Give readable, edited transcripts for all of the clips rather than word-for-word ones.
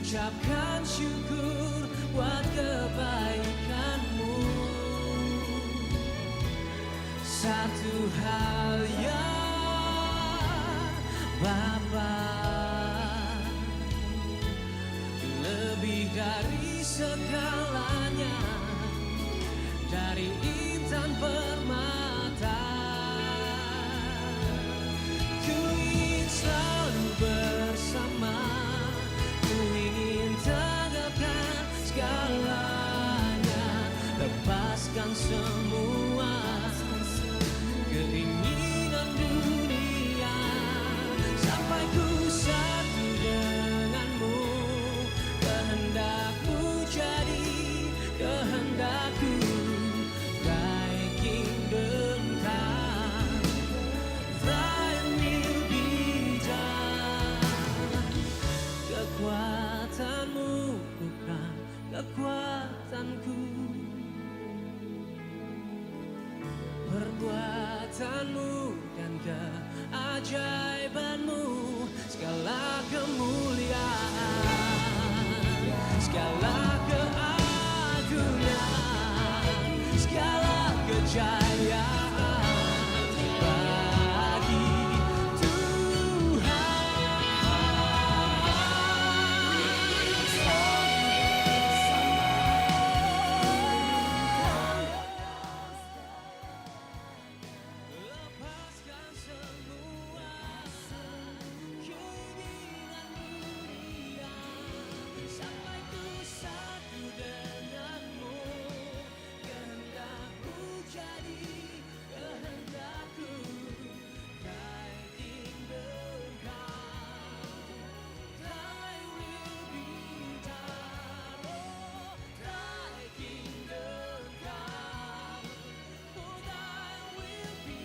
ucapkan syukur buat kebaikanmu. Satu hal yang Bapa, lebih dari segalanya, dari intan permata, ku ingin selalu bersama, ku ingin tegakkan segalanya, lepaskan semua keinginan dunia, sampai ku satu denganmu. Kehendakmu jadi kehendakku, thy kingdom come, thy will be done. Kekuatanmu bukan kekuatanku, perbuatanmu dan keajaibanmu, segala kemuliaan, segala keagungan, segala kejayaan bagi Tuhan. Lepaskan semua keinginan dunia, sampai ku satu denganmu. Kehendakmu jadi kehendakku, thy kingdom come, thy will be done. Oh, thy kingdom come, oh, thy will be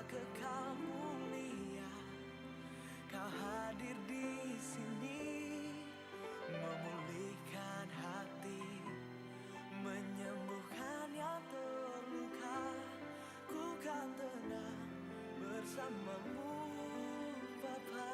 kekal mulia, Kau hadir di sini, memulihkan hati, menyembuhkan yang terluka. Ku kan tenang bersamamu, Bapa.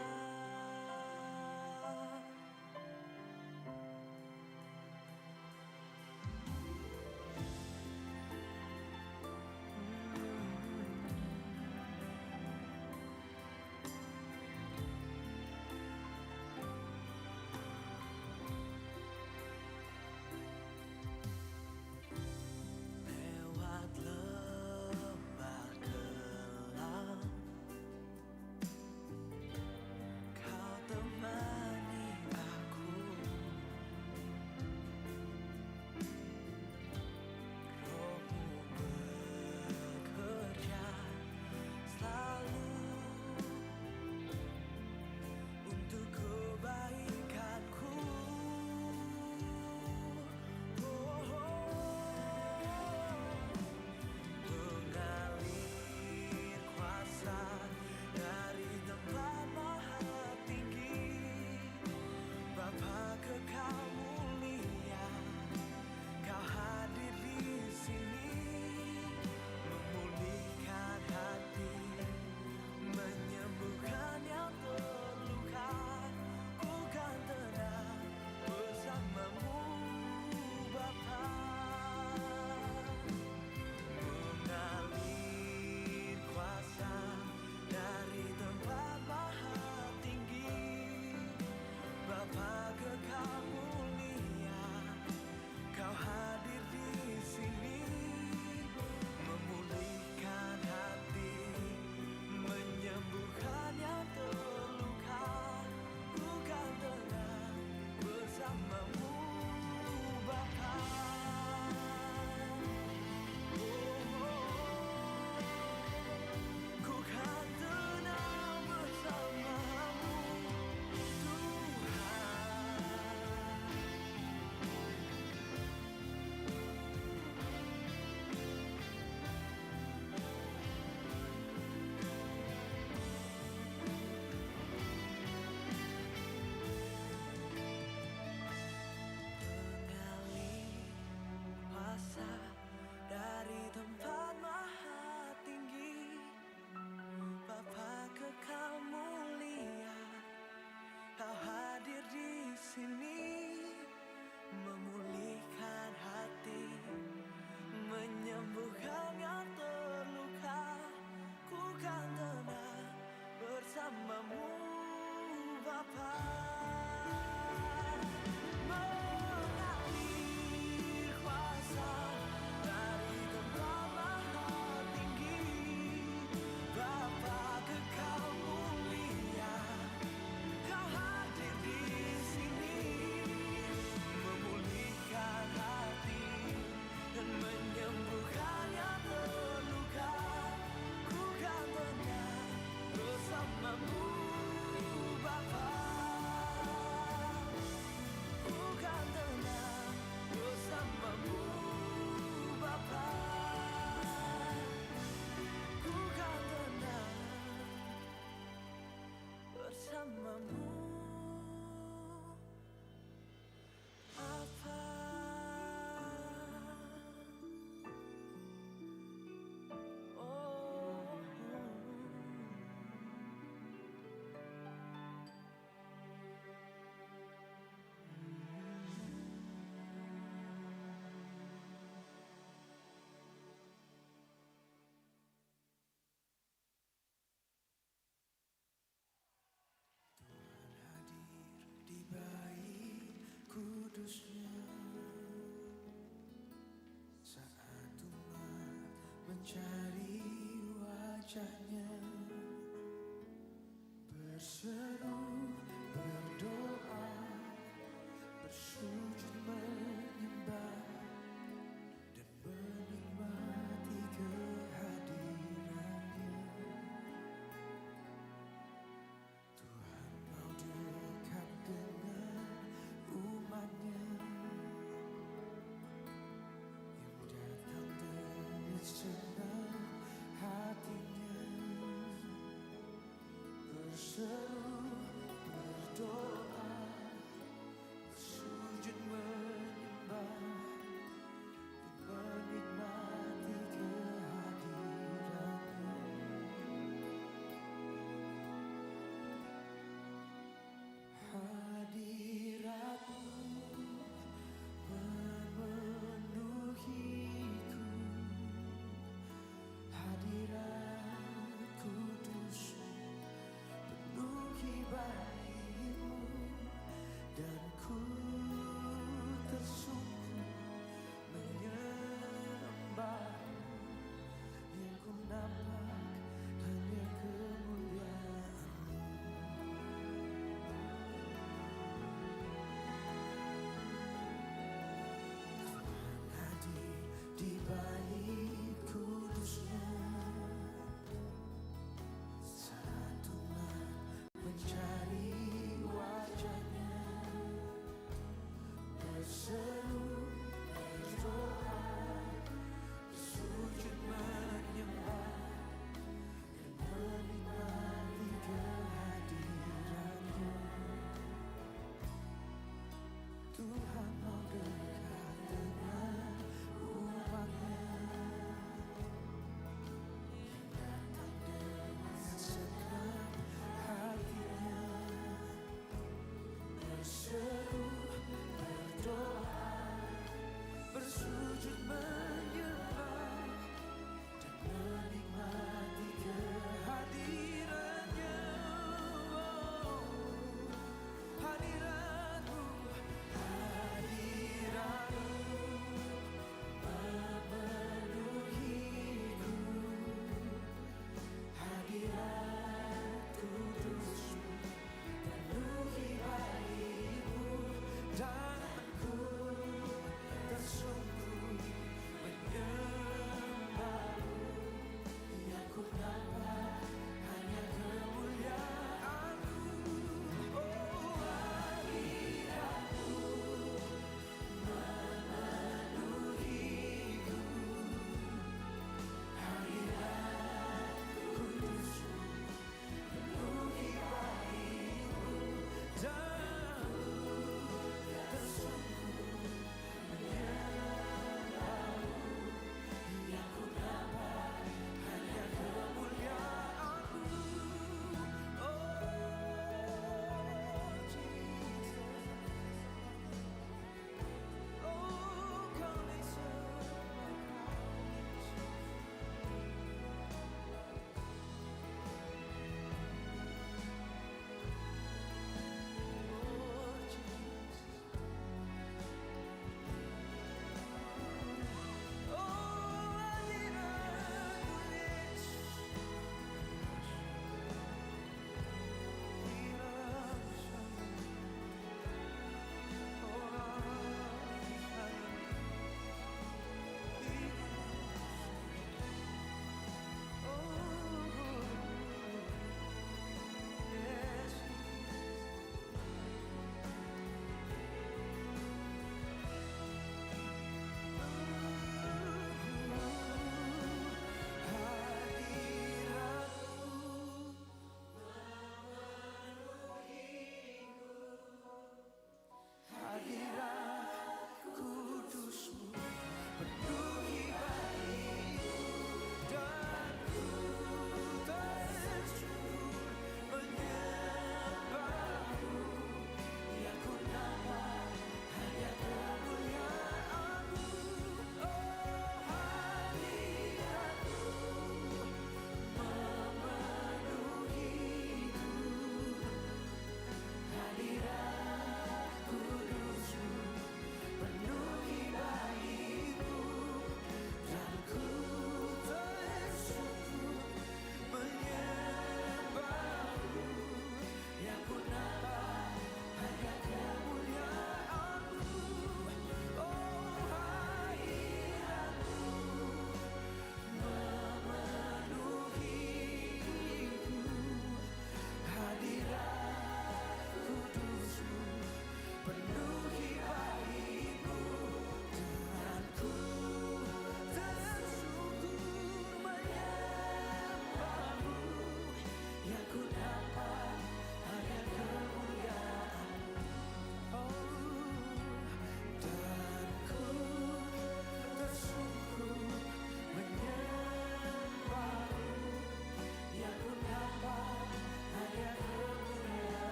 kudusnya. Saat umat mencari wajahnya, berseru, berdoa, bersujud menyembah dan menikmati kehadirannya. Tuhan mau dekat dengan umatnya yang datang dengan senang hatinya. Berseru, berdoa, bersujud menyembah dan menikmati kehadirannya. Hadiratmu memenuhiku, hadirat kudusmu penuhi bagimu.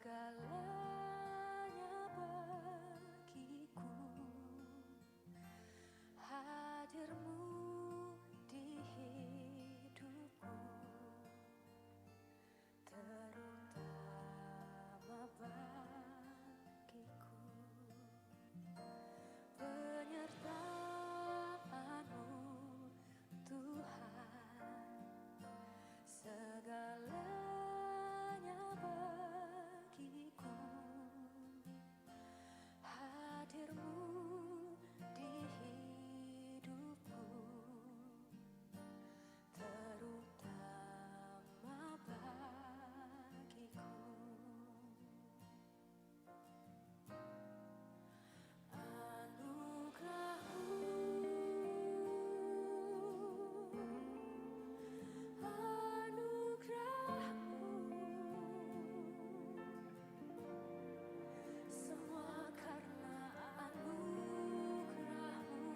Segalanya bagiku, hadirmu di hidupku, terutama bagiku. Penyertaanmu Tuhan, segalanya bagiku, hadirmu di hidupku, terutama bagiku. Semua karena anugerah-Mu,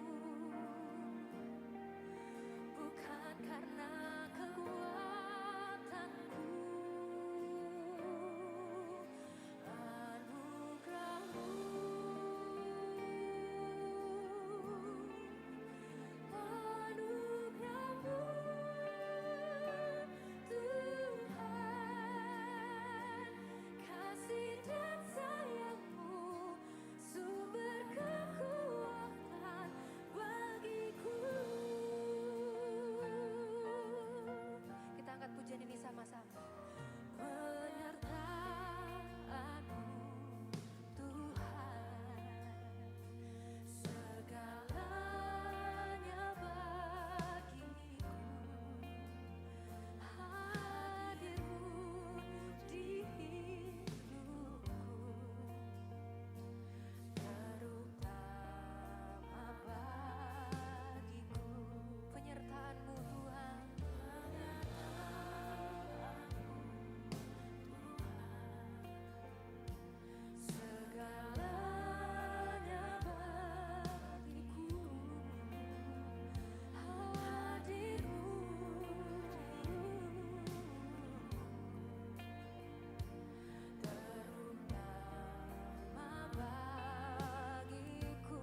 bukan karena kekuatanku. Anugerah-Mu, anugerah-Mu, Tuhan, kasih dan sayang-Mu, sumber kekuatan bagiku. Kita angkat pujian ini sama-sama. Penyertaan-Mu Tuhan, segalanya bagiku, hadir-Mu di hidupku, terutama bagiku. Penyertaan-Mu Tuhan, segalanya bagiku, hadir-Mu, terutama bagiku.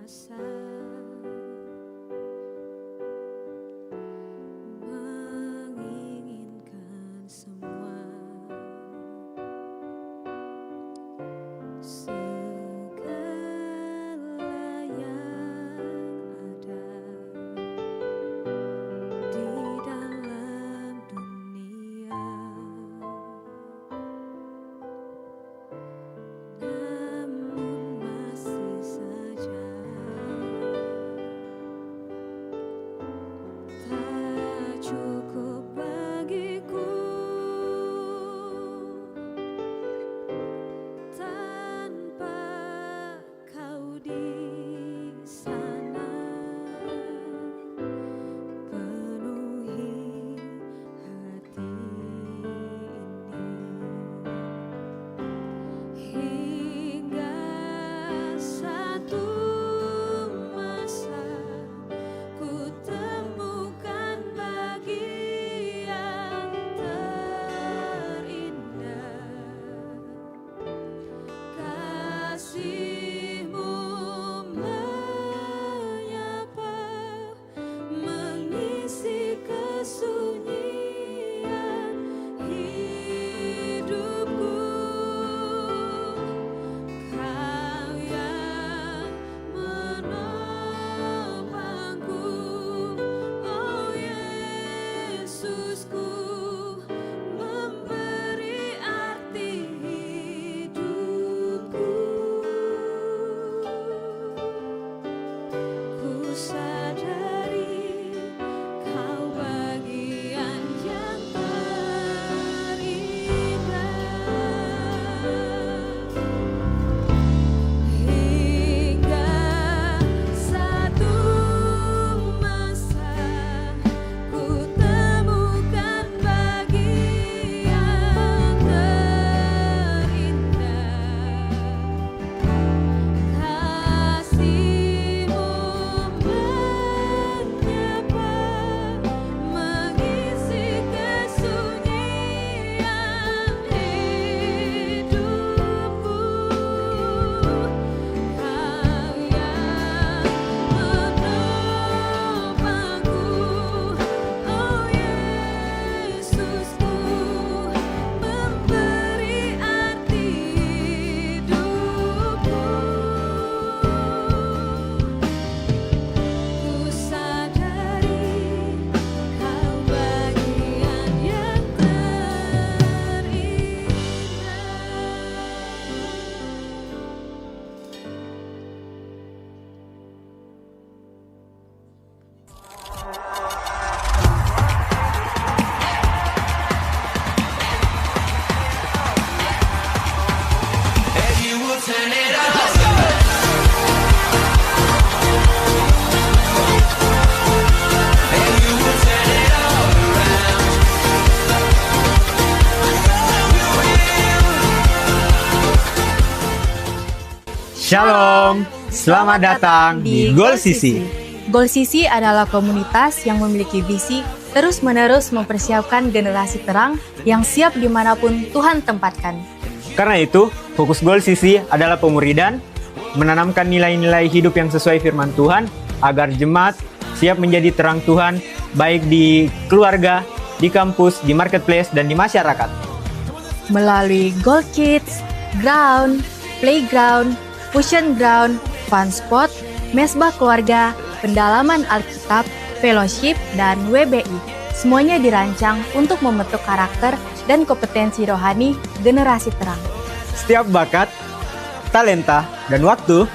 Merasa menginginkan semua, segala yang ada di dalam dunia, namun masih saja Shalom, selamat datang di Goal Sisi. Goal Sisi adalah komunitas yang memiliki visi terus-menerus mempersiapkan generasi terang yang siap dimanapun Tuhan tempatkan. Karena itu, fokus Goal Sisi adalah pemuridan, menanamkan nilai-nilai hidup yang sesuai firman Tuhan, agar jemaat siap menjadi terang Tuhan, baik di keluarga, di kampus, di marketplace, dan di masyarakat. Melalui Goal Kids, Ground, Playground, Fusion Ground, Fun Spot, Mesbah Keluarga, Pendalaman Alkitab, Fellowship, dan WBI. Semuanya dirancang untuk membentuk karakter dan kompetensi rohani generasi terang. Setiap bakat, talenta, dan waktu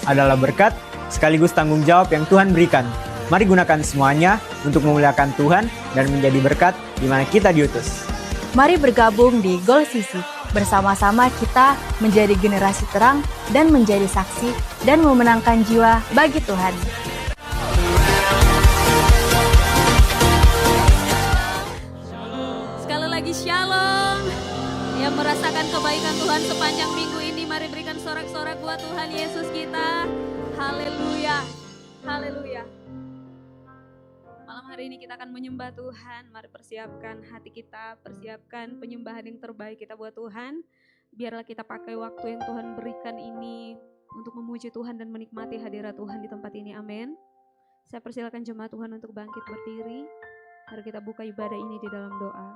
adalah berkat sekaligus tanggung jawab yang Tuhan berikan. Mari gunakan semuanya untuk memuliakan Tuhan dan menjadi berkat di mana kita diutus. Mari bergabung di Goal Sisi. Bersama-sama kita menjadi generasi terang dan menjadi saksi dan memenangkan jiwa bagi Tuhan. Sekali lagi shalom. Yang merasakan kebaikan Tuhan sepanjang minggu ini, mari berikan sorak-sorak buat Tuhan Yesus kita. Haleluya. Haleluya. Malam hari ini kita akan menyembah Tuhan. Mari persiapkan hati kita, persiapkan penyembahan yang terbaik kita buat Tuhan. Biarlah kita pakai waktu yang Tuhan berikan ini untuk memuji Tuhan dan menikmati hadirat Tuhan di tempat ini. Amin. Saya persilakan jemaat Tuhan untuk bangkit berdiri. Mari kita buka ibadah ini di dalam doa.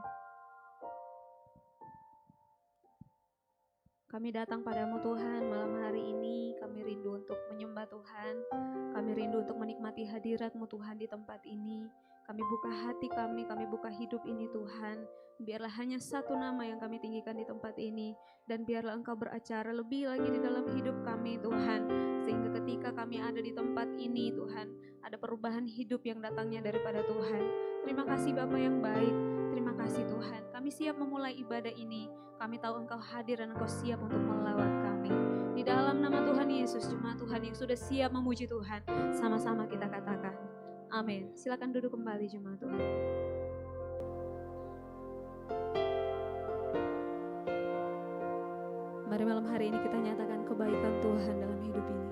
Kami datang padamu Tuhan malam hari ini, kami rindu untuk menyembah Tuhan, kami rindu untuk menikmati hadirat-Mu Tuhan di tempat ini. Kami buka hati kami buka hidup ini Tuhan. Biarlah hanya satu nama yang kami tinggikan di tempat ini, dan biarlah Engkau beracara lebih lagi di dalam hidup kami Tuhan. Sehingga ketika kami ada di tempat ini Tuhan, ada perubahan hidup yang datangnya daripada Tuhan. Terima kasih Bapa yang baik, terima kasih Tuhan. Kami siap memulai ibadah ini. Kami tahu Engkau hadir dan Engkau siap untuk melawat kami. Di dalam nama Tuhan Yesus, jemaat Tuhan yang sudah siap memuji Tuhan, sama-sama kita katakan, amin. Silakan duduk kembali jemaat Tuhan. Mari malam hari ini kita nyatakan kebaikan Tuhan dalam hidup ini.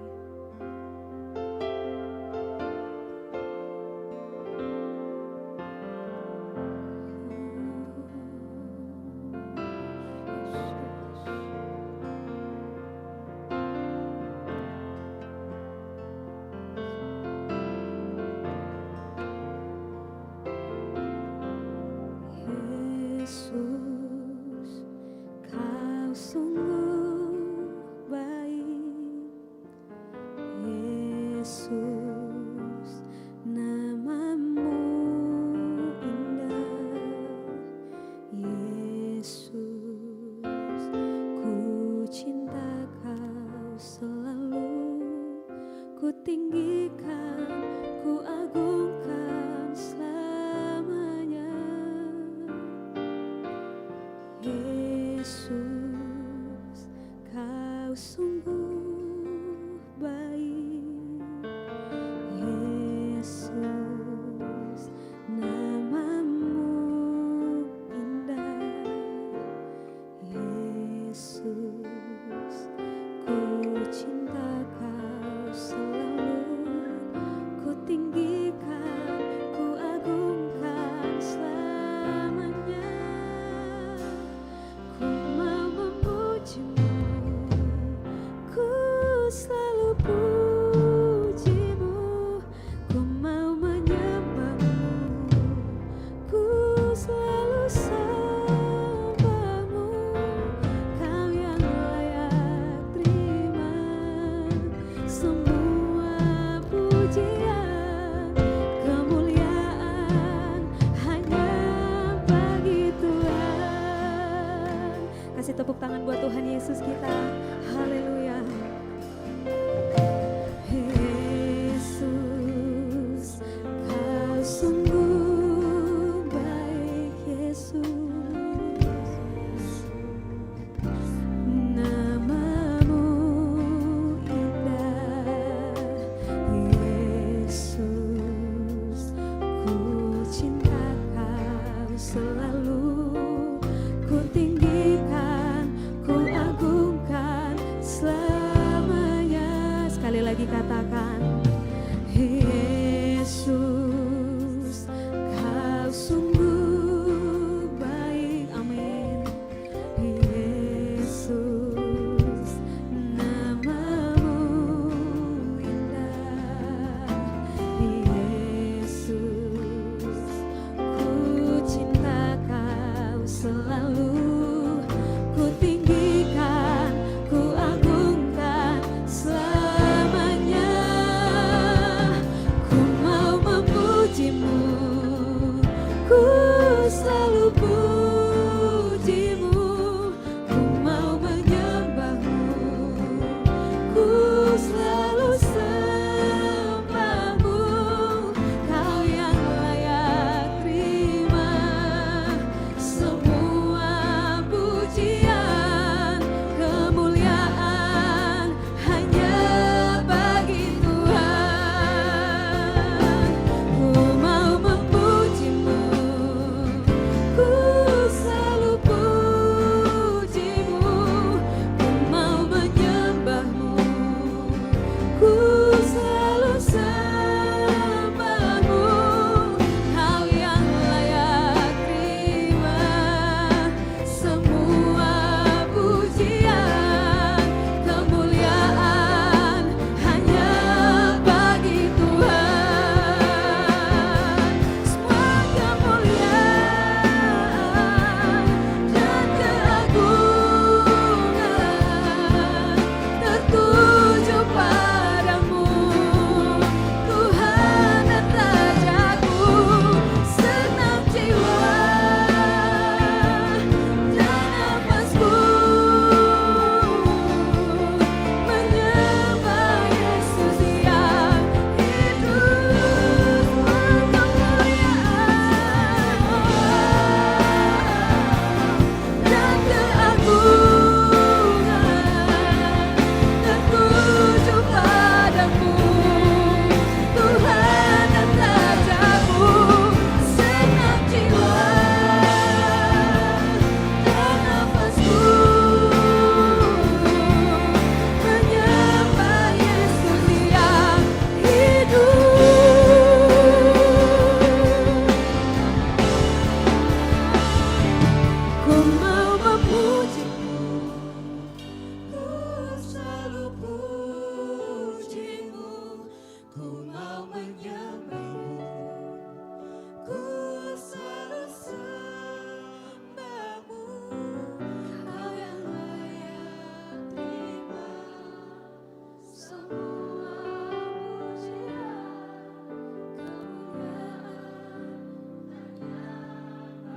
Yesus, Kau sungguh baik,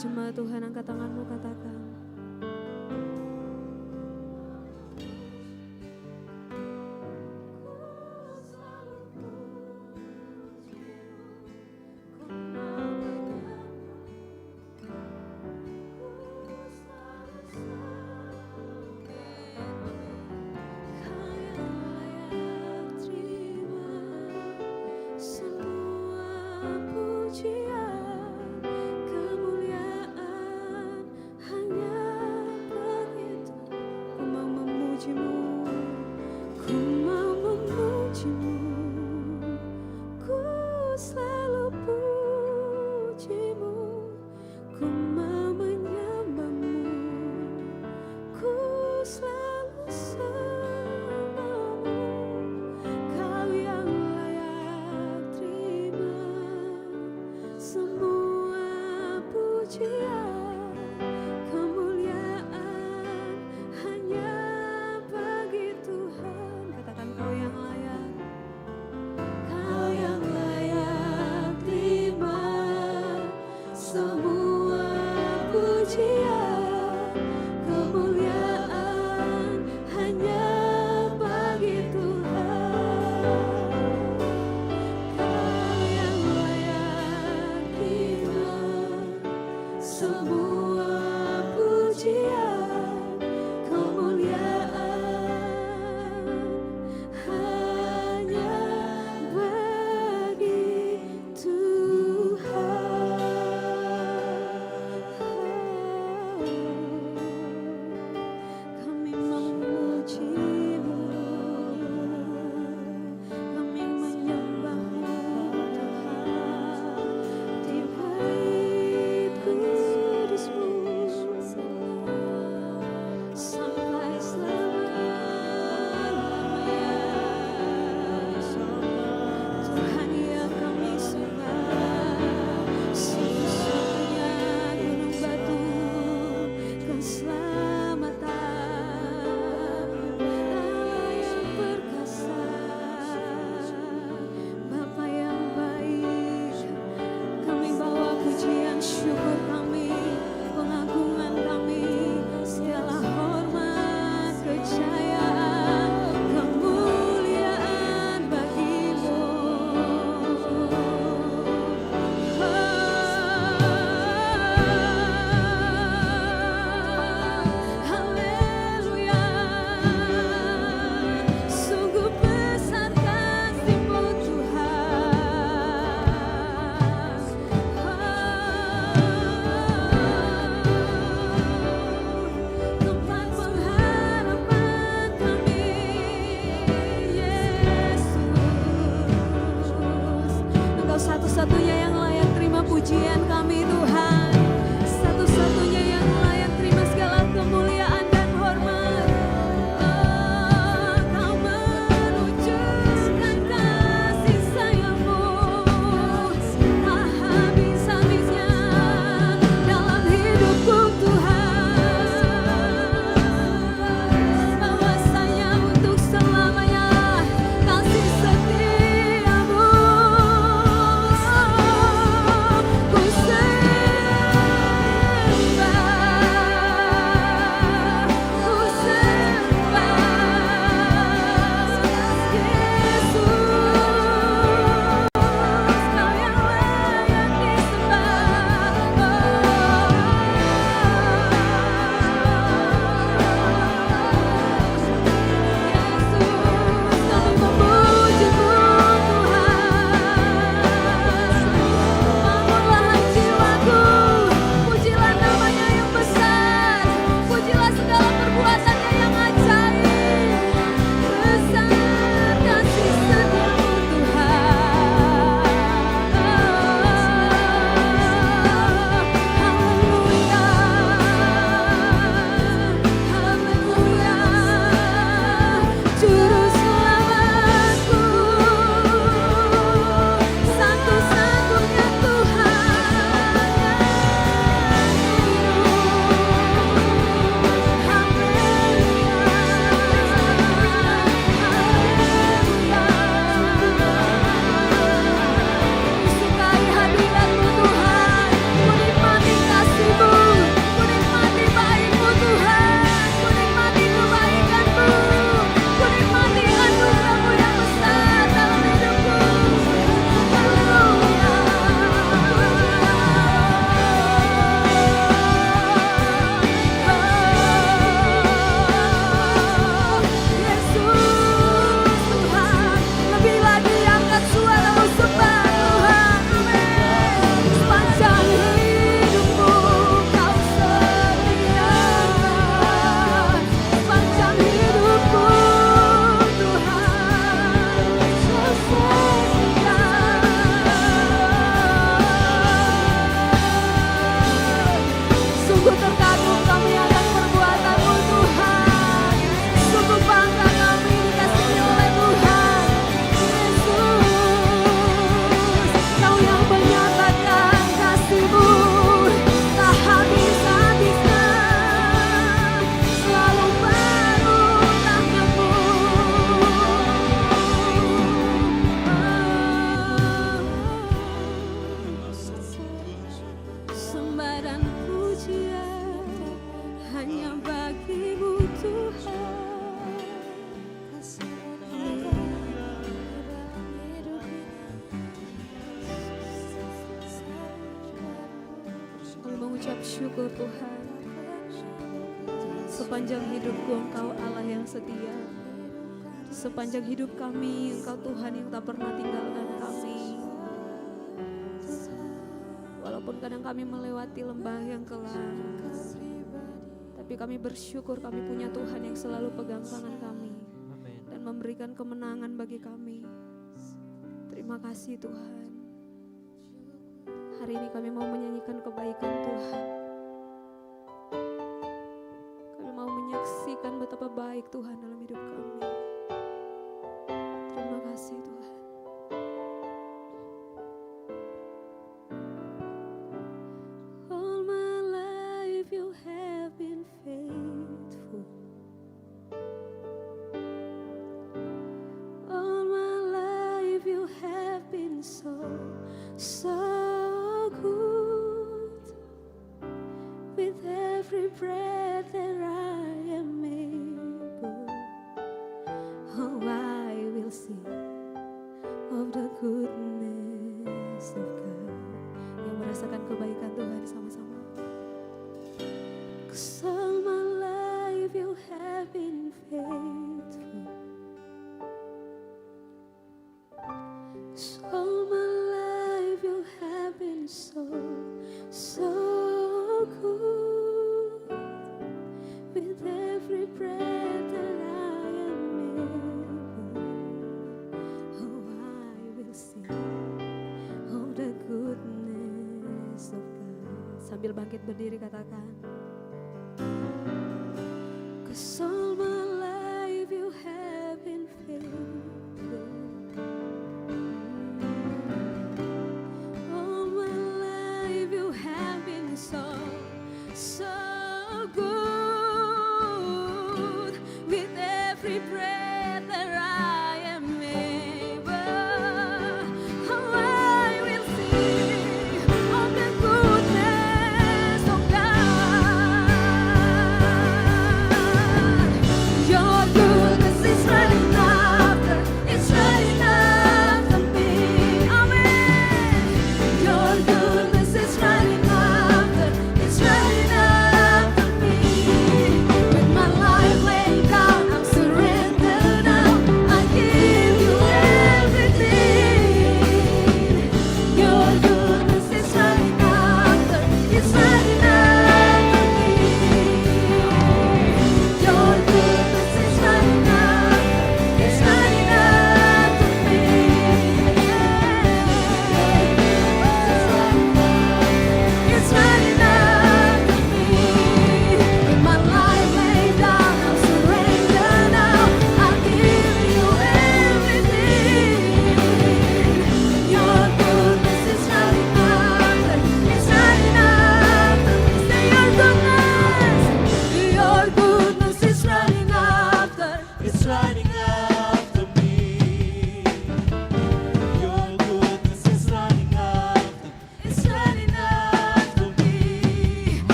Jemaat Tuhan, angkat tanganmu, katakan. Satu-satunya yang layak terima pujian kami Tuhan, satu-satunya yang layak terima segala kemuliaan dan hormat. Kau menunjukkan kasih sayang-Mu tak habis-habisnya dalam hidupku Tuhan. Bahwasanya untuk selamanya kasih setia-Mu. Ku bersyukur Tuhan. Sepanjang hidupku Engkau Allah yang setia. Sepanjang hidup kami Engkau Tuhan yang tak pernah tinggalkan kami. Walaupun kadang kami melewati lembah yang kelam, tapi kami bersyukur kami punya Tuhan yang selalu pegang tangan kami dan memberikan kemenangan bagi kami. Terima kasih Tuhan. Hari ini kami mau menyanyikan kebaikan Tuhan. Kami mau menyaksikan betapa baik Tuhan dalam hidup kami. Terima kasih Tuhan. All my life you have been faithful. All my life you have been so good. With every breath that I am able, oh I will sing of the goodness of God. Yang merasakan kebaikan Tuhan sama-sama. 'Cause all my life you have been faithful. All my life you have been so good. With every breath that I am able, oh I will sing of the goodness of God. Sambil bangkit berdiri katakan, 'Cause all my life you have been faithful. All my life you have been so good. With every breath that I am able, oh I will sing of the goodness of God.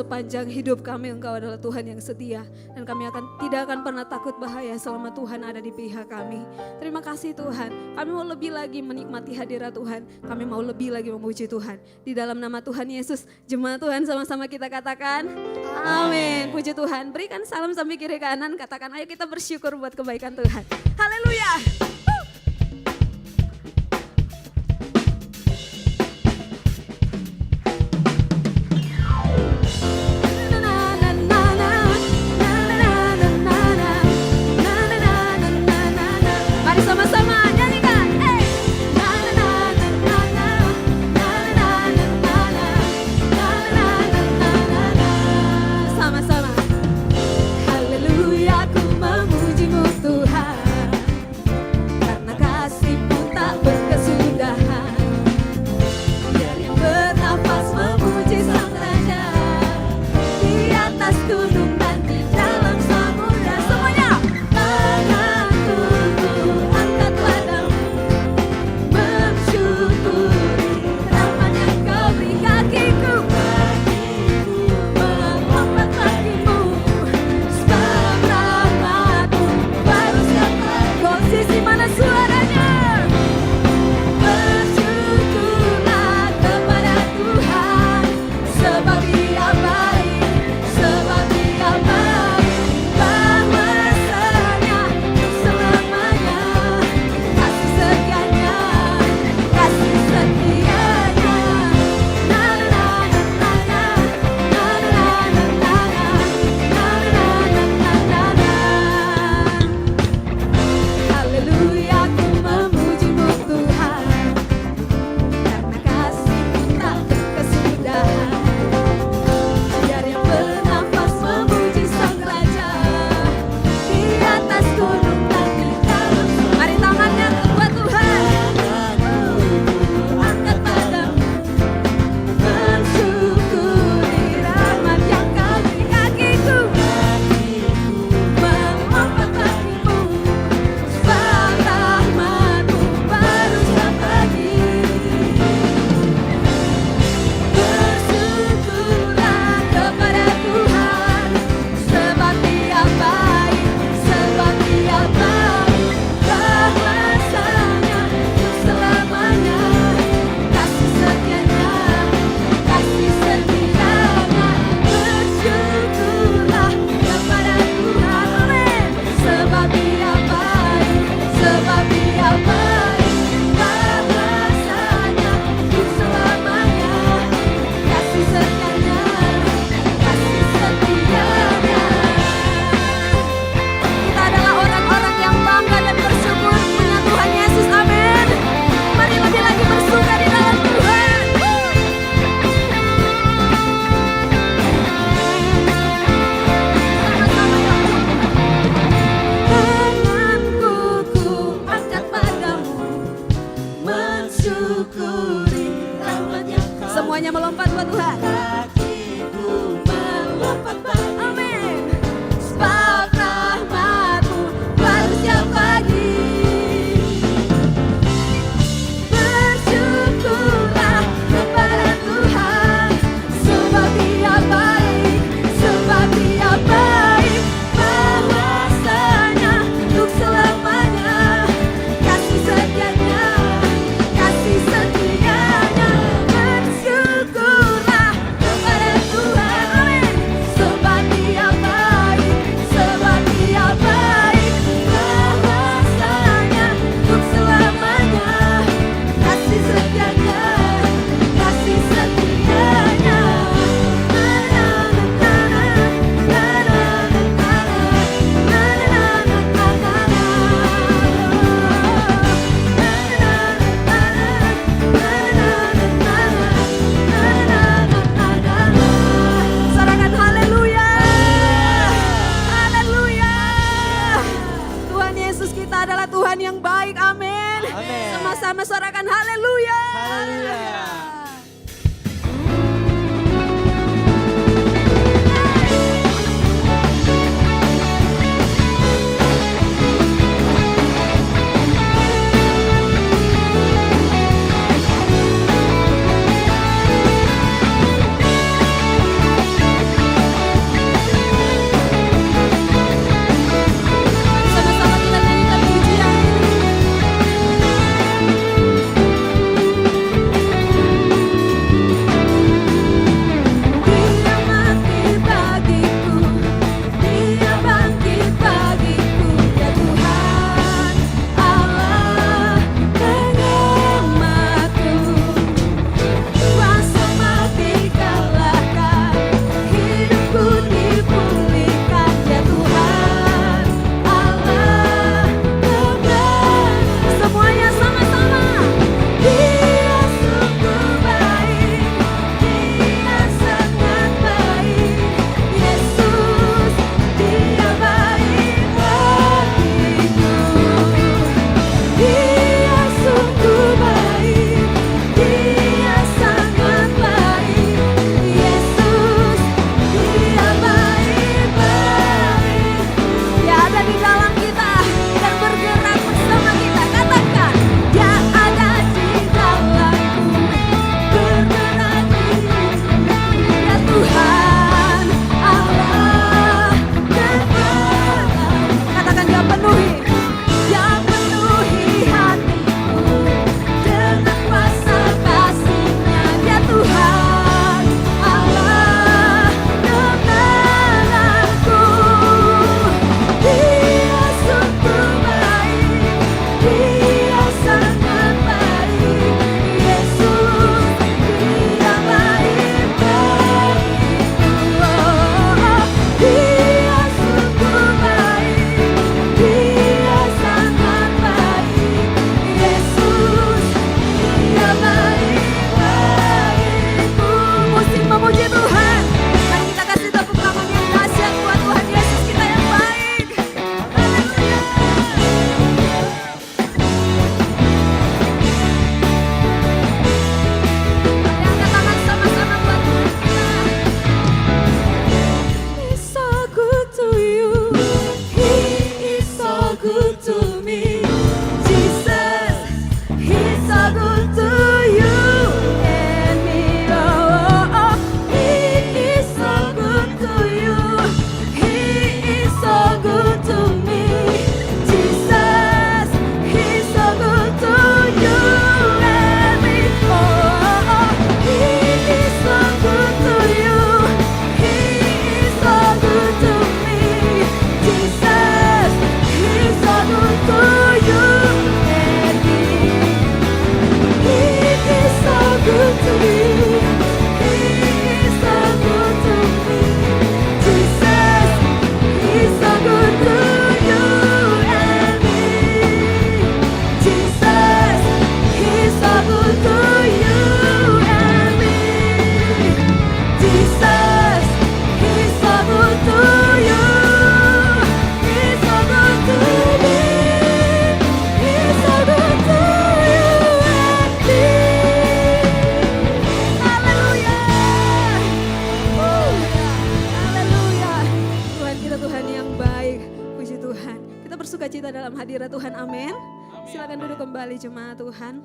sepanjang hidup kami Engkau adalah Tuhan yang setia. Dan kami tidak akan pernah takut bahaya selama Tuhan ada di pihak kami. Terima kasih Tuhan, kami mau lebih lagi menikmati hadirat Tuhan. Kami mau lebih lagi memuji Tuhan. Di dalam nama Tuhan Yesus, jemaat Tuhan sama-sama kita katakan, amin. Puji Tuhan, berikan salam sampai kiri kanan, katakan ayo kita bersyukur buat kebaikan Tuhan. Haleluya. Mari sama-sama nyanyikan. Sama-sama. Haleluya, ku memuji-Mu Tuhan, karena kasih-Mu tak berkesudahan. Biar yang bernafas memuji Sang Raja, di atas gunung dan di dalam samudra. Semuanya. Tanganku angkat padamu, mensyukuri rahmat yang Kau beri. Kakiku mengangkat kakimu, sebab rahmat-Mu baru setiap pagi. Sisi mana suaranya? Bersyukurlah kepada Tuhan, sebab Dia baik, sebab Dia baik. Bahwasanya selamanya kasih setianya, kasih setianya. Na na na na na na na na na na na na. Haleluya, ku memuji-Mu Tuhan, karena kasih-Mu tak berkesudahan. Biar yang bernafas memuji Sang Raja, di atas gunung dan di dalam. Mari tangannya buat Tuhan. Angkat padamu, mensyukuri rahmat yang Kau beri. Kakiku mengangkat kakimu, sebab rahmat-Mu baru setiap pagi. Bersyukurlah kepada Tuhan, sebab Dia baik, sebab Dia baik. Bahwasanya untuk selamanya kasih setianya, kasih setianya. Bersyukurlah kepada Tuhan, amin. Sebab Dia baik, sebab Dia baik. Bahwasanya untuk selamanya kasih setianya, kasih setianya. Kita adalah orang-orang yang bangga dan bersyukur punya Tuhan Yesus, amin. Mari lebih lagi bersuka di dalam Tuhan. Sama-sama yuk. Tanganku ku angkat padamu, mensyukuri rahmat yang Kau. Semuanya melompat buat Tuhan. Kakiku melompat padamu, amin. Sebab rahmat-Mu baru setiap pagi. Bersyukurlah kepada Tuhan, sebab Dia baik, sebab Dia baik. Bahwasanya untuk selamanya kasih setianya, kasih setianya. Bersyukurlah kepada Tuhan, amin. Sebab Dia baik, sebab Dia baik. Bahwasanya untuk selamanya kasih setianya, kasih setianya. Sorakan haleluya, haleluya. Tuhan Yesus kita adalah Tuhan yang baik, amin. Amin. Sama-sama sorakan haleluya. Haleluya. bersukacita dalam hadirat Tuhan, amin. Silakan duduk kembali jemaat Tuhan.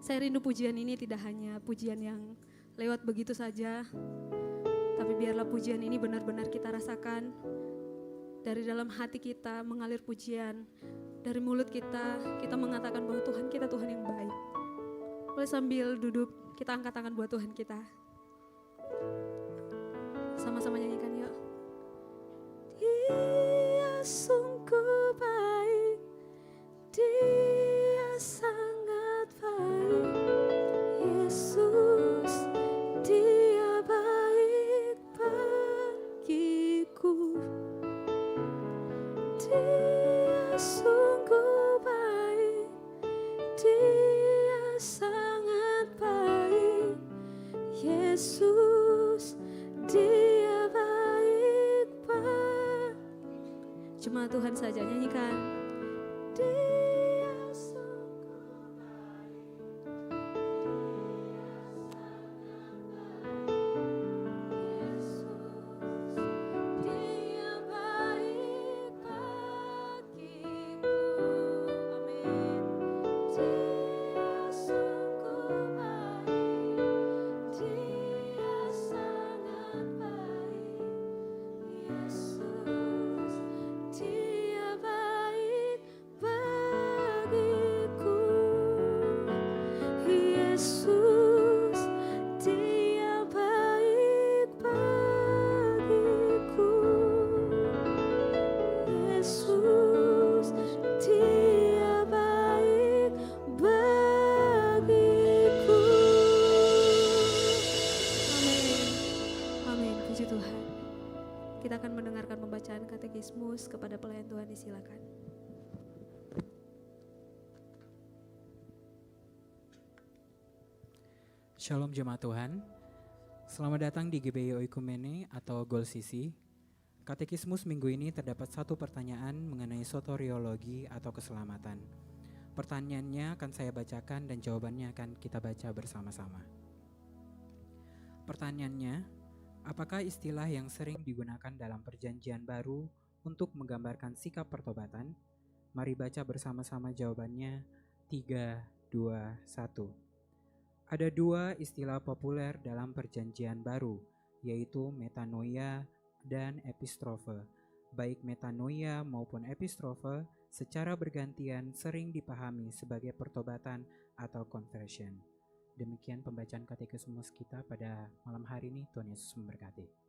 Saya rindu pujian ini tidak hanya pujian yang lewat begitu saja, tapi biarlah pujian ini benar-benar kita rasakan. Dari dalam hati kita mengalir pujian, dari mulut kita mengatakan bahwa Tuhan kita Tuhan yang baik. Boleh sambil duduk kita angkat tangan buat Tuhan kita. Sama-sama nyanyikan yuk. Dia sungguh baik, Dia sangat baik. Yesus, Dia baik bagiku. Dia sungguh baik, Dia sangat baik. Yesus, Dia baik baik. Cuma Tuhan saja nyanyikan. Dia sungguh baik, Yesus, Dia baik bagiku. Amin. Dia sungguh baik, Dia sangat baik. Yesus, Dia baik bagiku. Yesus, Dia baik bagiku. Yesus, Dia baik bagiku. Amin. Amin. Puji Tuhan. Kita akan mendengarkan pembacaan katekismus. Kepada pelayan Tuhan disilakan. Shalom jemaat Tuhan, selamat datang di GBI Oikumene atau Goal CC. Katekismus minggu ini terdapat satu pertanyaan mengenai soteriologi atau keselamatan. Pertanyaannya akan saya bacakan dan jawabannya akan kita baca bersama-sama. Pertanyaannya, apakah istilah yang sering digunakan dalam perjanjian baru untuk menggambarkan sikap pertobatan? Mari baca bersama-sama jawabannya. 3, 2, 1. Ada dua istilah populer dalam perjanjian baru, yaitu metanoia dan epistrofe. Baik metanoia maupun epistrofe secara bergantian sering dipahami sebagai pertobatan atau conversion. Demikian pembacaan katekismus kita pada malam hari ini. Tuhan Yesus memberkati.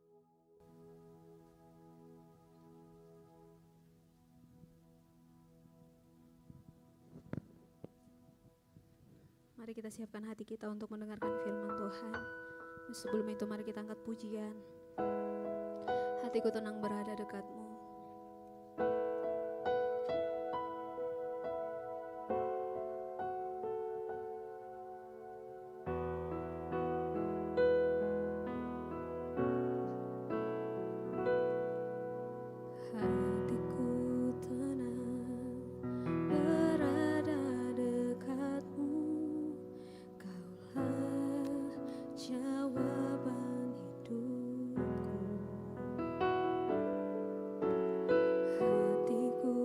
Mari kita siapkan hati kita untuk mendengarkan firman Tuhan. Sebelum itu mari kita angkat pujian. Hatiku tenang berada dekatmu. Hatiku tenang berada dekatmu. Kaulah jawaban hidupku. Hatiku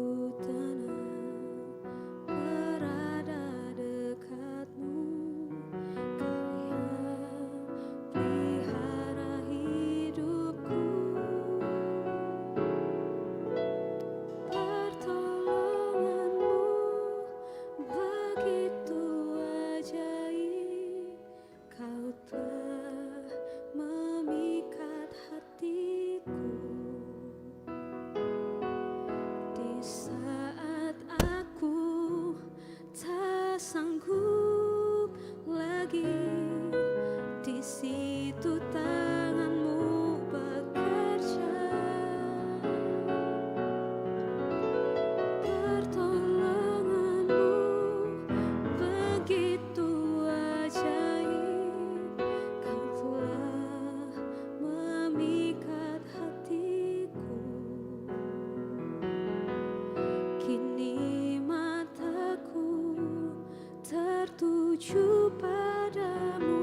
tenang berada dekatmu. Kau yang pelihara hidupku. Pertolonganmu begitu ajaib. Kau telah memikat hatiku. Di saat aku tak sanggup lagi, di situ tanganmu bekerja. Pertolonganmu begitu ajaib. Kau telah memikat hatiku. Kini mataku tertuju padamu.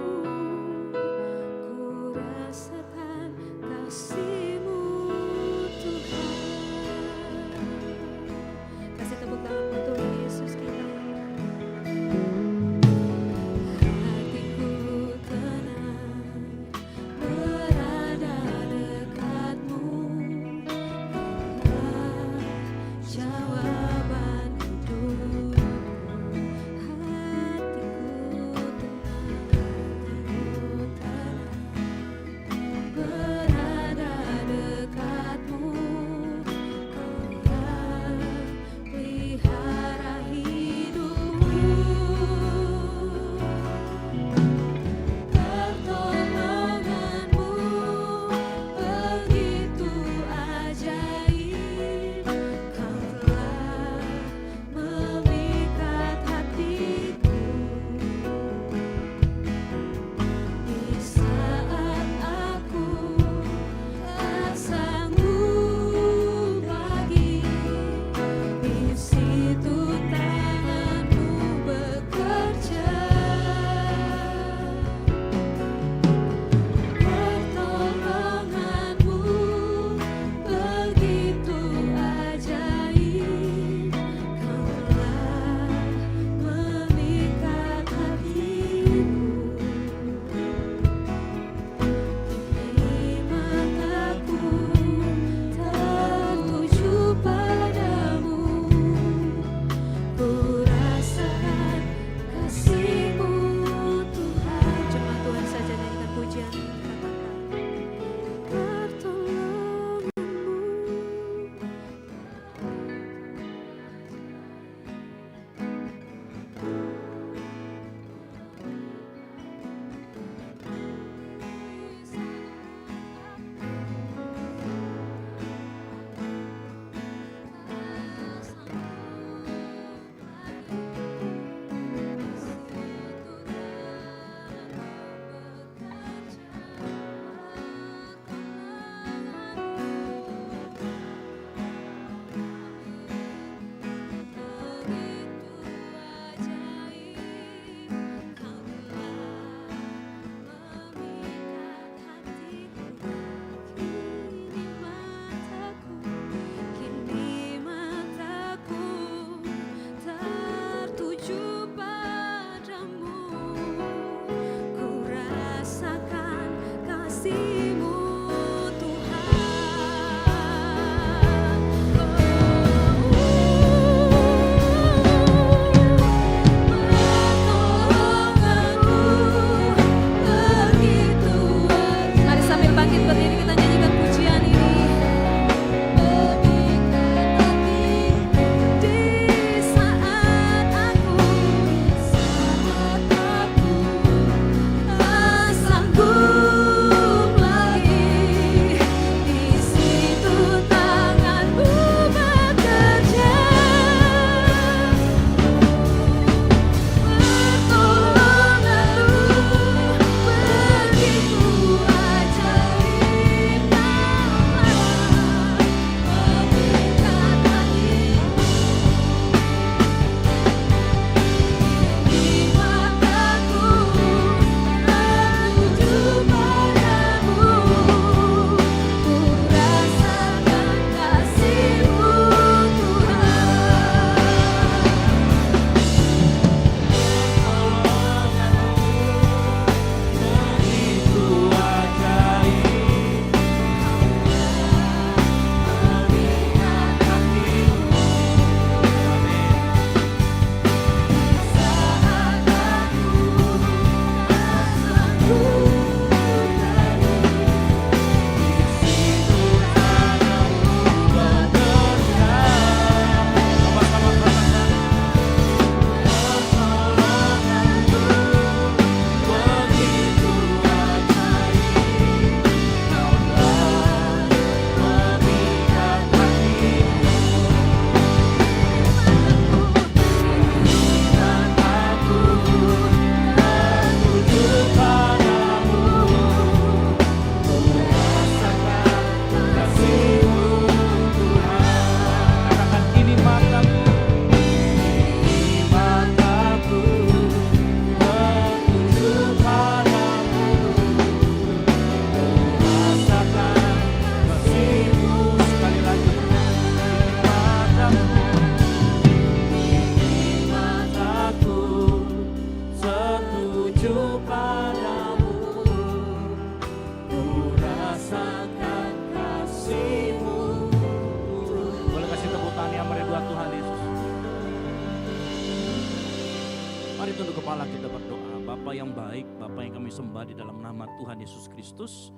baik, Bapa yang kami sembah di dalam nama Tuhan Yesus Kristus.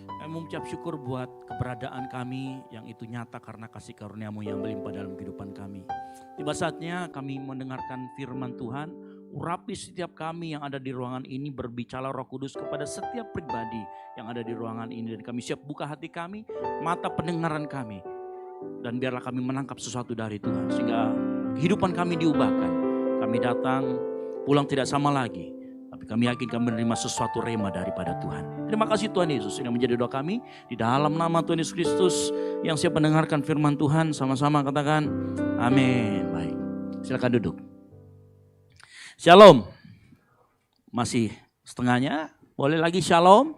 Kami mengucap syukur buat keberadaan kami yang itu nyata karena kasih karunia-Mu yang melimpah dalam kehidupan kami. Tiba saatnya kami mendengarkan firman Tuhan, urapi setiap kami yang ada di ruangan ini, berbicara Roh Kudus kepada setiap pribadi yang ada di ruangan ini. Dan kami siap buka hati kami, mata pendengaran kami. Dan biarlah kami menangkap sesuatu dari Tuhan sehingga kehidupan kami diubahkan. Kami datang pulang tidak sama lagi, tapi kami yakin kami menerima sesuatu rema daripada Tuhan. Terima kasih Tuhan Yesus, ini menjadi doa kami di dalam nama Tuhan Yesus Kristus. Yang siap mendengarkan firman Tuhan sama-sama katakan amin. Baik, silakan duduk. Shalom. Masih setengahnya, boleh lagi shalom.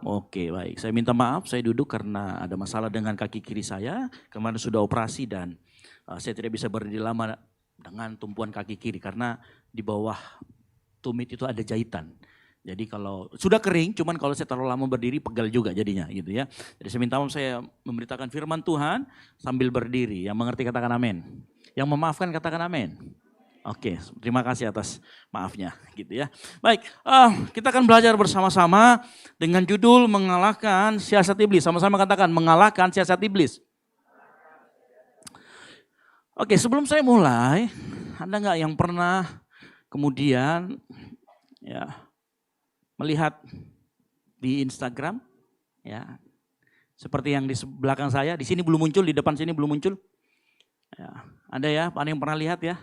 Oke, baik. Saya minta maaf, saya duduk karena ada masalah dengan kaki kiri saya. Kemarin sudah operasi dan saya tidak bisa berdiri lama dengan tumpuan kaki kiri karena di bawah tumit itu ada jahitan. Jadi kalau sudah kering, cuman kalau saya terlalu lama berdiri pegal juga jadinya gitu ya. Jadi saya minta maaf, saya memberitakan firman Tuhan sambil berdiri. Yang mengerti katakan amin. Yang memaafkan katakan amin. Oke, terima kasih atas maafnya gitu ya. Baik, kita akan belajar bersama-sama dengan judul mengalahkan siasat iblis. Sama-sama katakan mengalahkan siasat iblis. Oke, sebelum saya mulai, ada nggak yang pernah kemudian ya melihat di Instagram ya seperti yang di belakang saya, di sini belum muncul, di depan sini belum muncul. Ya, ada ya, ada yang pernah lihat ya?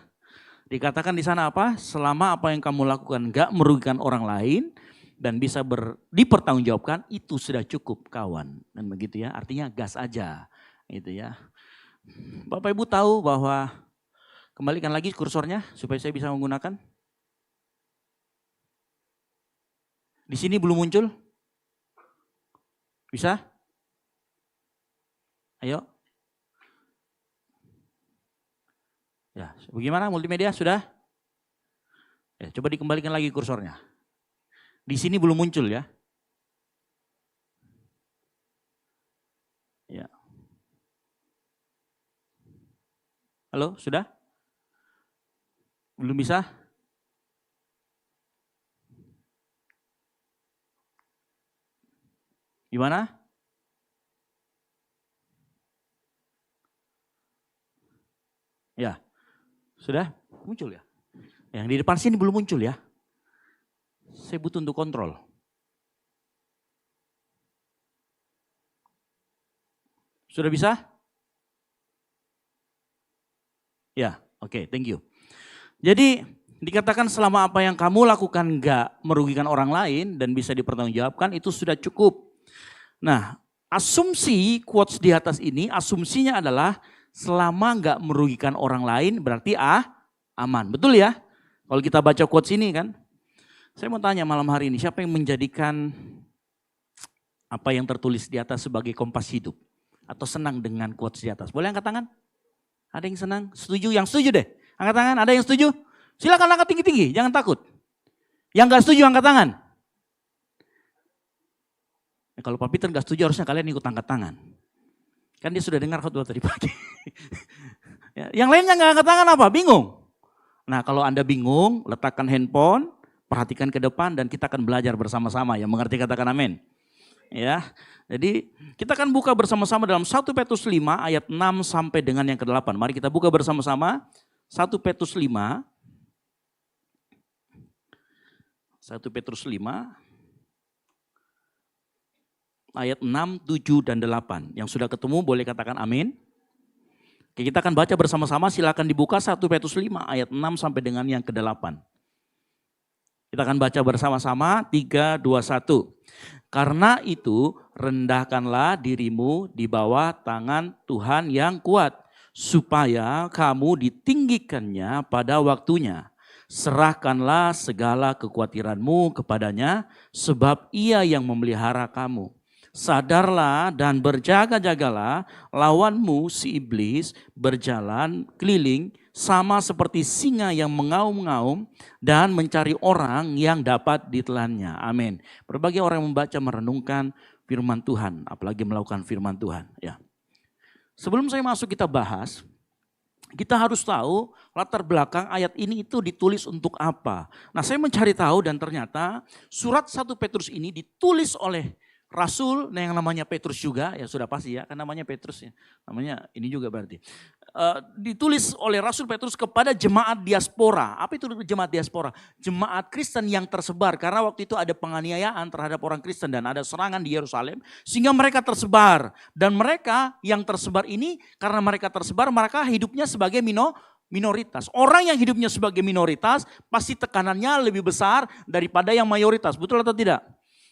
Dikatakan di sana apa? Selama apa yang kamu lakukan gak merugikan orang lain dan bisa dipertanggungjawabkan, itu sudah cukup kawan. Dan begitu ya, artinya gas aja. Gitu ya. Bapak Ibu tahu bahwa, kembalikan lagi kursornya supaya saya bisa menggunakan. Di sini belum muncul? Bisa? Ayo. Ya, bagaimana multimedia sudah? Ya, coba dikembalikan lagi kursornya. Di sini belum muncul ya. Ya. Halo, sudah? Belum bisa? Gimana? Ya. Sudah muncul ya? Yang di depan sini belum muncul ya? Saya butuh untuk kontrol. Sudah bisa? Ya, oke, thank you. Jadi dikatakan selama apa yang kamu lakukan gak merugikan orang lain dan bisa dipertanggungjawabkan, itu sudah cukup. Nah, asumsi quotes di atas ini, asumsinya adalah selama nggak merugikan orang lain berarti aman. Betul ya? Kalau kita baca quotes ini kan. Saya mau tanya malam hari ini, siapa yang menjadikan apa yang tertulis di atas sebagai kompas hidup? Atau senang dengan quotes di atas? Boleh angkat tangan? Ada yang senang? Setuju? Yang setuju deh. Angkat tangan, ada yang setuju? Silakan angkat tinggi-tinggi, jangan takut. Yang nggak setuju angkat tangan. Ya, kalau Pak Peter nggak setuju harusnya kalian ikut angkat tangan. Kan dia sudah dengar khotbah tadi pagi. Ya, yang lainnya nggak angkat tangan apa? Bingung. Nah kalau Anda bingung, letakkan handphone, perhatikan ke depan dan kita akan belajar bersama-sama. Yang mengerti katakan amin. Ya, jadi kita akan buka bersama-sama dalam 1 Petrus 5 ayat 6 sampai dengan yang ke-8. Mari kita buka bersama-sama 1 Petrus 5. 1 Petrus 5. Ayat 6, 7, dan 8. Yang sudah ketemu boleh katakan amin. Oke, kita akan baca bersama-sama, silakan dibuka 1 Petrus 5 ayat 6 sampai dengan yang ke-8. Kita akan baca bersama-sama 3, 2, 1. Karena itu rendahkanlah dirimu di bawah tangan Tuhan yang kuat, supaya kamu ditinggikannya pada waktunya. Serahkanlah segala kekhawatiranmu kepadanya, sebab Ia yang memelihara kamu. Sadarlah dan berjaga-jagalah, lawanmu si iblis berjalan keliling sama seperti singa yang mengaum-ngaum dan mencari orang yang dapat ditelannya. Amin. Berbagai orang yang membaca merenungkan firman Tuhan, apalagi melakukan firman Tuhan. Ya. Sebelum saya masuk kita bahas, kita harus tahu latar belakang ayat ini itu ditulis untuk apa. Nah, saya mencari tahu dan ternyata surat 1 Petrus ini ditulis oleh Rasul yang namanya Petrus juga, ya sudah pasti ya, kan namanya Petrus ya. Namanya ini juga berarti. Ditulis oleh Rasul Petrus kepada jemaat diaspora. Apa itu jemaat diaspora? Jemaat Kristen yang tersebar, karena waktu itu ada penganiayaan terhadap orang Kristen dan ada serangan di Yerusalem, sehingga mereka tersebar. Dan mereka yang tersebar ini, karena mereka tersebar, mereka hidupnya sebagai minoritas. Orang yang hidupnya sebagai minoritas, pasti tekanannya lebih besar daripada yang mayoritas. Betul atau tidak?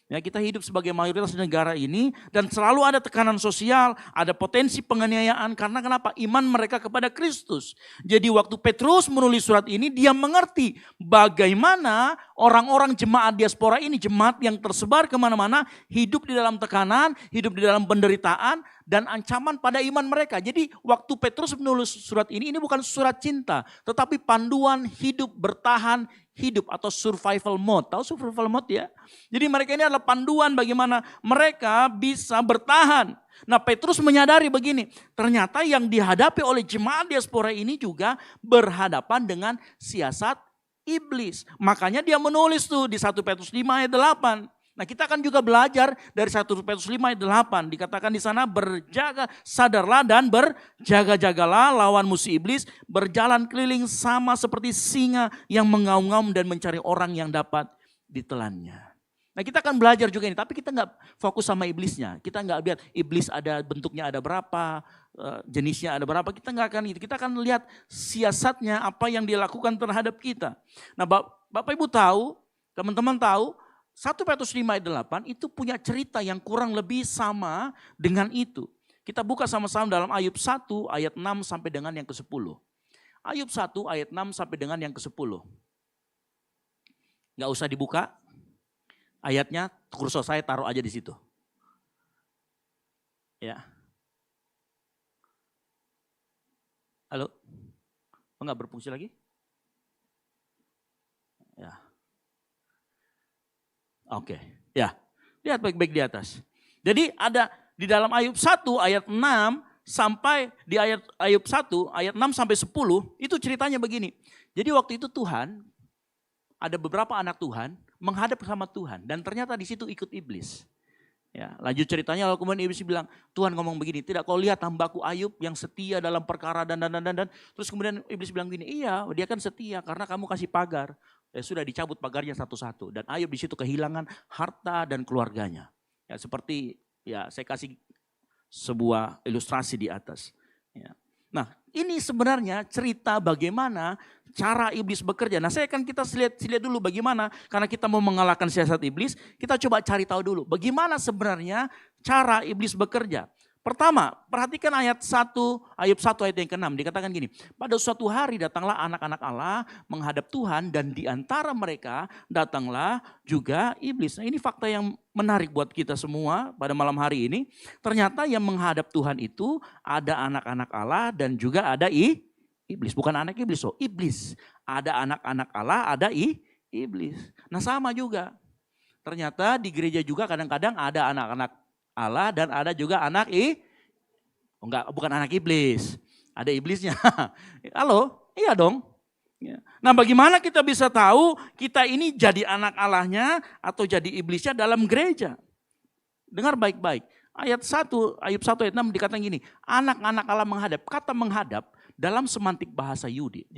Ya, kita hidup sebagai mayoritas di negara ini dan selalu ada tekanan sosial, ada potensi penganiayaan karena kenapa? Iman mereka kepada Kristus. Jadi waktu Petrus menulis surat ini, dia mengerti bagaimana orang-orang jemaat diaspora ini, jemaat yang tersebar kemana-mana, hidup di dalam tekanan, hidup di dalam penderitaan dan ancaman pada iman mereka. Jadi waktu Petrus menulis surat ini bukan surat cinta, tetapi panduan hidup bertahan, hidup atau survival mode. Tahu survival mode ya? Jadi mereka ini adalah panduan bagaimana mereka bisa bertahan. Nah, Petrus menyadari begini, ternyata yang dihadapi oleh jemaat diaspora ini juga berhadapan dengan siasat iblis. Makanya dia menulis tuh di 1 Petrus 5 ayat 8. Nah, kita akan juga belajar dari 1 Petrus 5 ayat 8. Dikatakan di sana, berjaga, sadarlah dan berjaga-jagalah lawan musuh iblis, berjalan keliling sama seperti singa yang mengaum-ngaum dan mencari orang yang dapat ditelannya. Nah, kita akan belajar juga ini, tapi kita nggak fokus sama iblisnya. Kita nggak lihat iblis ada bentuknya ada berapa, jenisnya ada berapa. Kita nggak akan itu. Kita akan lihat siasatnya, apa yang dia lakukan terhadap kita. Nah, Bapak Ibu tahu, teman-teman tahu, 1 Petrus 5 ayat 8 itu punya cerita yang kurang lebih sama dengan itu. Kita buka sama-sama dalam Ayub 1 ayat 6 sampai dengan yang ke-10. Ayub 1 ayat 6 sampai dengan yang ke-10. Gak usah dibuka. Ayatnya kursor saya taruh aja di situ. Ya. Halo? Enggak berfungsi lagi? Ya. Oke, ya. Lihat baik-baik di atas. Jadi ada di dalam Ayub 1 ayat 6 sampai di Ayub 1 ayat 6 sampai 10 itu ceritanya begini. Jadi waktu itu Tuhan, ada beberapa anak Tuhan menghadap sama Tuhan dan ternyata di situ ikut iblis. Ya, lanjut ceritanya lalu kemudian iblis bilang, Tuhan ngomong begini, tidak kau lihat hambaku Ayub yang setia dalam perkara dan. Terus kemudian iblis bilang gini, iya dia kan setia karena kamu kasih pagar. Ya, sudah dicabut pagarnya satu-satu dan Ayub di situ kehilangan harta dan keluarganya. Ya, seperti ya saya kasih sebuah ilustrasi di atas. Ya. Nah, ini sebenarnya cerita bagaimana cara iblis bekerja. Nah, kita lihat dulu bagaimana, karena kita mau mengalahkan siasat iblis, kita coba cari tahu dulu bagaimana sebenarnya cara iblis bekerja. Pertama, perhatikan ayat 1, Ayub 1 ayat yang ke-6, dikatakan gini, pada suatu hari datanglah anak-anak Allah menghadap Tuhan dan di antara mereka datanglah juga iblis. Nah, ini fakta yang menarik buat kita semua pada malam hari ini. Ternyata yang menghadap Tuhan itu ada anak-anak Allah dan juga ada iblis. Bukan anak iblis, iblis. Ada anak-anak Allah, ada iblis. Nah, sama juga. Ternyata di gereja juga kadang-kadang ada anak-anak Allah dan ada juga bukan anak iblis. Ada iblisnya. Halo? Iya dong. Nah, bagaimana kita bisa tahu kita ini jadi anak Allahnya atau jadi iblisnya dalam gereja? Dengar baik-baik. Ayub 1 ayat 6 dikatakan gini, anak-anak Allah menghadap. Kata menghadap dalam semantik bahasa Yahudi,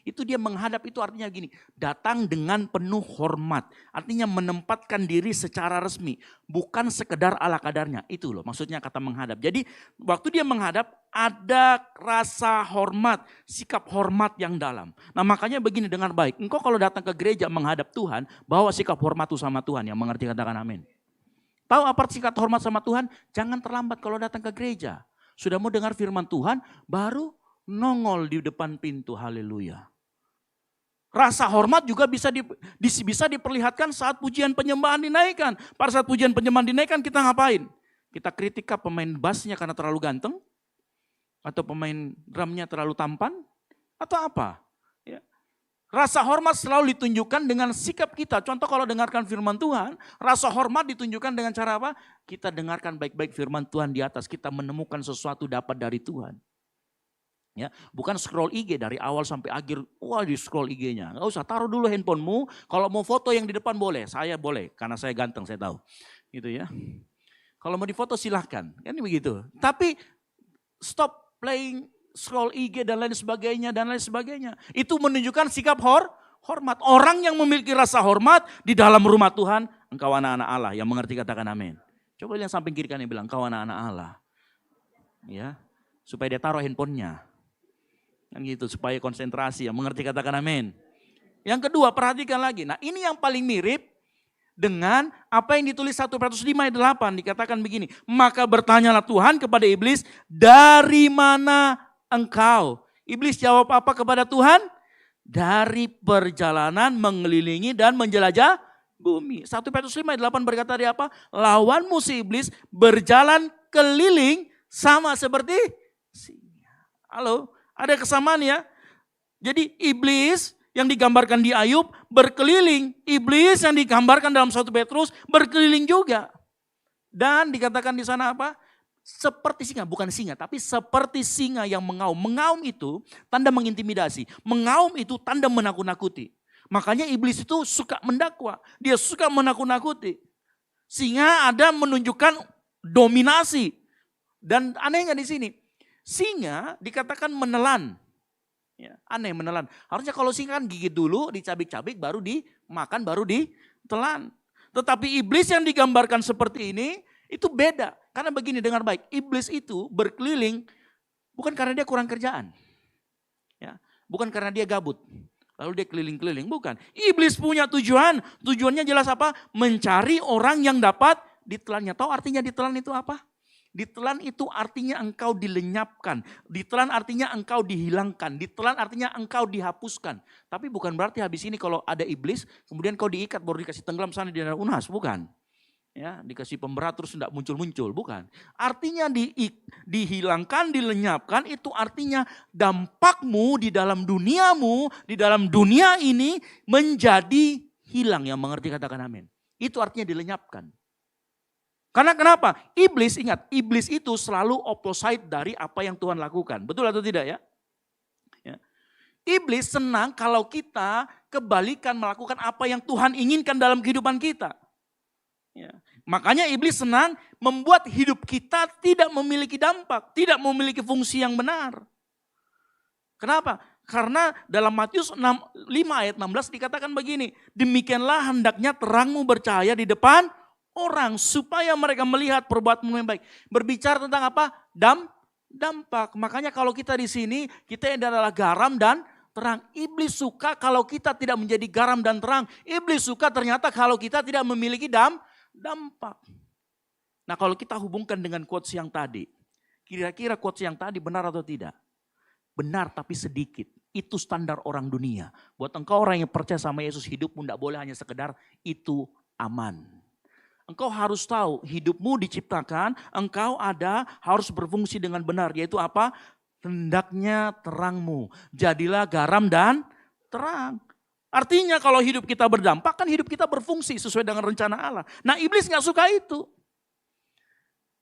itu dia menghadap itu artinya gini, datang dengan penuh hormat. Artinya menempatkan diri secara resmi, bukan sekedar ala kadarnya. Itu loh maksudnya kata menghadap. Jadi waktu dia menghadap ada rasa hormat, sikap hormat yang dalam. Nah, makanya begini, dengar baik. Engkau kalau datang ke gereja menghadap Tuhan, bawa sikap hormat sama Tuhan. Yang mengerti katakan amin. Tahu apa sikap hormat sama Tuhan? Jangan terlambat kalau datang ke gereja. Sudah mau dengar firman Tuhan, baru nongol di depan pintu, haleluya. Rasa hormat juga bisa diperlihatkan saat pujian penyembahan dinaikkan. Pada saat pujian penyembahan dinaikkan kita ngapain? Kita kritika pemain bassnya karena terlalu ganteng? Atau pemain drumnya terlalu tampan? Atau apa? Ya. Rasa hormat selalu ditunjukkan dengan sikap kita. Contoh kalau dengarkan firman Tuhan, rasa hormat ditunjukkan dengan cara apa? Kita dengarkan baik-baik firman Tuhan di atas. Kita menemukan sesuatu dapat dari Tuhan. Ya, bukan scroll IG dari awal sampai akhir, wah di scroll IG-nya. Nggak usah, taruh dulu handphonemu. Kalau mau foto yang di depan boleh, saya boleh karena saya ganteng, saya tahu. Gitu ya. Kalau mau difoto silahkan, kan begitu. Tapi stop playing scroll IG dan lain sebagainya. Itu menunjukkan sikap hormat. Orang yang memiliki rasa hormat di dalam rumah Tuhan, engkau anak-anak Allah. Yang mengerti katakan amin. Coba yang samping kiri kan yang bilang, engkau anak-anak Allah. Ya, supaya dia taruh handphonenya. Kan gitu, supaya konsentrasi, yang mengerti katakan amin. Yang kedua, perhatikan lagi. Nah ini yang paling mirip dengan apa yang ditulis 1 Petrus 5 ayat 8. Dikatakan begini, maka bertanyalah Tuhan kepada iblis, dari mana engkau? Iblis jawab apa kepada Tuhan? Dari perjalanan mengelilingi dan menjelajah bumi. 1 Petrus 5 ayat 8 berkata di apa? Lawanmu si iblis berjalan keliling sama seperti singa. Halo? Ada kesamaan ya. Jadi iblis yang digambarkan di Ayub berkeliling. Iblis yang digambarkan dalam 1 Petrus berkeliling juga. Dan dikatakan di sana apa? Seperti singa, bukan singa, tapi seperti singa yang mengaum. Mengaum itu tanda mengintimidasi. Mengaum itu tanda menakut-nakuti. Makanya iblis itu suka mendakwa. Dia suka menakut-nakuti. Singa ada menunjukkan dominasi. Dan anehnya di sini, singa dikatakan menelan. Ya, aneh menelan. Harusnya kalau singa kan gigit dulu, dicabik-cabik, baru dimakan, baru ditelan. Tetapi iblis yang digambarkan seperti ini, itu beda. Karena begini, dengar baik. Iblis itu berkeliling bukan karena dia kurang kerjaan. Ya, bukan karena dia gabut. Lalu dia keliling-keliling, bukan. Iblis punya tujuan. Tujuannya jelas apa? Mencari orang yang dapat ditelannya. Tahu artinya ditelan itu apa? Ditelan itu artinya engkau dilenyapkan. Ditelan artinya engkau dihilangkan. Ditelan artinya engkau dihapuskan. Tapi bukan berarti habis ini kalau ada iblis, kemudian kau diikat baru dikasih tenggelam sana di danau Unhas. Bukan. Ya, dikasih pemberat terus tidak muncul-muncul. Bukan. Artinya dihilangkan, dilenyapkan itu artinya dampakmu di dalam duniamu, di dalam dunia ini menjadi hilang. Yang mengerti katakan amin. Itu artinya dilenyapkan. Karena kenapa? Iblis, ingat, iblis itu selalu opposite dari apa yang Tuhan lakukan. Betul atau tidak ya? Ya. Iblis senang kalau kita kebalikan melakukan apa yang Tuhan inginkan dalam kehidupan kita. Ya. Makanya iblis senang membuat hidup kita tidak memiliki dampak, tidak memiliki fungsi yang benar. Kenapa? Karena dalam Matius 5 ayat 16 dikatakan begini, demikianlah hendaknya terangmu bercahaya di depan orang supaya mereka melihat perbuatanmu yang baik. Berbicara tentang apa? Dampak. Makanya kalau kita di sini, kita adalah garam dan terang. Iblis suka kalau kita tidak menjadi garam dan terang. Iblis suka ternyata kalau kita tidak memiliki dampak. Nah kalau kita hubungkan dengan quotes yang tadi, kira-kira quotes yang tadi benar atau tidak? Benar tapi sedikit. Itu standar orang dunia. Buat engkau orang yang percaya sama Yesus, hidupmu tidak boleh hanya sekedar itu aman. Engkau harus tahu hidupmu diciptakan, engkau harus berfungsi dengan benar. Yaitu apa? Hendaknya terangmu. Jadilah garam dan terang. Artinya kalau hidup kita berdampak kan hidup kita berfungsi sesuai dengan rencana Allah. Nah iblis gak suka itu.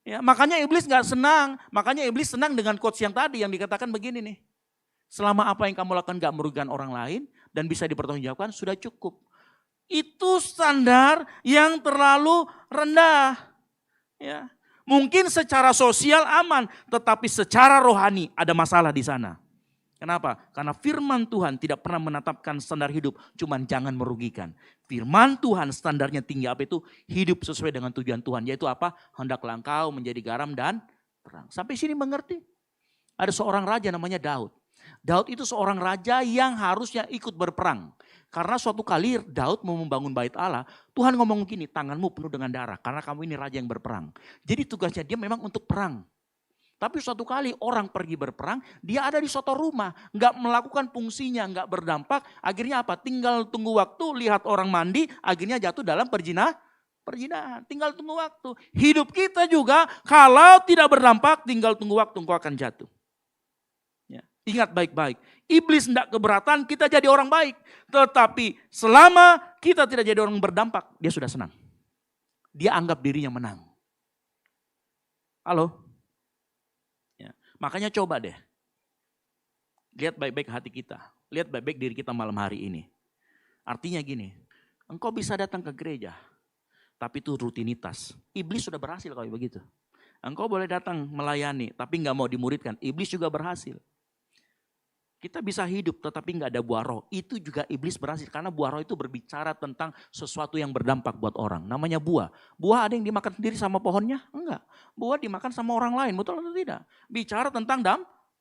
Ya, makanya iblis gak senang. Makanya iblis senang dengan quotes yang tadi yang dikatakan begini nih. Selama apa yang kamu lakukan gak merugikan orang lain dan bisa dipertanggungjawabkan sudah cukup. Itu standar yang terlalu rendah. Ya. Mungkin secara sosial aman, tetapi secara rohani ada masalah di sana. Kenapa? Karena firman Tuhan tidak pernah menetapkan standar hidup, cuman jangan merugikan. Firman Tuhan standarnya tinggi apa itu? Hidup sesuai dengan tujuan Tuhan, yaitu apa? Hendaklah engkau menjadi garam dan terang. Sampai sini mengerti? Ada seorang raja namanya Daud. Daud itu seorang raja yang harusnya ikut berperang. Karena suatu kali Daud mau membangun bait Allah, Tuhan ngomong gini, tanganmu penuh dengan darah karena kamu ini raja yang berperang. Jadi tugasnya dia memang untuk perang. Tapi suatu kali orang pergi berperang, dia ada di suatu rumah, nggak melakukan fungsinya, nggak berdampak. Akhirnya apa? Tinggal tunggu waktu, lihat orang mandi, akhirnya jatuh dalam perjinahan. Tinggal tunggu waktu. Hidup kita juga kalau tidak berdampak, tinggal tunggu waktu, engkau akan jatuh. Ya. Ingat baik-baik. Iblis tidak keberatan kita jadi orang baik. Tetapi selama kita tidak jadi orang berdampak, dia sudah senang. Dia anggap dirinya menang. Halo? Ya. Makanya coba deh. Lihat baik-baik hati kita. Lihat baik-baik diri kita malam hari ini. Artinya gini, engkau bisa datang ke gereja, tapi itu rutinitas. Iblis sudah berhasil kalau begitu. Engkau boleh datang melayani, tapi nggak mau dimuridkan. Iblis juga berhasil. Kita bisa hidup tetapi nggak ada buah roh. Itu juga iblis berhasil. Karena buah roh itu berbicara tentang sesuatu yang berdampak buat orang. Namanya buah. Buah ada yang dimakan sendiri sama pohonnya? Enggak. Buah dimakan sama orang lain, betul atau tidak? Bicara tentang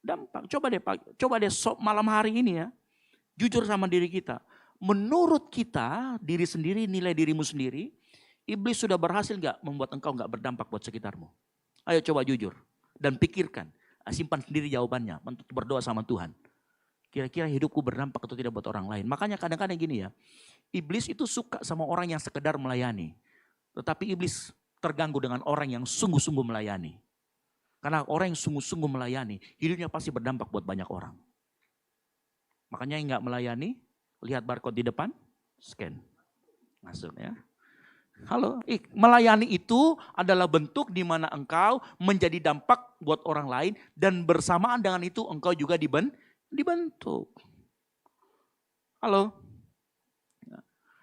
dampak. Coba deh malam hari ini ya. Jujur sama diri kita. Menurut kita, diri sendiri, nilai dirimu sendiri. Iblis sudah berhasil nggak membuat engkau nggak berdampak buat sekitarmu? Ayo coba jujur. Dan pikirkan. Simpan sendiri jawabannya. Untuk berdoa sama Tuhan. Kira-kira hidupku berdampak atau tidak buat orang lain. Makanya kadang-kadang gini ya. Iblis itu suka sama orang yang sekedar melayani. Tetapi iblis terganggu dengan orang yang sungguh-sungguh melayani. Karena orang yang sungguh-sungguh melayani, hidupnya pasti berdampak buat banyak orang. Makanya yang gak melayani, lihat barcode di depan, scan. Masuk ya. Halo, melayani itu adalah bentuk di mana engkau menjadi dampak buat orang lain. Dan bersamaan dengan itu engkau juga dibentuk. Halo.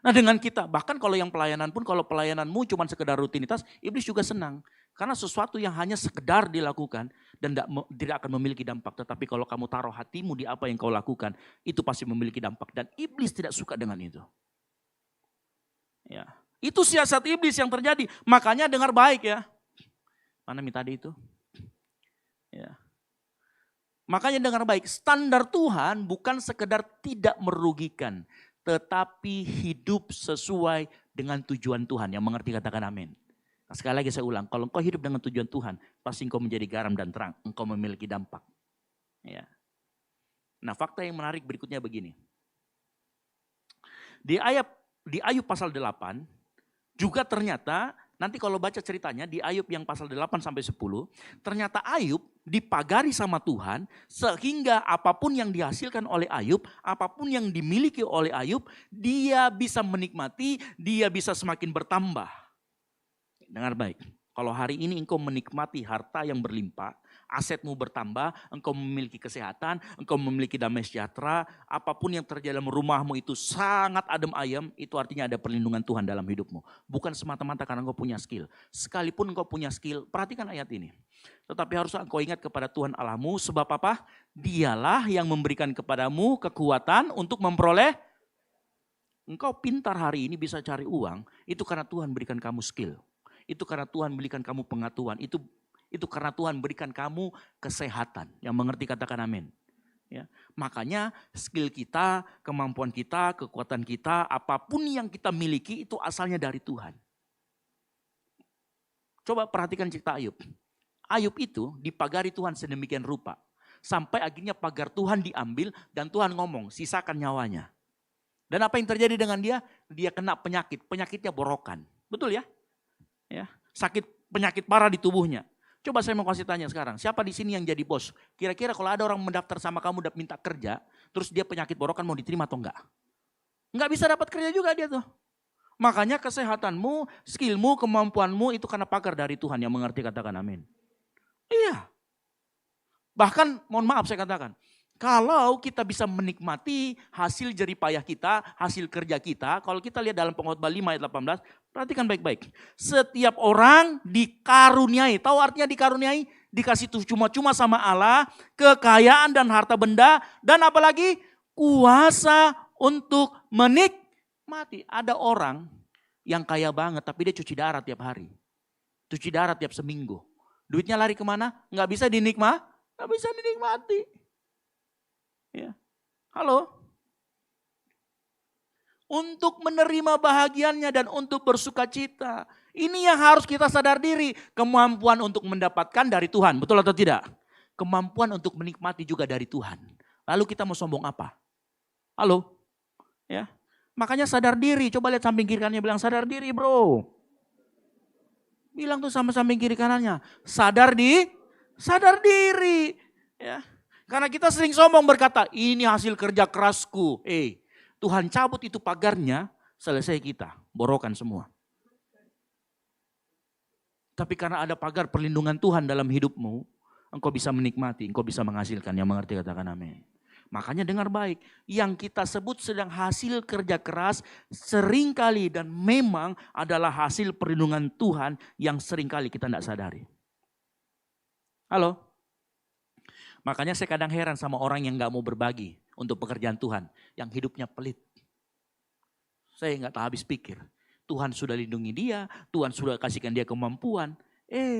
Nah dengan kita, bahkan kalau yang pelayanan pun, kalau pelayananmu cuma sekedar rutinitas, iblis juga senang. Karena sesuatu yang hanya sekedar dilakukan dan tidak akan memiliki dampak. Tetapi kalau kamu taruh hatimu di apa yang kau lakukan, itu pasti memiliki dampak. Dan iblis tidak suka dengan itu. Ya, itu siasat iblis yang terjadi. Makanya dengar baik ya. Mana tadi itu? Ya. Makanya dengar baik, standar Tuhan bukan sekedar tidak merugikan, tetapi hidup sesuai dengan tujuan Tuhan. Yang mengerti katakan amin. Nah, sekali lagi saya ulang, kalau engkau hidup dengan tujuan Tuhan, pasti engkau menjadi garam dan terang, engkau memiliki dampak. Ya. Nah fakta yang menarik berikutnya begini. Di Ayub pasal 8, juga ternyata nanti kalau baca ceritanya di Ayub yang pasal 8 sampai 10, ternyata Ayub dipagari sama Tuhan sehingga apapun yang dihasilkan oleh Ayub, apapun yang dimiliki oleh Ayub, dia bisa menikmati, dia bisa semakin bertambah. Dengar baik, kalau hari ini engkau menikmati harta yang berlimpah, asetmu bertambah, engkau memiliki kesehatan, engkau memiliki damai sejahtera, apapun yang terjadi dalam rumahmu itu sangat adem ayem, itu artinya ada perlindungan Tuhan dalam hidupmu. Bukan semata-mata karena engkau punya skill. Sekalipun engkau punya skill, perhatikan ayat ini. Tetapi harus engkau ingat kepada Tuhan Allahmu, sebab apa? Dialah yang memberikan kepadamu kekuatan untuk memperoleh. Engkau pintar hari ini bisa cari uang, itu karena Tuhan berikan kamu skill. Itu karena Tuhan berikan kamu pengetahuan. Itu karena Tuhan berikan kamu kesehatan. Yang mengerti katakan amin. Ya. Makanya skill kita, kemampuan kita, kekuatan kita, apapun yang kita miliki itu asalnya dari Tuhan. Coba perhatikan cerita Ayub. Ayub itu dipagari Tuhan sedemikian rupa. Sampai akhirnya pagar Tuhan diambil dan Tuhan ngomong sisakan nyawanya. Dan apa yang terjadi dengan dia? Dia kena penyakit. Penyakitnya borokan. Betul ya? Ya, sakit penyakit parah di tubuhnya. Coba saya mau kasih tanya sekarang, siapa di sini yang jadi bos? Kira-kira kalau ada orang mendaftar sama kamu minta kerja, terus dia penyakit borokan mau diterima atau enggak? Enggak bisa dapat kerja juga dia tuh. Makanya kesehatanmu, skillmu, kemampuanmu itu karena pagar dari Tuhan. Yang mengerti katakan amin. Iya. Bahkan mohon maaf saya katakan, kalau kita bisa menikmati hasil jeripayah kita, hasil kerja kita, kalau kita lihat dalam Pengkhotbah 5 ayat 18, perhatikan baik-baik. Setiap orang dikaruniai, tahu artinya dikaruniai? Dikasih cuma-cuma sama Allah, kekayaan dan harta benda, dan apalagi kuasa untuk menikmati. Ada orang yang kaya banget tapi dia cuci darah tiap hari. Cuci darah tiap seminggu. Duitnya lari kemana? Nggak bisa dinikmati. Ya. Halo? Untuk menerima bahagiannya dan untuk bersuka cita. Ini yang harus kita sadar diri. Kemampuan untuk mendapatkan dari Tuhan. Betul atau tidak? Kemampuan untuk menikmati juga dari Tuhan. Lalu kita mau sombong apa? Halo? Ya. Makanya sadar diri. Coba lihat samping kiri kanannya bilang sadar diri bro. Bilang tuh sama samping kiri kanannya. Sadar diri. Ya. Karena kita sering sombong berkata, ini hasil kerja kerasku. Tuhan cabut itu pagarnya, selesai kita. Borokan semua. Tapi karena ada pagar perlindungan Tuhan dalam hidupmu, engkau bisa menikmati, engkau bisa menghasilkan. Yang mengerti katakan amin. Makanya dengar baik, yang kita sebut sedang hasil kerja keras seringkali dan memang adalah hasil perlindungan Tuhan yang seringkali kita tidak sadari. Halo? Makanya saya kadang heran sama orang yang gak mau berbagi untuk pekerjaan Tuhan, yang hidupnya pelit. Saya gak habis pikir, Tuhan sudah lindungi dia, Tuhan sudah kasihkan dia kemampuan,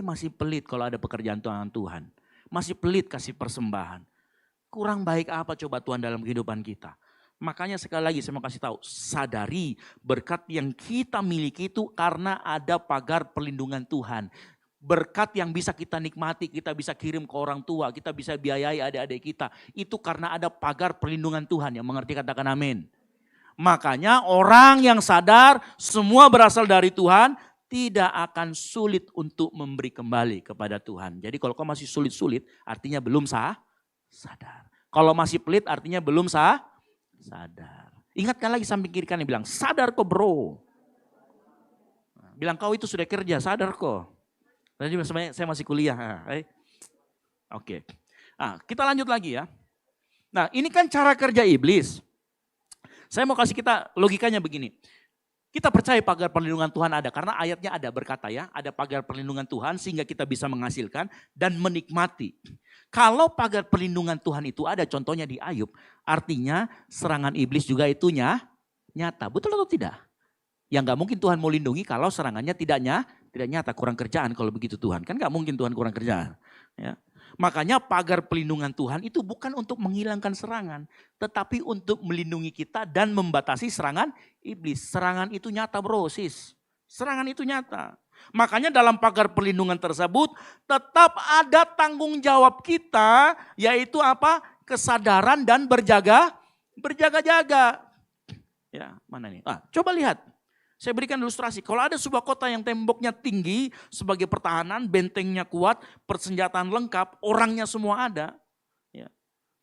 masih pelit kalau ada pekerjaan Tuhan. Masih pelit kasih persembahan. Kurang baik apa coba Tuhan dalam kehidupan kita. Makanya sekali lagi saya mau kasih tahu, sadari berkat yang kita miliki itu karena ada pagar perlindungan Tuhan. Berkat yang bisa kita nikmati, kita bisa kirim ke orang tua, kita bisa biayai adik-adik kita. Itu karena ada pagar perlindungan Tuhan. Yang mengerti katakan amin. Makanya orang yang sadar semua berasal dari Tuhan, tidak akan sulit untuk memberi kembali kepada Tuhan. Jadi kalau kau masih sulit-sulit, artinya belum sadar. Kalau masih pelit artinya belum sadar. Ingatkan lagi samping kiri kanan bilang, sadar kok bro. Bilang kau itu sudah kerja, sadar kok. Tadi saya masih kuliah. Oke. Nah, kita lanjut lagi ya. Nah ini kan cara kerja iblis. Saya mau kasih kita logikanya begini. Kita percaya pagar perlindungan Tuhan ada karena ayatnya ada berkata ya, ada pagar perlindungan Tuhan sehingga kita bisa menghasilkan dan menikmati. Kalau pagar perlindungan Tuhan itu ada contohnya di Ayub, artinya serangan iblis juga itu nyata. Betul atau tidak? Yang gak mungkin Tuhan mau lindungi kalau serangannya tidak nyata, kurang kerjaan kalau begitu Tuhan. Kan gak mungkin Tuhan kurang kerjaan. Ya. Makanya pagar perlindungan Tuhan itu bukan untuk menghilangkan serangan, tetapi untuk melindungi kita dan membatasi serangan iblis. Serangan itu nyata bro sis, serangan itu nyata. Makanya dalam pagar perlindungan tersebut tetap ada tanggung jawab kita, yaitu apa? Kesadaran dan berjaga-jaga. Ya mana nih? Coba lihat. Saya berikan ilustrasi, kalau ada sebuah kota yang temboknya tinggi sebagai pertahanan, bentengnya kuat, persenjataan lengkap, orangnya semua ada. Ya.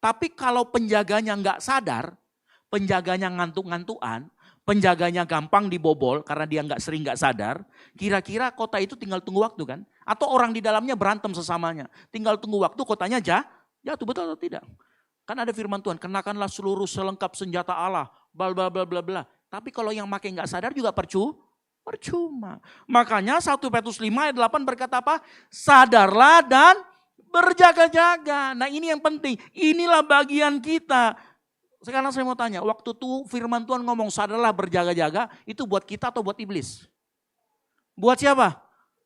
Tapi kalau penjaganya nggak sadar, penjaganya ngantuk-ngantuan, penjaganya gampang dibobol karena dia nggak sadar, kira-kira kota itu tinggal tunggu waktu kan? Atau orang di dalamnya berantem sesamanya, tinggal tunggu waktu kotanya jatuh, betul atau tidak? Kan ada firman Tuhan, kenakanlah seluruh selengkap senjata Allah, bla bla bla bla bla. Tapi kalau yang makai nggak sadar juga percuma. Makanya 1 Petrus 5 ayat 8 berkata apa? Sadarlah dan berjaga-jaga. Nah ini yang penting. Inilah bagian kita. Sekarang saya mau tanya, waktu tuh firman Tuhan ngomong sadarlah berjaga-jaga, itu buat kita atau buat iblis? Buat siapa?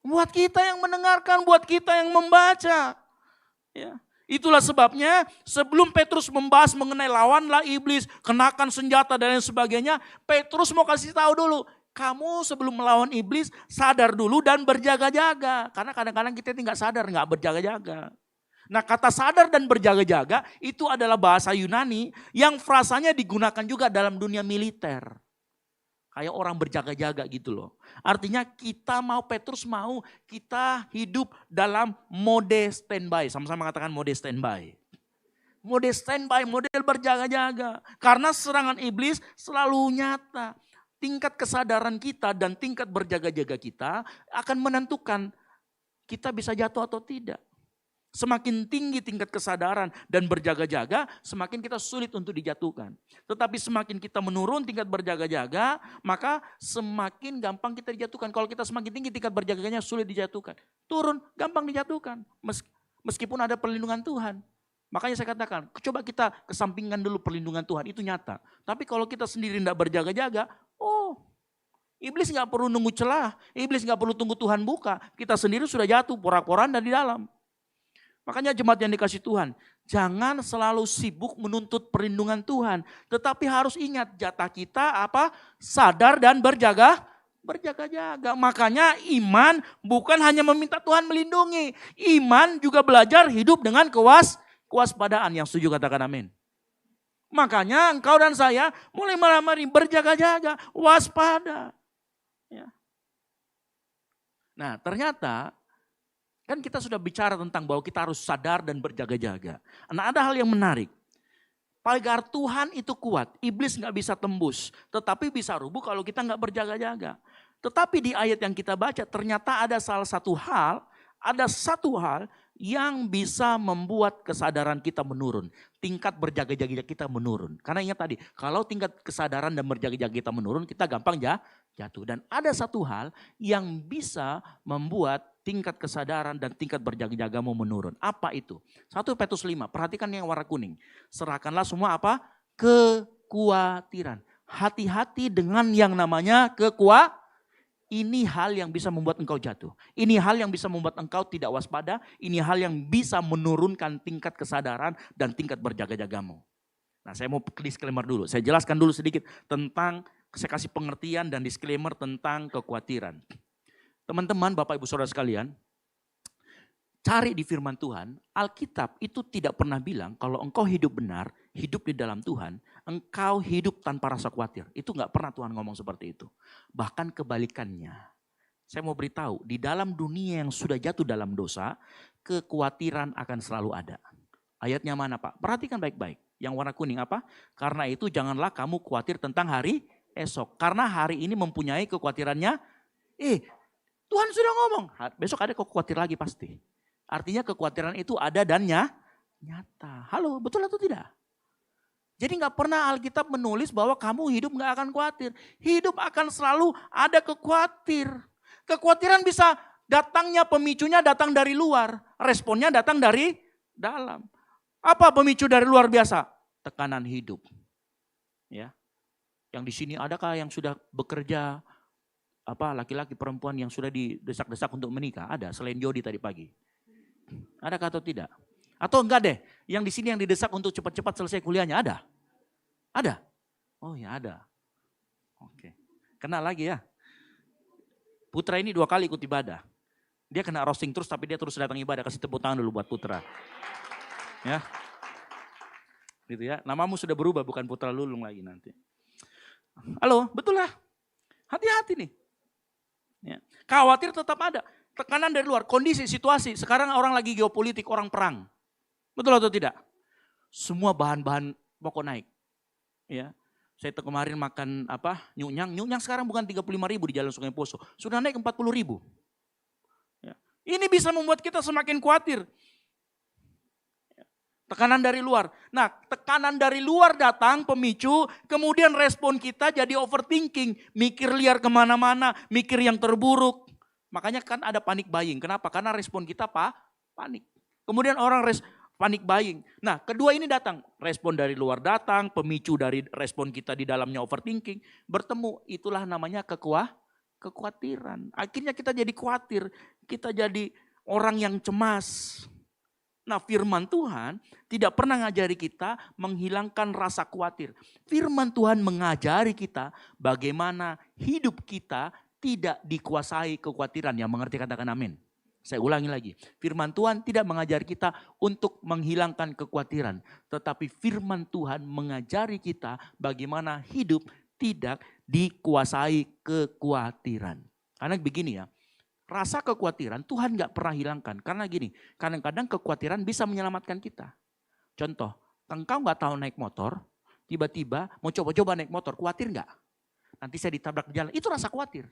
Buat kita yang mendengarkan, buat kita yang membaca. Ya. Itulah sebabnya sebelum Petrus membahas mengenai lawanlah iblis, kenakan senjata dan lain sebagainya, Petrus mau kasih tahu dulu, kamu sebelum melawan iblis sadar dulu dan berjaga-jaga. Karena kadang-kadang kita tidak sadar, nggak berjaga-jaga. Nah kata sadar dan berjaga-jaga itu adalah bahasa Yunani yang frasanya digunakan juga dalam dunia militer. Kayak orang berjaga-jaga gitu loh. Artinya Petrus mau kita hidup dalam mode standby. Sama-sama katakan mode standby. Mode standby, model berjaga-jaga. Karena serangan iblis selalu nyata. Tingkat kesadaran kita dan tingkat berjaga-jaga kita akan menentukan kita bisa jatuh atau tidak. Semakin tinggi tingkat kesadaran dan berjaga-jaga, semakin kita sulit untuk dijatuhkan. Tetapi semakin kita menurun tingkat berjaga-jaga, maka semakin gampang kita dijatuhkan. Kalau kita semakin tinggi tingkat berjaga-jaganya sulit dijatuhkan. Turun, gampang dijatuhkan. Meskipun ada perlindungan Tuhan. Makanya saya katakan, coba kita kesampingkan dulu perlindungan Tuhan, itu nyata. Tapi kalau kita sendiri tidak berjaga-jaga, iblis nggak perlu nunggu celah. Iblis nggak perlu tunggu Tuhan buka. Kita sendiri sudah jatuh, porak-porandan di dalam. Makanya jemaat yang dikasih Tuhan, jangan selalu sibuk menuntut perlindungan Tuhan. Tetapi harus ingat jatah kita apa? Sadar dan berjaga-jaga. Makanya iman bukan hanya meminta Tuhan melindungi. Iman juga belajar hidup dengan kewaspadaan. Yang setuju katakan amin. Makanya engkau dan saya mulai malam hari berjaga-jaga, waspada. Ya. Nah ternyata kan kita sudah bicara tentang bahwa kita harus sadar dan berjaga-jaga. Nah ada hal yang menarik. Pagar Tuhan itu kuat, iblis nggak bisa tembus. Tetapi bisa rubuh kalau kita nggak berjaga-jaga. Tetapi di ayat yang kita baca ternyata ada satu hal yang bisa membuat kesadaran kita menurun. Tingkat berjaga-jaga kita menurun. Karena ingat tadi, kalau tingkat kesadaran dan berjaga-jaga kita menurun, kita gampang jatuh. Dan ada satu hal yang bisa membuat tingkat kesadaran dan tingkat berjaga-jagamu menurun. Apa itu? 1 Petrus 5, perhatikan yang warna kuning. Serahkanlah semua apa? Kekhawatiran. Hati-hati dengan yang namanya kekhawatiran. Ini hal yang bisa membuat engkau jatuh. Ini hal yang bisa membuat engkau tidak waspada. Ini hal yang bisa menurunkan tingkat kesadaran dan tingkat berjaga-jagamu. Nah, saya mau disclaimer dulu. Saya jelaskan dulu sedikit tentang, saya kasih pengertian dan disclaimer tentang kekhawatiran. Teman-teman, Bapak Ibu Saudara sekalian, cari di firman Tuhan, Alkitab itu tidak pernah bilang kalau engkau hidup benar, hidup di dalam Tuhan, engkau hidup tanpa rasa khawatir. Itu gak pernah Tuhan ngomong seperti itu. Bahkan kebalikannya. Saya mau beritahu, di dalam dunia yang sudah jatuh dalam dosa, kekhawatiran akan selalu ada. Ayatnya mana Pak? Perhatikan baik-baik. Yang warna kuning apa? Karena itu janganlah kamu khawatir tentang hari esok. Karena hari ini mempunyai kekhawatirannya. Tuhan sudah ngomong, besok ada khawatir lagi pasti. Artinya kekhawatiran itu ada dan nyata. Halo, betul atau tidak? Jadi gak pernah Alkitab menulis bahwa kamu hidup gak akan khawatir. Hidup akan selalu ada kekhawatiran bisa datangnya, pemicunya datang dari luar. Responnya datang dari dalam. Apa pemicu dari luar biasa? Tekanan hidup. Ya. Yang di sini adakah yang sudah bekerja, laki-laki perempuan yang sudah didesak-desak untuk menikah? Ada, selain Jody tadi pagi. Adakah atau tidak? Atau enggak deh, yang di sini yang didesak untuk cepat-cepat selesai kuliahnya ada? Ada? Oh ya ada. Oke. Kenal lagi ya. Putra ini 2 kali ikut ibadah. Dia kena roasting terus tapi dia terus datang ibadah. Kasih tepuk tangan dulu buat Putra. Ya. Gitu ya. Namamu sudah berubah bukan Putra Lulung lagi nanti. Halo, betul lah. Hati-hati nih. Ya. Khawatir tetap ada. Tekanan dari luar, kondisi, situasi. Sekarang orang lagi geopolitik, orang perang. Betul atau tidak? Semua bahan-bahan pokok naik. Ya, saya kemarin makan nyunyang sekarang bukan 35.000 di Jalan Sungai Poso, sudah naik 40.000. Ya. Ini bisa membuat kita semakin khawatir. Tekanan dari luar. Nah, tekanan dari luar datang pemicu, kemudian respon kita jadi overthinking, mikir liar kemana-mana, mikir yang terburuk. Makanya kan ada panic buying. Kenapa? Karena respon kita panik. Kemudian orang panic buying. Nah, kedua ini datang. Respon dari luar datang, pemicu dari respon kita di dalamnya overthinking. Bertemu, itulah namanya kekhawatiran. Akhirnya kita jadi khawatir. Kita jadi orang yang cemas. Nah, firman Tuhan tidak pernah ngajari kita menghilangkan rasa khawatir. Firman Tuhan mengajari kita bagaimana hidup kita tidak dikuasai kekhawatiran. Yang mengerti katakan amin. Saya ulangi lagi. Firman Tuhan tidak mengajar kita untuk menghilangkan kekhawatiran. Tetapi firman Tuhan mengajari kita bagaimana hidup tidak dikuasai kekhawatiran. Karena begini ya. Rasa kekhawatiran Tuhan gak pernah hilangkan. Karena gini. Kadang-kadang kekhawatiran bisa menyelamatkan kita. Contoh. Engkau gak tahu naik motor. Tiba-tiba mau coba-coba naik motor. Khawatir gak? Nanti saya ditabrak di jalan. Itu rasa khawatir.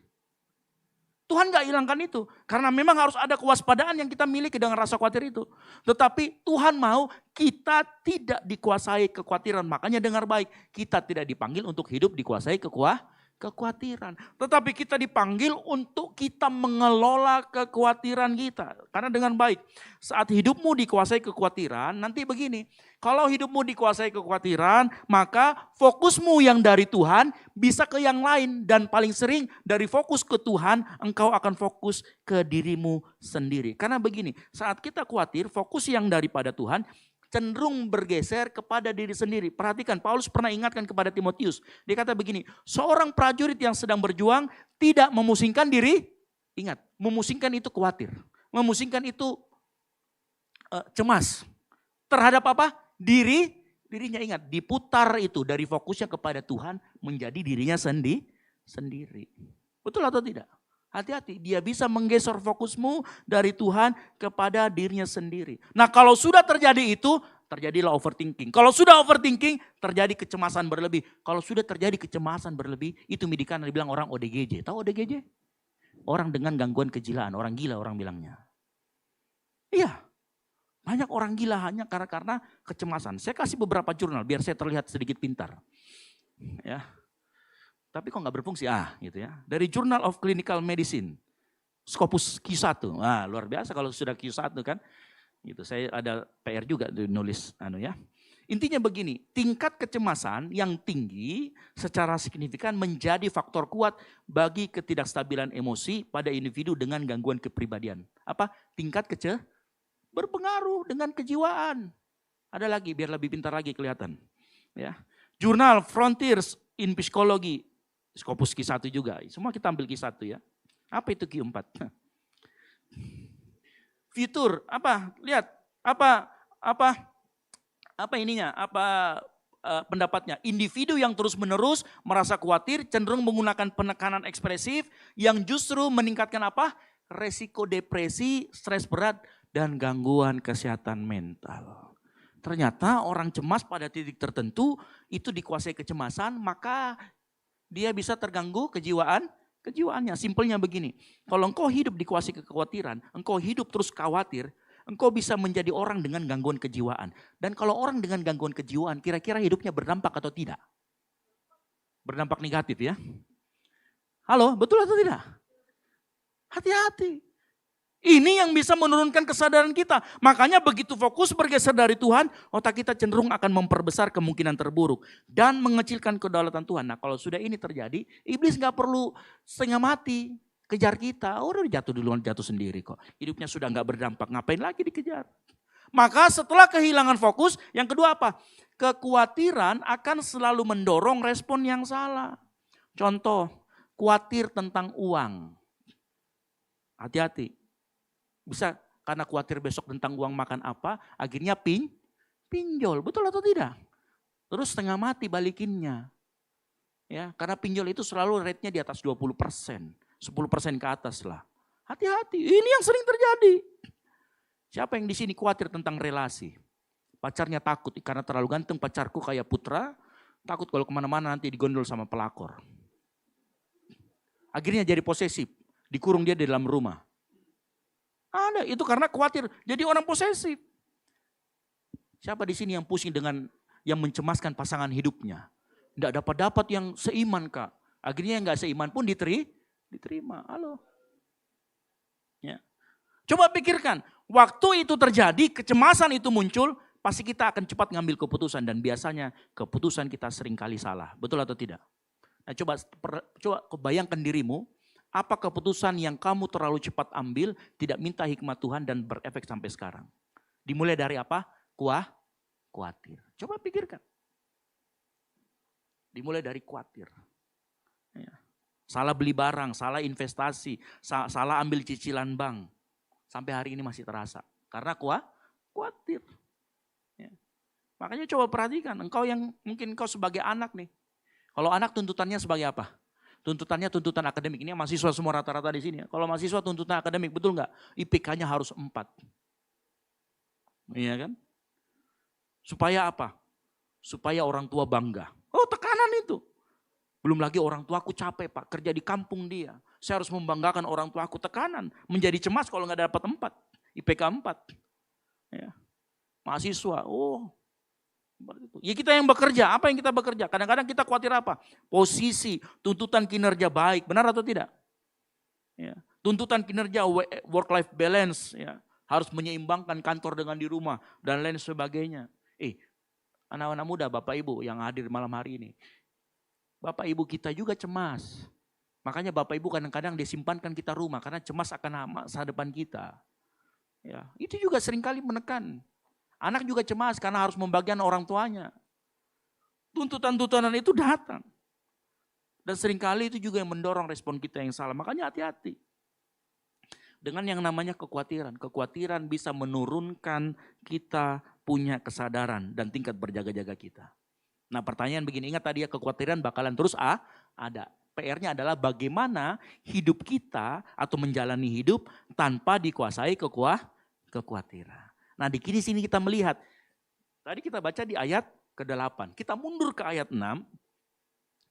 Tuhan gak hilangkan itu. Karena memang harus ada kewaspadaan yang kita miliki dengan rasa khawatir itu. Tetapi Tuhan mau kita tidak dikuasai kekhawatiran. Makanya dengar baik. Kita tidak dipanggil untuk hidup dikuasai kekhawatiran. Tetapi kita dipanggil untuk kita mengelola kekhawatiran kita. Karena dengan baik. Saat hidupmu dikuasai kekhawatiran. Nanti begini. Kalau hidupmu dikuasai kekhawatiran, maka fokusmu yang dari Tuhan bisa ke yang lain. Dan paling sering dari fokus ke Tuhan, engkau akan fokus ke dirimu sendiri. Karena begini, saat kita khawatir, fokus yang daripada Tuhan cenderung bergeser kepada diri sendiri. Perhatikan, Paulus pernah ingatkan kepada Timotius. Dia kata begini, seorang prajurit yang sedang berjuang tidak memusingkan diri. Ingat, memusingkan itu khawatir. Memusingkan itu cemas. Terhadap apa? Dirinya ingat, diputar itu dari fokusnya kepada Tuhan menjadi dirinya sendiri. Betul atau tidak? Hati-hati, dia bisa menggeser fokusmu dari Tuhan kepada dirinya sendiri. Nah, kalau sudah terjadi itu, terjadilah overthinking. Kalau sudah overthinking, terjadi kecemasan berlebih. Kalau sudah terjadi kecemasan berlebih, itu medikan dibilang orang ODGJ. Tahu ODGJ? Orang dengan gangguan kejilaan, orang gila orang bilangnya. Iya. Banyak orang gila hanya karena kecemasan. Saya kasih beberapa jurnal biar saya terlihat sedikit pintar. Ya. Tapi kok nggak berfungsi? Gitu ya. Dari Journal of Clinical Medicine, Scopus Q1. Luar biasa kalau sudah Q1 kan. Gitu. Saya ada PR juga nulis ya. Intinya begini, tingkat kecemasan yang tinggi secara signifikan menjadi faktor kuat bagi ketidakstabilan emosi pada individu dengan gangguan kepribadian. Apa? Tingkat berpengaruh dengan kejiwaan. Ada lagi biar lebih pintar lagi kelihatan. Ya. Jurnal Frontiers in Psychology, Scopus Q1 juga. Semua kita ambil Q1 ya. Apa itu Q4? Fitur, apa? Lihat, apa ininya? Pendapatnya? Individu yang terus-menerus merasa khawatir cenderung menggunakan penekanan ekspresif yang justru meningkatkan apa? Resiko depresi, stres berat, dan gangguan kesehatan mental. Ternyata orang cemas pada titik tertentu itu dikuasai kecemasan, maka dia bisa terganggu kejiwaannya. Simpelnya begini, kalau engkau hidup dikuasai kekhawatiran, engkau hidup terus khawatir, engkau bisa menjadi orang dengan gangguan kejiwaan. Dan kalau orang dengan gangguan kejiwaan, kira-kira hidupnya berdampak atau tidak? Berdampak negatif ya. Halo, betul atau tidak? Hati-hati. Ini yang bisa menurunkan kesadaran kita. Makanya begitu fokus bergeser dari Tuhan, otak kita cenderung akan memperbesar kemungkinan terburuk. Dan mengecilkan kedaulatan Tuhan. Nah kalau sudah ini terjadi, iblis gak perlu setengah mati kejar kita. Udah jatuh duluan, jatuh sendiri kok. Hidupnya sudah gak berdampak, ngapain lagi dikejar. Maka setelah kehilangan fokus, yang kedua apa? Kekhawatiran akan selalu mendorong respon yang salah. Contoh, khawatir tentang uang. Hati-hati. Bisa karena khawatir besok tentang uang makan apa, akhirnya pinjol. Betul atau tidak? Terus setengah mati balikinnya. Ya, karena pinjol itu selalu rate-nya di atas 20%. 10% ke atas lah. Hati-hati, ini yang sering terjadi. Siapa yang di sini khawatir tentang relasi? Pacarnya takut, karena terlalu ganteng pacarku kayak putra, takut kalau kemana-mana nanti digondol sama pelakor. Akhirnya jadi posesif, dikurung dia di dalam rumah. Ada, itu karena khawatir jadi orang posesif. Siapa di sini yang pusing dengan yang mencemaskan pasangan hidupnya? Tidak dapat yang seiman kak. Akhirnya yang gak seiman pun diterima. Halo. Ya. Coba pikirkan, waktu itu terjadi, kecemasan itu muncul, pasti kita akan cepat ngambil keputusan. Dan biasanya keputusan kita seringkali salah. Betul atau tidak? Nah, coba bayangkan dirimu. Apa keputusan yang kamu terlalu cepat ambil, tidak minta hikmat Tuhan dan berefek sampai sekarang? Dimulai dari apa? Khawatir. Coba pikirkan. Dimulai dari khawatir. Ya. Salah beli barang, salah investasi, salah ambil cicilan bank. Sampai hari ini masih terasa. Karena khawatir. Ya. Makanya coba perhatikan, mungkin engkau sebagai anak nih. Kalau anak tuntutannya sebagai apa? Tuntutannya tuntutan akademik. Ini mahasiswa semua rata-rata di sini. Kalau mahasiswa tuntutan akademik, betul nggak? IPK-nya harus 4. Iya kan? Supaya apa? Supaya orang tua bangga. Oh, tekanan itu. Belum lagi orang tuaku capek pak, kerja di kampung dia. Saya harus membanggakan orang tuaku, tekanan. Menjadi cemas kalau nggak dapat 4. IPK 4. Ya. Mahasiswa, ya kita yang bekerja, apa yang kita bekerja? Kadang-kadang kita khawatir apa? Posisi, tuntutan kinerja baik, benar atau tidak? Ya. Tuntutan kinerja work-life balance, ya. Harus menyeimbangkan kantor dengan di rumah, dan lain sebagainya. Anak-anak muda, Bapak Ibu yang hadir malam hari ini. Bapak Ibu kita juga cemas. Makanya Bapak Ibu kadang-kadang disimpankan kita rumah, karena cemas akan masa depan kita. Ya. Itu juga seringkali menekan. Anak juga cemas karena harus membagian orang tuanya. Tuntutan-tuntutan itu datang. Dan seringkali itu juga yang mendorong respon kita yang salah. Makanya hati-hati. Dengan yang namanya kekhawatiran. Kekhawatiran bisa menurunkan kita punya kesadaran dan tingkat berjaga-jaga kita. Nah pertanyaan begini, ingat tadi ya kekhawatiran bakalan terus ada. PR-nya adalah bagaimana hidup kita atau menjalani hidup tanpa dikuasai kekhawatiran. Nah di sini kita melihat, tadi kita baca di ayat ke-8, kita mundur ke ayat 6,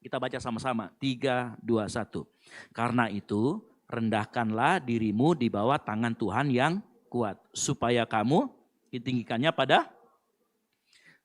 kita baca sama-sama, 3, 2, 1. Karena itu rendahkanlah dirimu di bawah tangan Tuhan yang kuat, supaya kamu Ditinggikannya pada,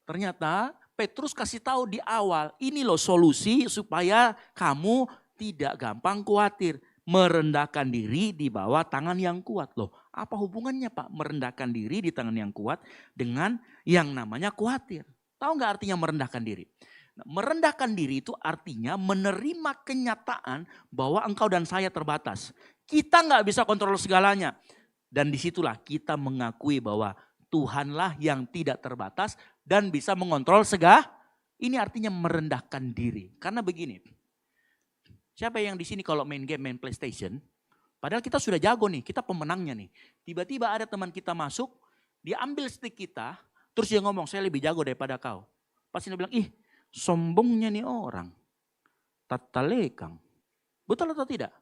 ternyata Petrus kasih tahu di awal, ini loh solusi supaya kamu tidak gampang khawatir. Merendahkan diri di bawah tangan yang kuat. Loh, apa hubungannya Pak? Merendahkan diri di tangan yang kuat dengan yang namanya khawatir. Tahu nggak artinya merendahkan diri? Nah, merendahkan diri itu artinya menerima kenyataan bahwa engkau dan saya terbatas. Kita nggak bisa kontrol segalanya. Dan disitulah kita mengakui bahwa Tuhanlah yang tidak terbatas dan bisa mengontrol segala. Ini artinya merendahkan diri. Karena begini, siapa yang di sini kalau main game, main PlayStation, padahal kita sudah jago nih, kita pemenangnya nih. Tiba-tiba ada teman kita masuk, dia ambil stick kita, terus dia ngomong, saya lebih jago daripada kau. Pasti dia bilang, ih sombongnya nih orang. Tata lekang. Betul atau tidak?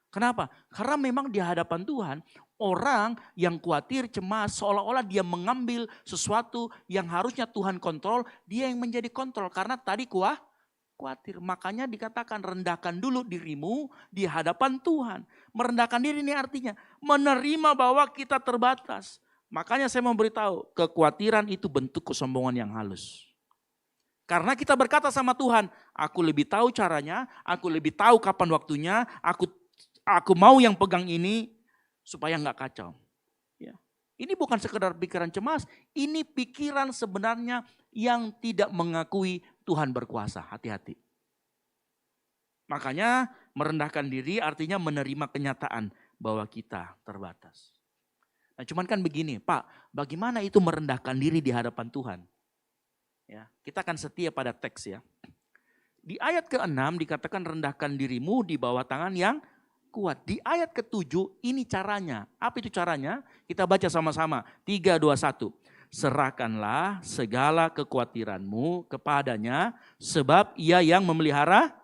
Kenapa? Karena memang di hadapan Tuhan, orang yang khawatir, cemas, seolah-olah dia mengambil sesuatu yang harusnya Tuhan kontrol, dia yang menjadi kontrol. Karena tadi khawatir. Makanya dikatakan rendahkan dulu dirimu di hadapan Tuhan. Merendahkan diri ini artinya menerima bahwa kita terbatas. Makanya saya memberitahu, kekhawatiran itu bentuk kesombongan yang halus. Karena kita berkata sama Tuhan, aku lebih tahu caranya, aku lebih tahu kapan waktunya, aku mau yang pegang ini supaya nggak kacau. Ya. Ini bukan sekedar pikiran cemas, ini pikiran sebenarnya yang tidak mengakui Tuhan berkuasa. Hati-hati. Makanya merendahkan diri artinya menerima kenyataan bahwa kita terbatas. Nah, cuman kan begini, Pak, bagaimana itu merendahkan diri di hadapan Tuhan? Ya, kita akan setia pada teks ya. Di ayat ke-6 dikatakan rendahkan dirimu di bawah tangan yang kuat. Di ayat ke-7 ini caranya. Apa itu caranya? Kita baca sama-sama. 3, 2, 1. Serahkanlah segala kekhawatiranmu kepadanya sebab ia yang memelihara.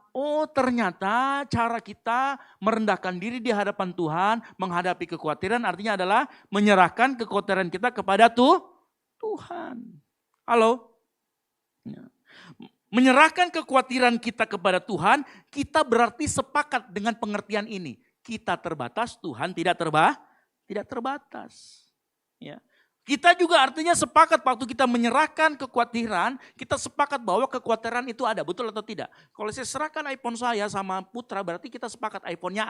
Oh ternyata cara kita merendahkan diri di hadapan Tuhan, menghadapi kekhawatiran artinya adalah menyerahkan kekhawatiran kita kepada Tuhan. Halo? Ya. Menyerahkan kekhawatiran kita kepada Tuhan, kita berarti sepakat dengan pengertian ini. Kita terbatas, Tuhan tidak terbatas. Ya. Kita juga artinya sepakat waktu kita menyerahkan kekhawatiran, kita sepakat bahwa kekhawatiran itu ada, betul atau tidak? Kalau saya serahkan iPhone saya sama Putra, berarti kita sepakat iPhone-nya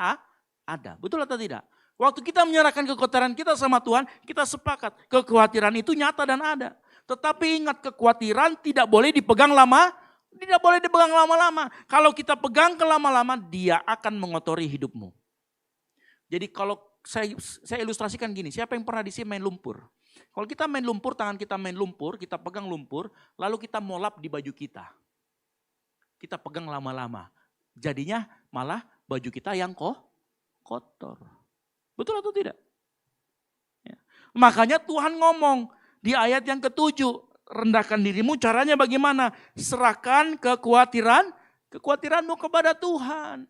ada, betul atau tidak? Waktu kita menyerahkan kekhawatiran kita sama Tuhan, kita sepakat kekhawatiran itu nyata dan ada. Tetapi ingat, kekhawatiran tidak boleh dipegang lama. Tidak boleh dipegang lama-lama. Kalau kita pegang kelama-lama, dia akan mengotori hidupmu. Jadi kalau saya ilustrasikan gini, siapa yang pernah di sini main lumpur? Kalau kita main lumpur, tangan kita main lumpur, kita pegang lumpur, lalu kita molap di baju kita. Kita pegang lama-lama. Jadinya malah baju kita yang kotor. Betul atau tidak? Ya. Makanya Tuhan ngomong di ayat yang ke-7, rendahkan dirimu, caranya bagaimana? Serahkan kekhawatiranmu kepada Tuhan.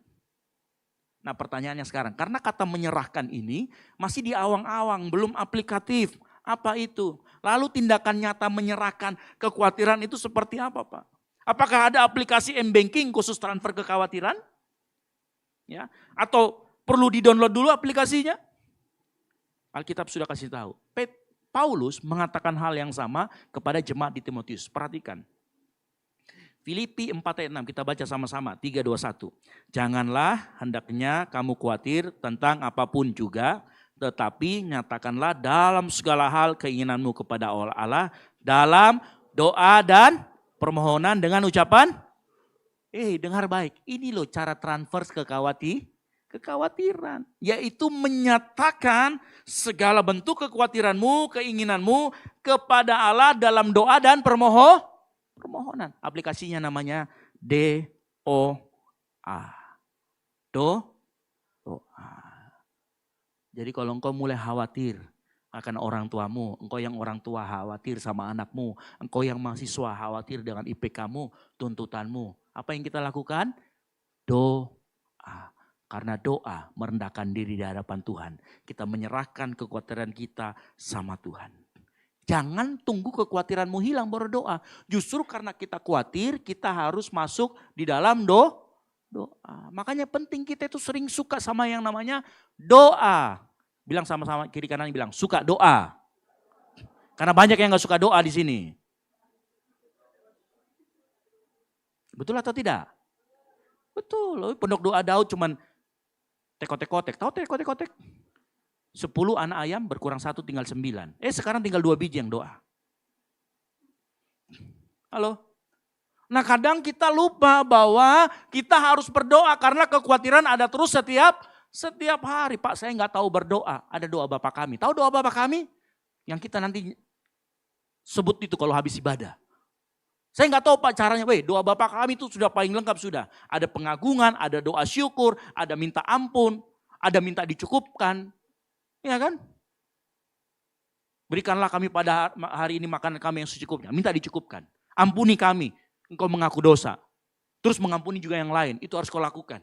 Nah pertanyaannya sekarang, karena kata menyerahkan ini masih di awang-awang, belum aplikatif. Apa itu? Lalu tindakan nyata menyerahkan kekhawatiran itu seperti apa Pak? Apakah ada aplikasi M-Banking khusus transfer kekhawatiran? Ya, atau perlu di-download dulu aplikasinya? Alkitab sudah kasih tahu. Paulus mengatakan hal yang sama kepada jemaat di Timotius. Perhatikan. Filipi 4 ayat 6 kita baca sama-sama. 3, 2, 1. Janganlah hendaknya kamu khawatir tentang apapun juga, tetapi nyatakanlah dalam segala hal keinginanmu kepada Allah dalam doa dan permohonan dengan ucapan. Dengar baik. Ini loh cara transfer kekhawatiran, yaitu menyatakan segala bentuk kekhawatiranmu, keinginanmu kepada Allah dalam doa dan permohonan. Aplikasinya namanya DOA. Doa. Jadi kalau engkau mulai khawatir akan orang tuamu, engkau yang orang tua khawatir sama anakmu, engkau yang mahasiswa khawatir dengan IPK-mu, tuntutanmu, apa yang kita lakukan? Doa. Karena doa merendahkan diri di hadapan Tuhan. Kita menyerahkan kekhawatiran kita sama Tuhan. Jangan tunggu kekhawatiranmu hilang baru doa. Justru karena kita khawatir, kita harus masuk di dalam doa. Makanya penting kita itu sering suka sama yang namanya doa. Bilang sama-sama kiri kanan bilang, suka doa. Karena banyak yang gak suka doa di sini. Betul atau tidak? Betul. Pondok doa Daud cuman tekotek-kotek. Tahu tekotek-kotek? 10 anak ayam berkurang 1 tinggal 9. Sekarang tinggal 2 biji yang doa. Halo? Nah kadang kita lupa bahwa kita harus berdoa karena kekhawatiran ada terus setiap hari. Pak, saya nggak tahu berdoa. Ada doa Bapa Kami. Tahu doa Bapa Kami? Yang kita nanti sebut itu kalau habis ibadah. Saya nggak tahu Pak caranya. Doa Bapa Kami itu sudah paling lengkap sudah. Ada pengagungan, ada doa syukur, ada minta ampun, ada minta dicukupkan. Ya kan? Berikanlah kami pada hari ini makanan kami yang secukupnya. Minta dicukupkan. Ampuni kami, engkau mengaku dosa. Terus mengampuni juga yang lain. Itu harus kau lakukan.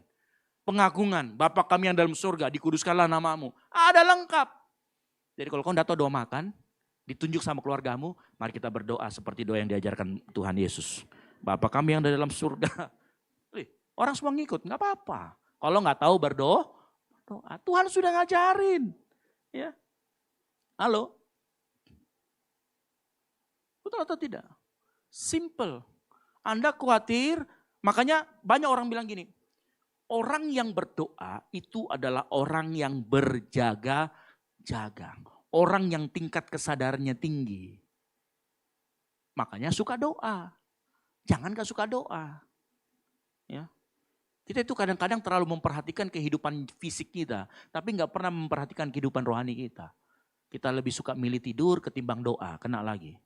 Pengagungan, Bapa kami yang dalam surga, dikuduskanlah namamu. Ada lengkap. Jadi kalau kau tidak tahu doa makan, ditunjuk sama keluargamu, mari kita berdoa seperti doa yang diajarkan Tuhan Yesus. Bapa kami yang dalam surga. Orang semua ngikut, nggak apa-apa. Kalau nggak tahu berdoa, Tuhan sudah ngajarin. Ya, halo, betul atau tidak? Simple. Anda khawatir, makanya banyak orang bilang gini, orang yang berdoa itu adalah orang yang berjaga-jaga. Orang yang tingkat kesadarannya tinggi. Makanya suka doa. Jangan gak suka doa. Ya. Kita itu kadang-kadang terlalu memperhatikan kehidupan fisik kita, tapi nggak pernah memperhatikan kehidupan rohani kita. Kita lebih suka milih tidur ketimbang doa, kena lagi.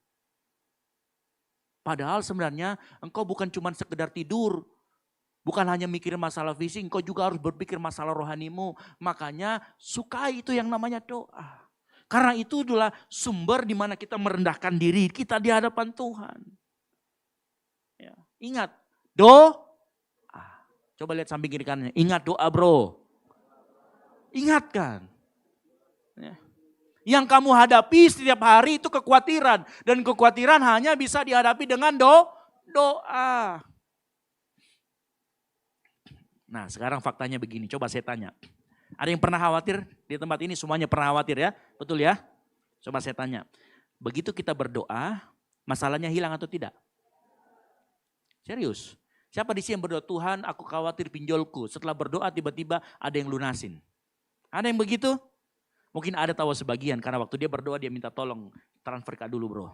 Padahal sebenarnya engkau bukan cuma sekedar tidur, bukan hanya mikirin masalah fisik, engkau juga harus berpikir masalah rohanimu. Makanya sukai itu yang namanya doa. Karena itu adalah sumber di mana kita merendahkan diri kita di hadapan Tuhan. Ya. Ingat, coba lihat samping kiri kanannya. Ingat doa bro. Ingatkan. Ya. Yang kamu hadapi setiap hari itu kekhawatiran. Dan kekhawatiran hanya bisa dihadapi dengan doa. Nah sekarang faktanya begini. Coba saya tanya. Ada yang pernah khawatir di tempat ini? Semuanya pernah khawatir ya? Betul ya? Coba saya tanya. Begitu kita berdoa, masalahnya hilang atau tidak? Serius? Siapa di sini yang berdoa, Tuhan aku khawatir pinjolku. Setelah berdoa tiba-tiba ada yang lunasin. Ada yang begitu? Mungkin ada tahu sebagian karena waktu dia berdoa dia minta tolong transfer dulu bro.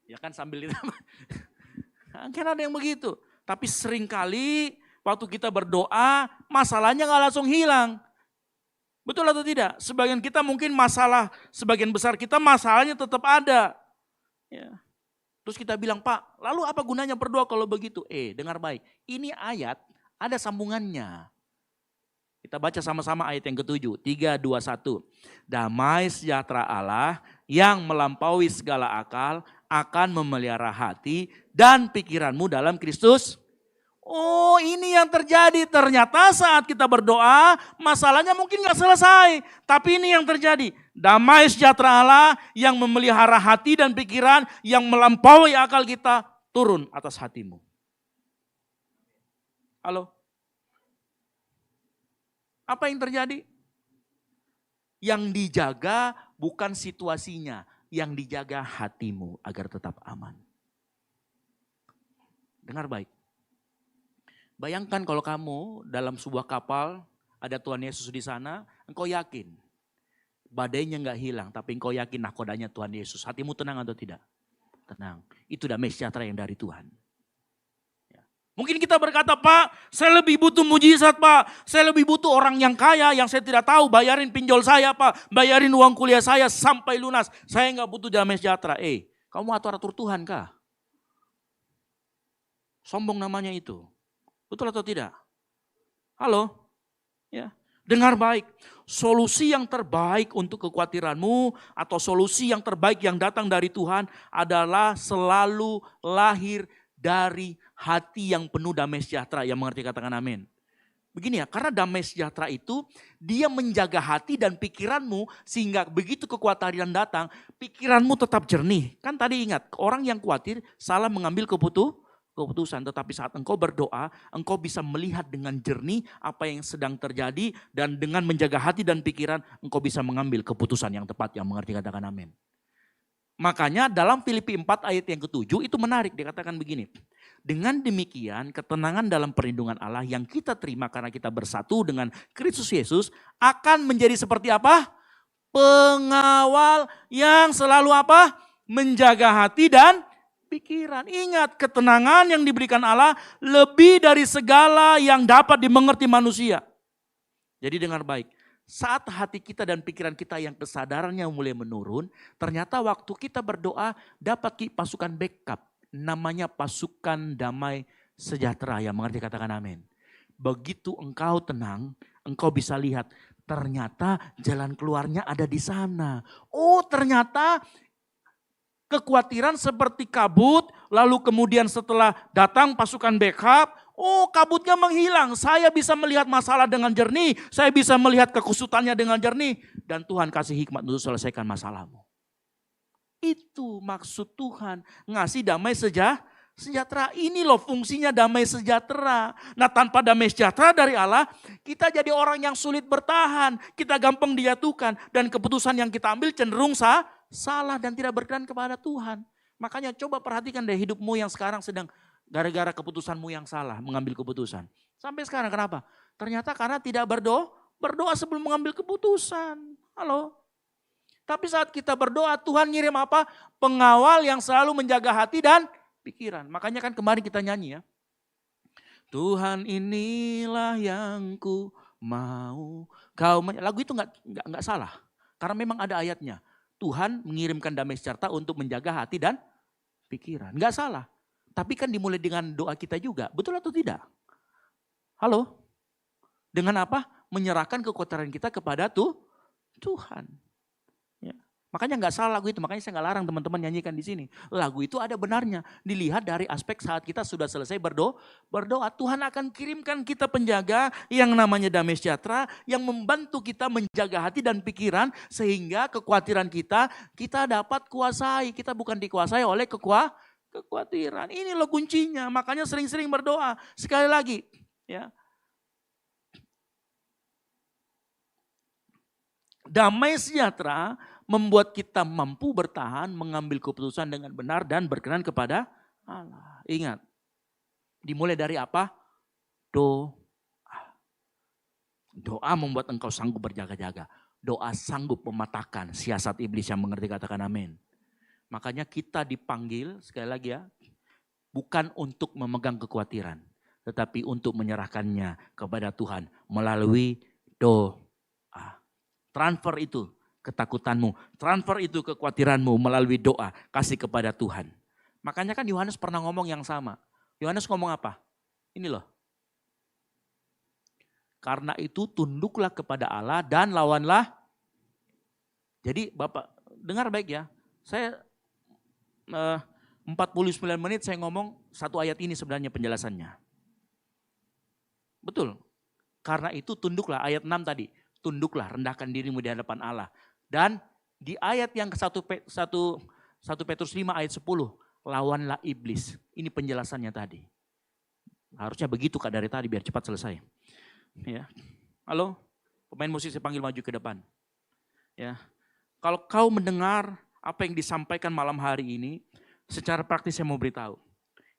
Ya kan sambil itu. Kan ada yang begitu. Tapi seringkali waktu kita berdoa masalahnya gak langsung hilang. Betul atau tidak? Sebagian kita mungkin sebagian besar kita masalahnya tetap ada. Ya. Terus kita bilang, Pak, lalu apa gunanya berdoa kalau begitu? Dengar baik. Ini ayat ada sambungannya. Kita baca sama-sama ayat yang ke-7. 3, 2, 1. Damai sejahtera Allah yang melampaui segala akal akan memelihara hati dan pikiranmu dalam Kristus. Oh ini yang terjadi. Ternyata saat kita berdoa masalahnya mungkin gak selesai. Tapi ini yang terjadi. Damai sejahtera Allah yang memelihara hati dan pikiran yang melampaui akal kita turun atas hatimu. Halo? Apa yang terjadi? Yang dijaga bukan situasinya. Yang dijaga hatimu agar tetap aman. Dengar baik. Bayangkan kalau kamu dalam sebuah kapal, ada Tuhan Yesus di sana, engkau yakin. Badainya enggak hilang, tapi engkau yakin nahkodanya Tuhan Yesus. Hatimu tenang atau tidak? Tenang. Itu damai sejahtera yang dari Tuhan. Ya. Mungkin kita berkata, Pak, saya lebih butuh mujizat Pak. Saya lebih butuh orang yang kaya, yang saya tidak tahu, bayarin pinjol saya Pak. Bayarin uang kuliah saya sampai lunas. Saya enggak butuh damai sejahtera. Kamu atur-atur Tuhan kah? Sombong namanya itu. Betul atau tidak? Halo? Ya. Dengar baik. Solusi yang terbaik untuk kekhawatiranmu atau solusi yang terbaik yang datang dari Tuhan adalah selalu lahir dari hati yang penuh damai sejahtera. Yang mengerti katakan amin. Begini ya, karena damai sejahtera itu dia menjaga hati dan pikiranmu sehingga begitu kekhawatiran datang, pikiranmu tetap jernih. Kan tadi ingat, orang yang khawatir salah mengambil keputusan. Tetapi saat engkau berdoa, engkau bisa melihat dengan jernih apa yang sedang terjadi. Dan dengan menjaga hati dan pikiran, engkau bisa mengambil keputusan yang tepat. Yang mengerti katakan amin. Makanya dalam Filipi 4 ayat yang ke-7 itu menarik. Dikatakan begini. Dengan demikian ketenangan dalam perlindungan Allah yang kita terima karena kita bersatu dengan Kristus Yesus akan menjadi seperti apa? Pengawal yang selalu apa? Menjaga hati dan pikiran. Ingat, ketenangan yang diberikan Allah lebih dari segala yang dapat dimengerti manusia. Jadi dengar baik. Saat hati kita dan pikiran kita yang kesadarannya mulai menurun, ternyata waktu kita berdoa dapat pasukan backup. Namanya pasukan damai sejahtera. Yang mengerti katakan amin. Begitu engkau tenang, engkau bisa lihat ternyata jalan keluarnya ada di sana. Oh, ternyata kekhawatiran seperti kabut, lalu kemudian setelah datang pasukan backup, oh kabutnya menghilang. Saya bisa melihat masalah dengan jernih, saya bisa melihat kekusutannya dengan jernih. Dan Tuhan kasih hikmat untuk selesaikan masalahmu. Itu maksud Tuhan, ngasih damai sejahtera. Ini loh fungsinya damai sejahtera. Nah tanpa damai sejahtera dari Allah, kita jadi orang yang sulit bertahan. Kita gampang dijatuhkan. Dan keputusan yang kita ambil cenderung salah dan tidak berkenan kepada Tuhan. Makanya coba perhatikan deh hidupmu yang sekarang sedang gara-gara keputusanmu yang salah mengambil keputusan. Sampai sekarang kenapa? Ternyata karena tidak berdoa sebelum mengambil keputusan. Halo? Tapi saat kita berdoa Tuhan ngirim apa? Pengawal yang selalu menjaga hati dan pikiran. Makanya kan kemarin kita nyanyi ya. Tuhan inilah yang ku mau. Lagu itu nggak salah. Karena memang ada ayatnya. Tuhan mengirimkan damai sejahtera untuk menjaga hati dan pikiran. Nggak salah. Tapi kan dimulai dengan doa kita juga. Betul atau tidak? Halo? Dengan apa? Menyerahkan kekhawatiran kita kepada Tuhan. Ya. Makanya nggak salah lagu itu. Makanya saya nggak larang teman-teman nyanyikan di sini. Lagu itu ada benarnya. Dilihat dari aspek saat kita sudah selesai berdoa. Tuhan akan kirimkan kita penjaga yang namanya damai sejahtera. Yang membantu kita menjaga hati dan pikiran. Sehingga kekhawatiran kita dapat kuasai. Kita bukan dikuasai oleh kekhawatiran. Ini loh kuncinya. Makanya sering-sering berdoa. Sekali lagi. Ya. Damai sejahtera membuat kita mampu bertahan, mengambil keputusan dengan benar dan berkenan kepada Allah. Ingat, dimulai dari apa? Doa. Doa membuat engkau sanggup berjaga-jaga. Doa sanggup mematahkan siasat iblis. Yang mengerti katakan amin. Makanya kita dipanggil, sekali lagi ya, bukan untuk memegang kekhawatiran, tetapi untuk menyerahkannya kepada Tuhan melalui doa. Transfer itu ketakutanmu, transfer itu kekhawatiranmu melalui doa, kasih kepada Tuhan. Makanya kan Yohanes pernah ngomong yang sama. Yohanes ngomong apa? Ini loh. Karena itu tunduklah kepada Allah dan lawanlah. Jadi Bapak dengar baik ya. Saya 49 menit saya ngomong satu ayat ini sebenarnya penjelasannya. Betul. Karena itu tunduklah, ayat 6 tadi. Tunduklah, rendahkan dirimu di hadapan Allah. Dan di ayat yang ke-1 Petrus 5 ayat 10. Lawanlah iblis. Ini penjelasannya tadi. Harusnya begitu Kak dari tadi biar cepat selesai. Ya. Halo? Pemain musik saya panggil maju ke depan. Ya. Kalau kau mendengar apa yang disampaikan malam hari ini, secara praktis saya mau beritahu.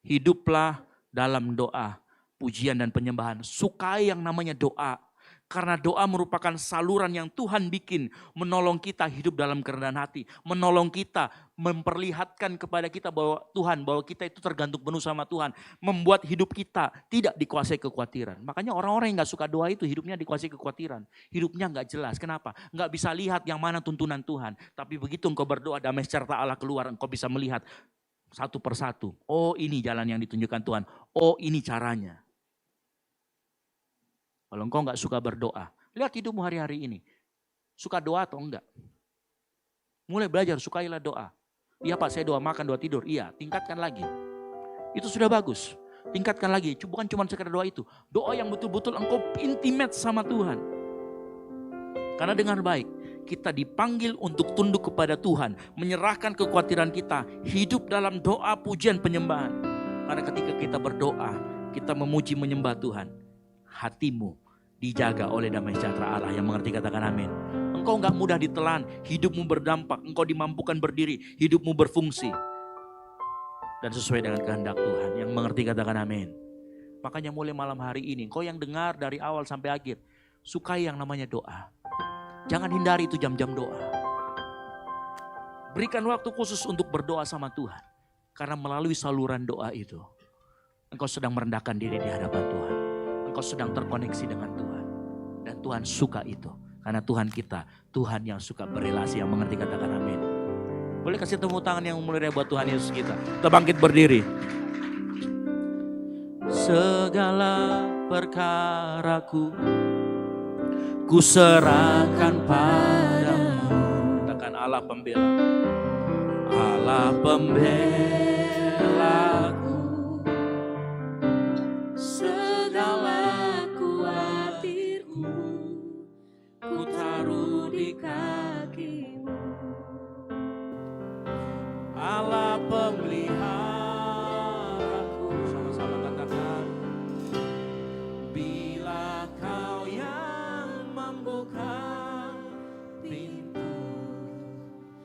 Hiduplah dalam doa, pujian dan penyembahan. Sukai yang namanya doa. Karena doa merupakan saluran yang Tuhan bikin. Menolong kita hidup dalam kerendahan hati. Menolong kita, memperlihatkan kepada kita bahwa Tuhan, bahwa kita itu tergantung penuh sama Tuhan. Membuat hidup kita tidak dikuasai kekhawatiran. Makanya orang-orang yang gak suka doa itu hidupnya dikuasai kekhawatiran. Hidupnya gak jelas. Kenapa? Gak bisa lihat yang mana tuntunan Tuhan. Tapi begitu engkau berdoa damai sejahtera Allah keluar, engkau bisa melihat satu persatu. Oh ini jalan yang ditunjukkan Tuhan. Oh ini caranya. Kalau engkau enggak suka berdoa, lihat hidupmu hari-hari ini. Suka doa atau enggak? Mulai belajar, sukailah doa. Iya Pak, saya doa makan, doa tidur. Iya, tingkatkan lagi. Itu sudah bagus. Tingkatkan lagi, bukan cuma sekedar doa itu. Doa yang betul-betul engkau intimate sama Tuhan. Karena dengar baik, kita dipanggil untuk tunduk kepada Tuhan. Menyerahkan kekhawatiran kita. Hidup dalam doa, pujian, penyembahan. Karena ketika kita berdoa, kita memuji menyembah Tuhan, hatimu dijaga oleh damai sejahtera Allah. Yang mengerti katakan amin. Engkau gak mudah ditelan, hidupmu berdampak, engkau dimampukan berdiri, hidupmu berfungsi. Dan sesuai dengan kehendak Tuhan. Yang mengerti katakan amin. Makanya mulai malam hari ini, engkau yang dengar dari awal sampai akhir, sukai yang namanya doa. Jangan hindari itu jam-jam doa. Berikan waktu khusus untuk berdoa sama Tuhan. Karena melalui saluran doa itu, engkau sedang merendahkan diri di hadapan Tuhan. Engkau sedang terkoneksi dengan Tuhan. Dan Tuhan suka itu. Karena Tuhan kita, Tuhan yang suka berelasi. Yang mengerti katakan amin. Boleh kasih tepuk tangan yang mulia buat Tuhan Yesus kita. Kita bangkit berdiri. Segala perkaraku ku serahkan padamu. Katakan Allah pembela. Allah pembelaku, segala kuatirku ku taruh di kakimu. Allah pemeliharaku, sama-sama katakan. Bila kau yang membuka pintu,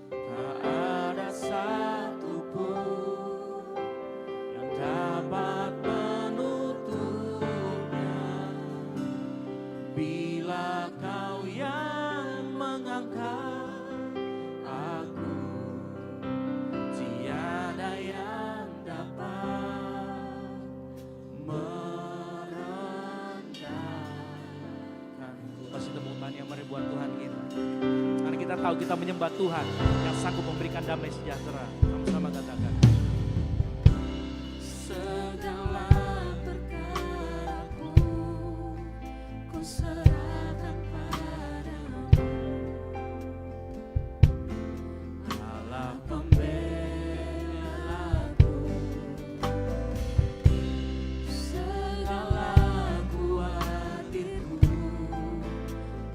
tak ada satupun yang dapat menutupnya. Bila kau yang mengangkat aku, tiada yang dapat merendahkanku. Kasih tepuk tangan yang mari buat Tuhan kita. Karena kita tahu kita menyembah Tuhan yang sanggup memberikan damai sejahtera. Sama-sama katakan. Segala perkaraku ku serahkan padamu. Allah pembelaku, segala kuatirku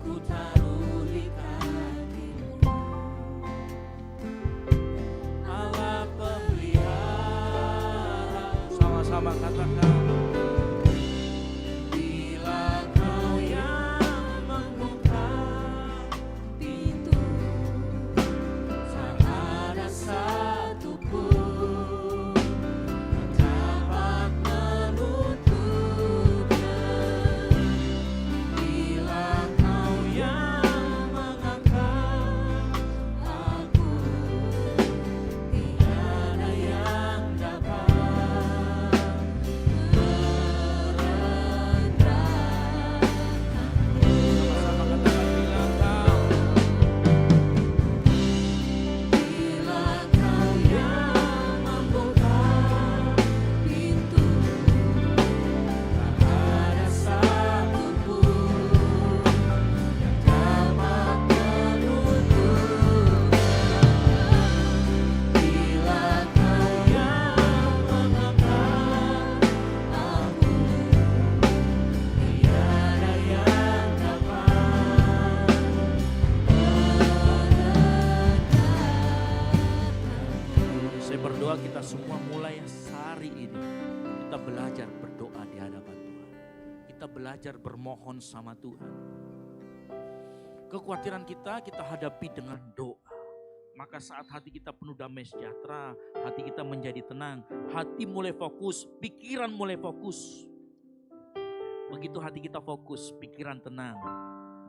ku taruh di kakimu. Allah pemelihara, sama-sama katakan. Bila kau yang membuka pintu, tak ada satupun yang dapat menutupnya. Bila kau yang mengangkat aku, tiada yang dapat merendahkanku. Sama-sama katakan. Bila kau yang membuka pintu, tak ada satupun yang dapat menutupnya. Bila kau yang mengangkat aku, tiada yang dapat merendahkanku. Saya berdoa kita semua mulai hari ini kita belajar berdoa di hadapan Tuhan. Kita belajar bermohon sama Tuhan. Kekhawatiran kita hadapi dengan doa. Maka saat hati kita penuh damai sejahtera, hati kita menjadi tenang, hati mulai fokus, pikiran mulai fokus. Begitu hati kita fokus, pikiran tenang.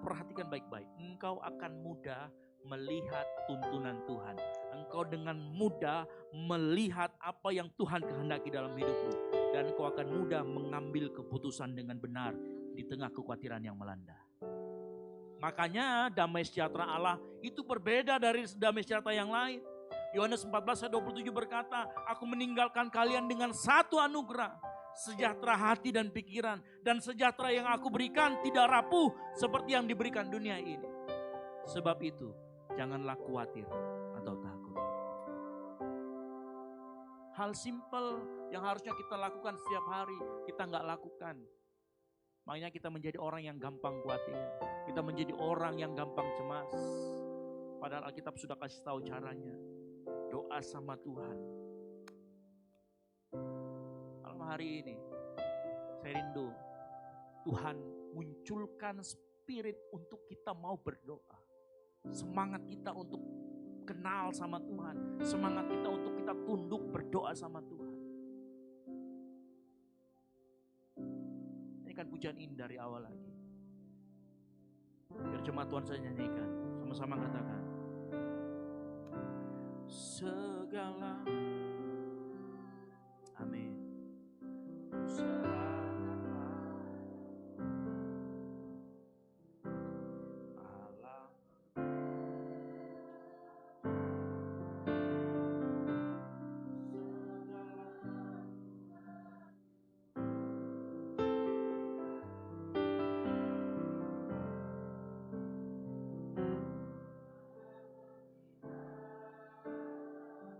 Perhatikan baik-baik, engkau akan mudah melihat tuntunan Tuhan. Engkau dengan mudah melihat apa yang Tuhan kehendaki dalam hidupmu. Dan engkau akan mudah mengambil keputusan dengan benar di tengah kekhawatiran yang melanda. Makanya damai sejahtera Allah itu berbeda dari damai sejahtera yang lain. Yohanes 14 ayat 27 berkata, aku meninggalkan kalian dengan satu anugerah, sejahtera hati dan pikiran. Dan sejahtera yang aku berikan tidak rapuh seperti yang diberikan dunia ini. Sebab itu janganlah khawatir atau takut. Hal simpel yang harusnya kita lakukan setiap hari, kita nggak lakukan. Makanya kita menjadi orang yang gampang khawatir. Kita menjadi orang yang gampang cemas. Padahal Alkitab sudah kasih tahu caranya. Doa sama Tuhan. hari ini, saya rindu Tuhan munculkan spirit untuk kita mau berdoa. Semangat kita untuk kenal sama Tuhan. Semangat kita untuk kita tunduk berdoa sama Tuhan. Nyanyikan pujian ini dari awal lagi. Biar jemaat Tuhan saya nyanyikan. Sama-sama katakan. Segala. Amin.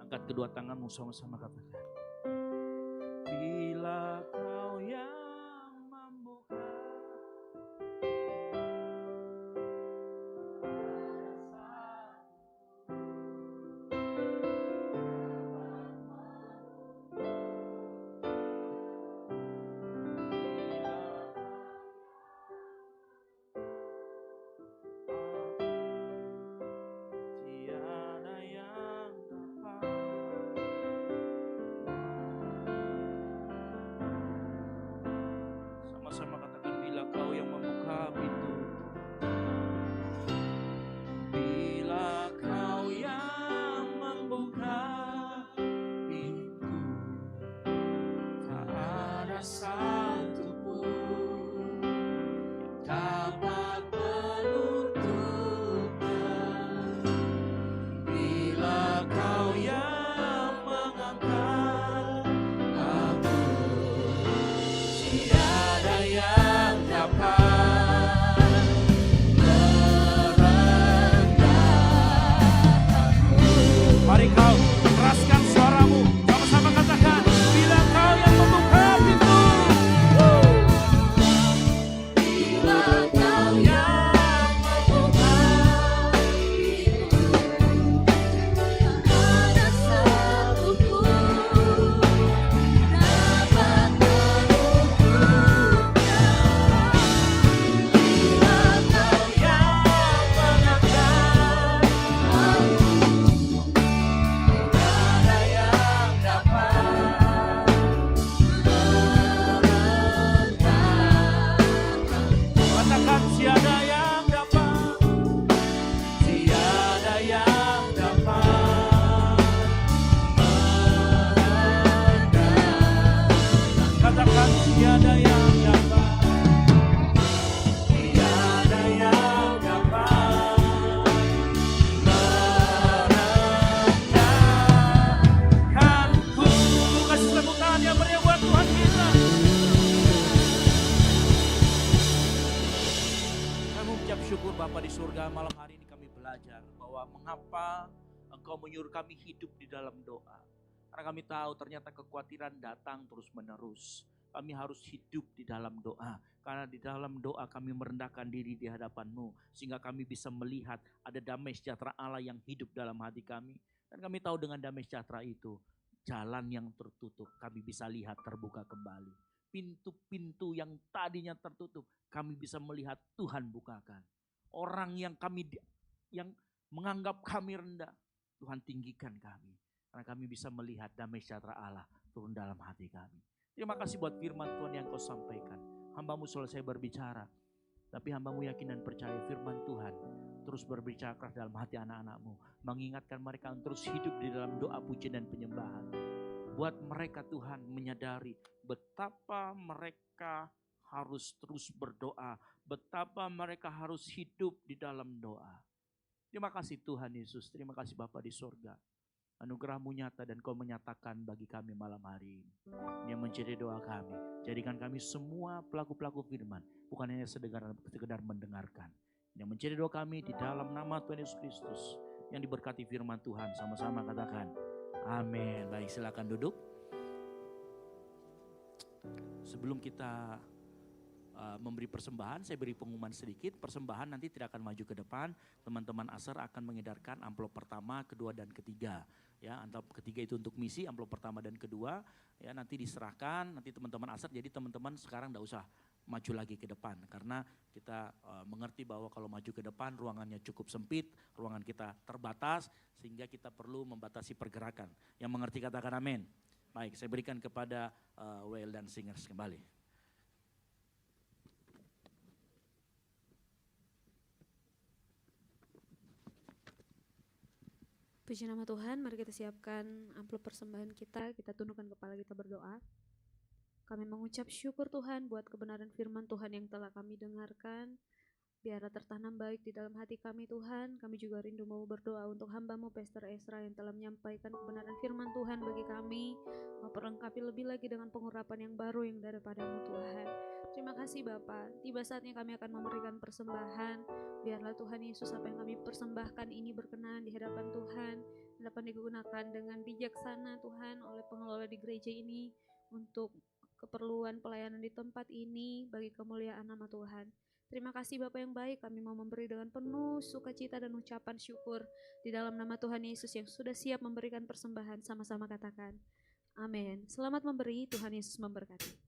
Angkat kedua tanganmu sama-sama katakan. Bila kau yang membuka tiada yang dapat. Sama-sama katakan, bila kau yang membuka pintu. Bila kau yang membuka pintu, tak ada satu pun dapat menutupnya. Bila kau yang mengangkat aku, tiada yang dapat merendahkanku. Mari kau keraskan suaramu, sama-sama katakan, bila kau yang membuka pintu. Bila kau yang membuka pintu, tak ada satu pun dapat menutupnya. Bila kau yang mengangkat aku, tiada yang dapat merendahkanku. Katakan, tiada yang dapat, tiada yang dapat merendahkanku. Katakan, tiada yang dapat, tiada yang dapat merendahkanku. Kasih tepuk tangan yang meriah buat Tuhan kita. Kami mengucap syukur Bapa di surga, malam hari ini kami belajar bahwa mengapa Engkau menyuruh kami hidup di dalam doa. Karena kami tahu ternyata kekhawatiran datang terus menerus. Kami harus hidup di dalam doa. Karena di dalam doa kami merendahkan diri di hadapan-Mu. Sehingga kami bisa melihat ada damai sejahtera Allah yang hidup dalam hati kami. Dan kami tahu dengan damai sejahtera itu, jalan yang tertutup kami bisa lihat terbuka kembali. Pintu-pintu yang tadinya tertutup kami bisa melihat Tuhan bukakan. Orang yang yang menganggap kami rendah, Tuhan tinggikan kami. Karena kami bisa melihat damai sejahtera Allah turun dalam hati kami. Terima kasih buat firman Tuhan yang Kau sampaikan. Hamba-Mu selesai berbicara, tapi hamba-Mu yakin dan percaya firman Tuhan terus berbicara keras dalam hati anak-anak-Mu. Mengingatkan mereka untuk terus hidup di dalam doa, pujian dan penyembahan. Buat mereka Tuhan menyadari betapa mereka harus terus berdoa. Betapa mereka harus hidup di dalam doa. Terima kasih Tuhan Yesus, terima kasih Bapa di sorga. Anugerah-Mu nyata dan Kau menyatakan bagi kami malam hari ini. Ini yang menjadi doa kami. Jadikan kami semua pelaku-pelaku firman, bukan hanya sekedar mendengarkan. Ini yang menjadi doa kami di dalam nama Tuhan Yesus Kristus. Yang diberkati firman Tuhan, sama-sama katakan amin. Baik, silakan duduk. Sebelum kita memberi persembahan, saya beri pengumuman sedikit, persembahan nanti tidak akan maju ke depan, teman-teman ASER akan mengedarkan amplop pertama, kedua dan ketiga. Ya, amplop ketiga itu untuk misi, amplop pertama dan kedua, ya nanti diserahkan, nanti teman-teman ASER, jadi teman-teman sekarang enggak usah maju lagi ke depan, karena kita mengerti bahwa kalau maju ke depan ruangannya cukup sempit, ruangan kita terbatas, sehingga kita perlu membatasi pergerakan. Yang mengerti katakan amin. Baik, saya berikan kepada WL dan Singers kembali. Puji nama Tuhan, mari kita siapkan amplop persembahan kita tundukkan kepala, kita berdoa. Kami mengucap syukur Tuhan buat kebenaran firman Tuhan yang telah kami dengarkan. Biarlah tertanam baik di dalam hati kami Tuhan. Kami juga rindu mau berdoa untuk hamba-Mu Pastor Ezra yang telah menyampaikan kebenaran firman Tuhan bagi kami. Memperlengkapi lebih lagi dengan pengurapan yang baru yang daripada-Mu Tuhan. Terima kasih Bapa. Tiba saatnya kami akan memberikan persembahan. Biarlah Tuhan Yesus apa yang kami persembahkan ini berkenan di hadapan Tuhan. Dapat digunakan dengan bijaksana Tuhan oleh pengelola di gereja ini untuk keperluan pelayanan di tempat ini bagi kemuliaan nama Tuhan. Terima kasih Bapa yang baik, kami mau memberi dengan penuh sukacita dan ucapan syukur di dalam nama Tuhan Yesus yang sudah siap memberikan persembahan. Sama-sama katakan amin. Selamat memberi, Tuhan Yesus memberkati.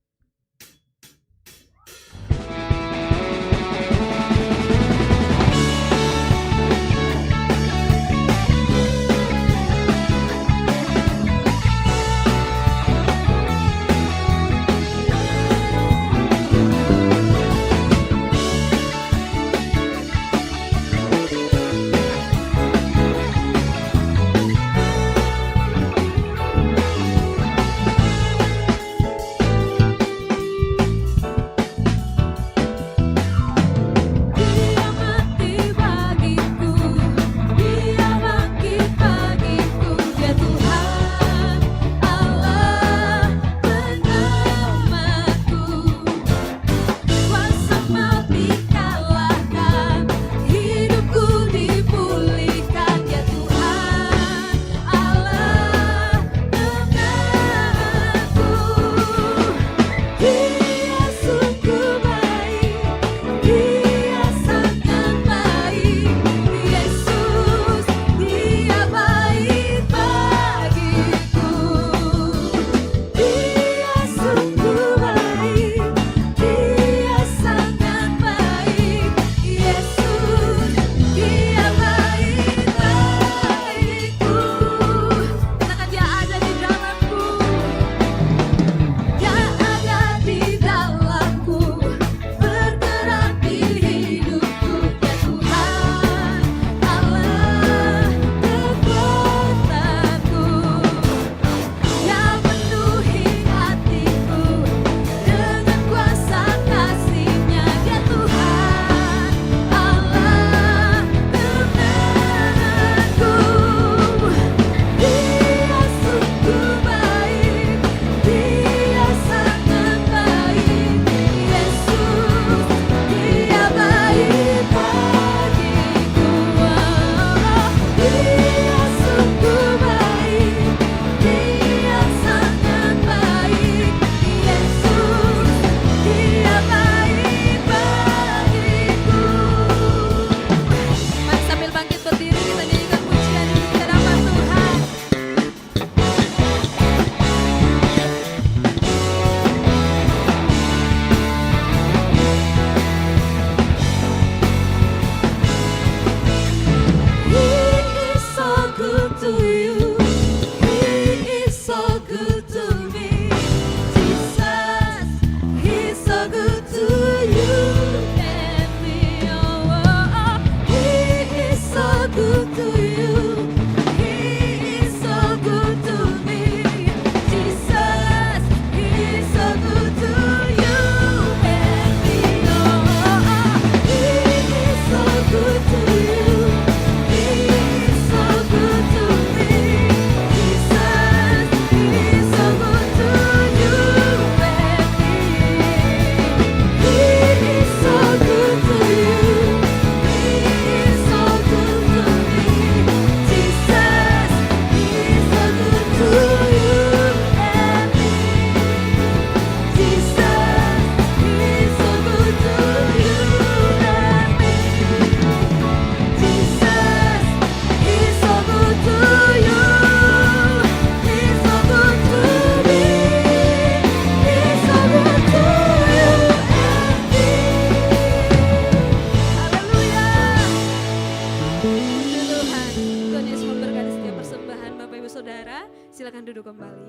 terbuka. Silakan duduk kembali.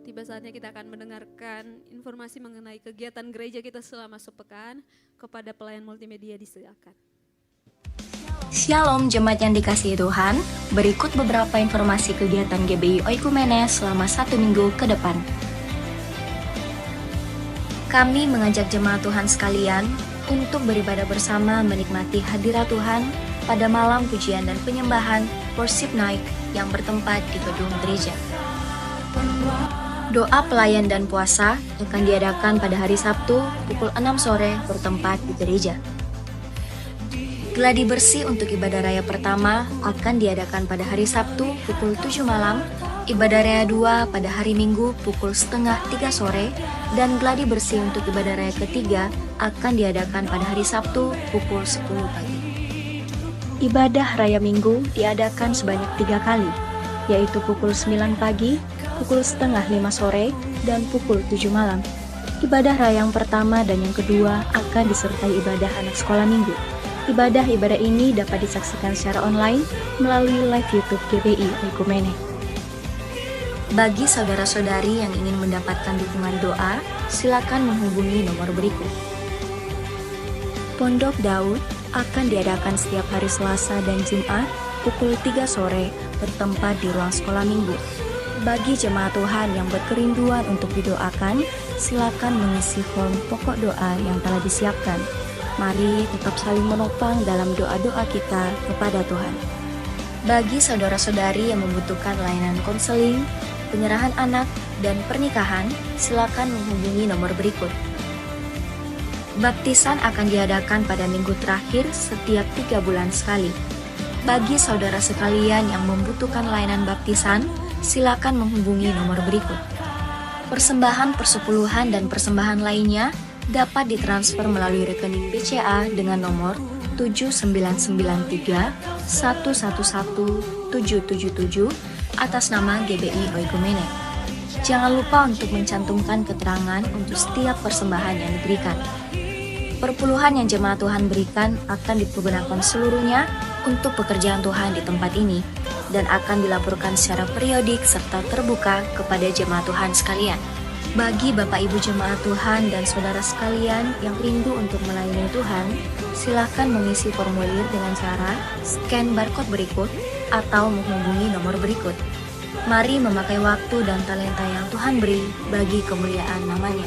Tiba saatnya kita akan mendengarkan informasi mengenai kegiatan gereja kita selama sepekan. Kepada pelayan multimedia disilakan. Shalom jemaat yang dikasihi Tuhan, berikut beberapa informasi kegiatan GBI Oikumene selama 1 minggu ke depan. Kami mengajak jemaat Tuhan sekalian untuk beribadah bersama menikmati hadirat Tuhan pada malam pujian dan penyembahan Worship Night yang bertempat di gedung gereja. Doa pelayan dan puasa akan diadakan pada hari Sabtu pukul 6 sore bertempat di gereja. Gladi bersih untuk ibadah raya pertama akan diadakan pada hari Sabtu pukul 7 malam, ibadah raya 2 pada hari Minggu pukul setengah 3 sore, dan gladi bersih untuk ibadah raya ketiga akan diadakan pada hari Sabtu pukul 10 pagi. Ibadah raya Minggu diadakan sebanyak 3 kali, yaitu pukul 9 pagi, pukul setengah 5 sore, dan pukul 7 malam. Ibadah raya yang pertama dan yang kedua akan disertai ibadah anak sekolah minggu. Ibadah-ibadah ini dapat disaksikan secara online melalui live YouTube GBI Oikumene. Bagi saudara-saudari yang ingin mendapatkan dukungan doa, silakan menghubungi nomor berikut. Pondok Daud akan diadakan setiap hari Selasa dan Jumat pukul 3 sore bertempat di ruang sekolah minggu. Bagi jemaat Tuhan yang berkerinduan untuk didoakan, silakan mengisi form pokok doa yang telah disiapkan. Mari tetap saling menopang dalam doa-doa kita kepada Tuhan. Bagi saudara-saudari yang membutuhkan layanan konseling, penyerahan anak, dan pernikahan, silakan menghubungi nomor berikut. Baptisan akan diadakan pada minggu terakhir setiap 3 bulan sekali. Bagi saudara sekalian yang membutuhkan layanan baptisan, silakan menghubungi nomor berikut. Persembahan persepuluhan dan persembahan lainnya dapat ditransfer melalui rekening BCA dengan nomor 7993 111 777 atas nama GBI Oikumene. Jangan lupa untuk mencantumkan keterangan untuk setiap persembahan yang diberikan. Perpuluhan yang jemaat Tuhan berikan akan dipergunakan seluruhnya untuk pekerjaan Tuhan di tempat ini dan akan dilaporkan secara periodik serta terbuka kepada jemaat Tuhan sekalian. Bagi Bapak Ibu jemaat Tuhan dan saudara sekalian yang rindu untuk melayani Tuhan, silakan mengisi formulir dengan cara scan barcode berikut atau menghubungi nomor berikut. Mari memakai waktu dan talenta yang Tuhan beri bagi kemuliaan namanya.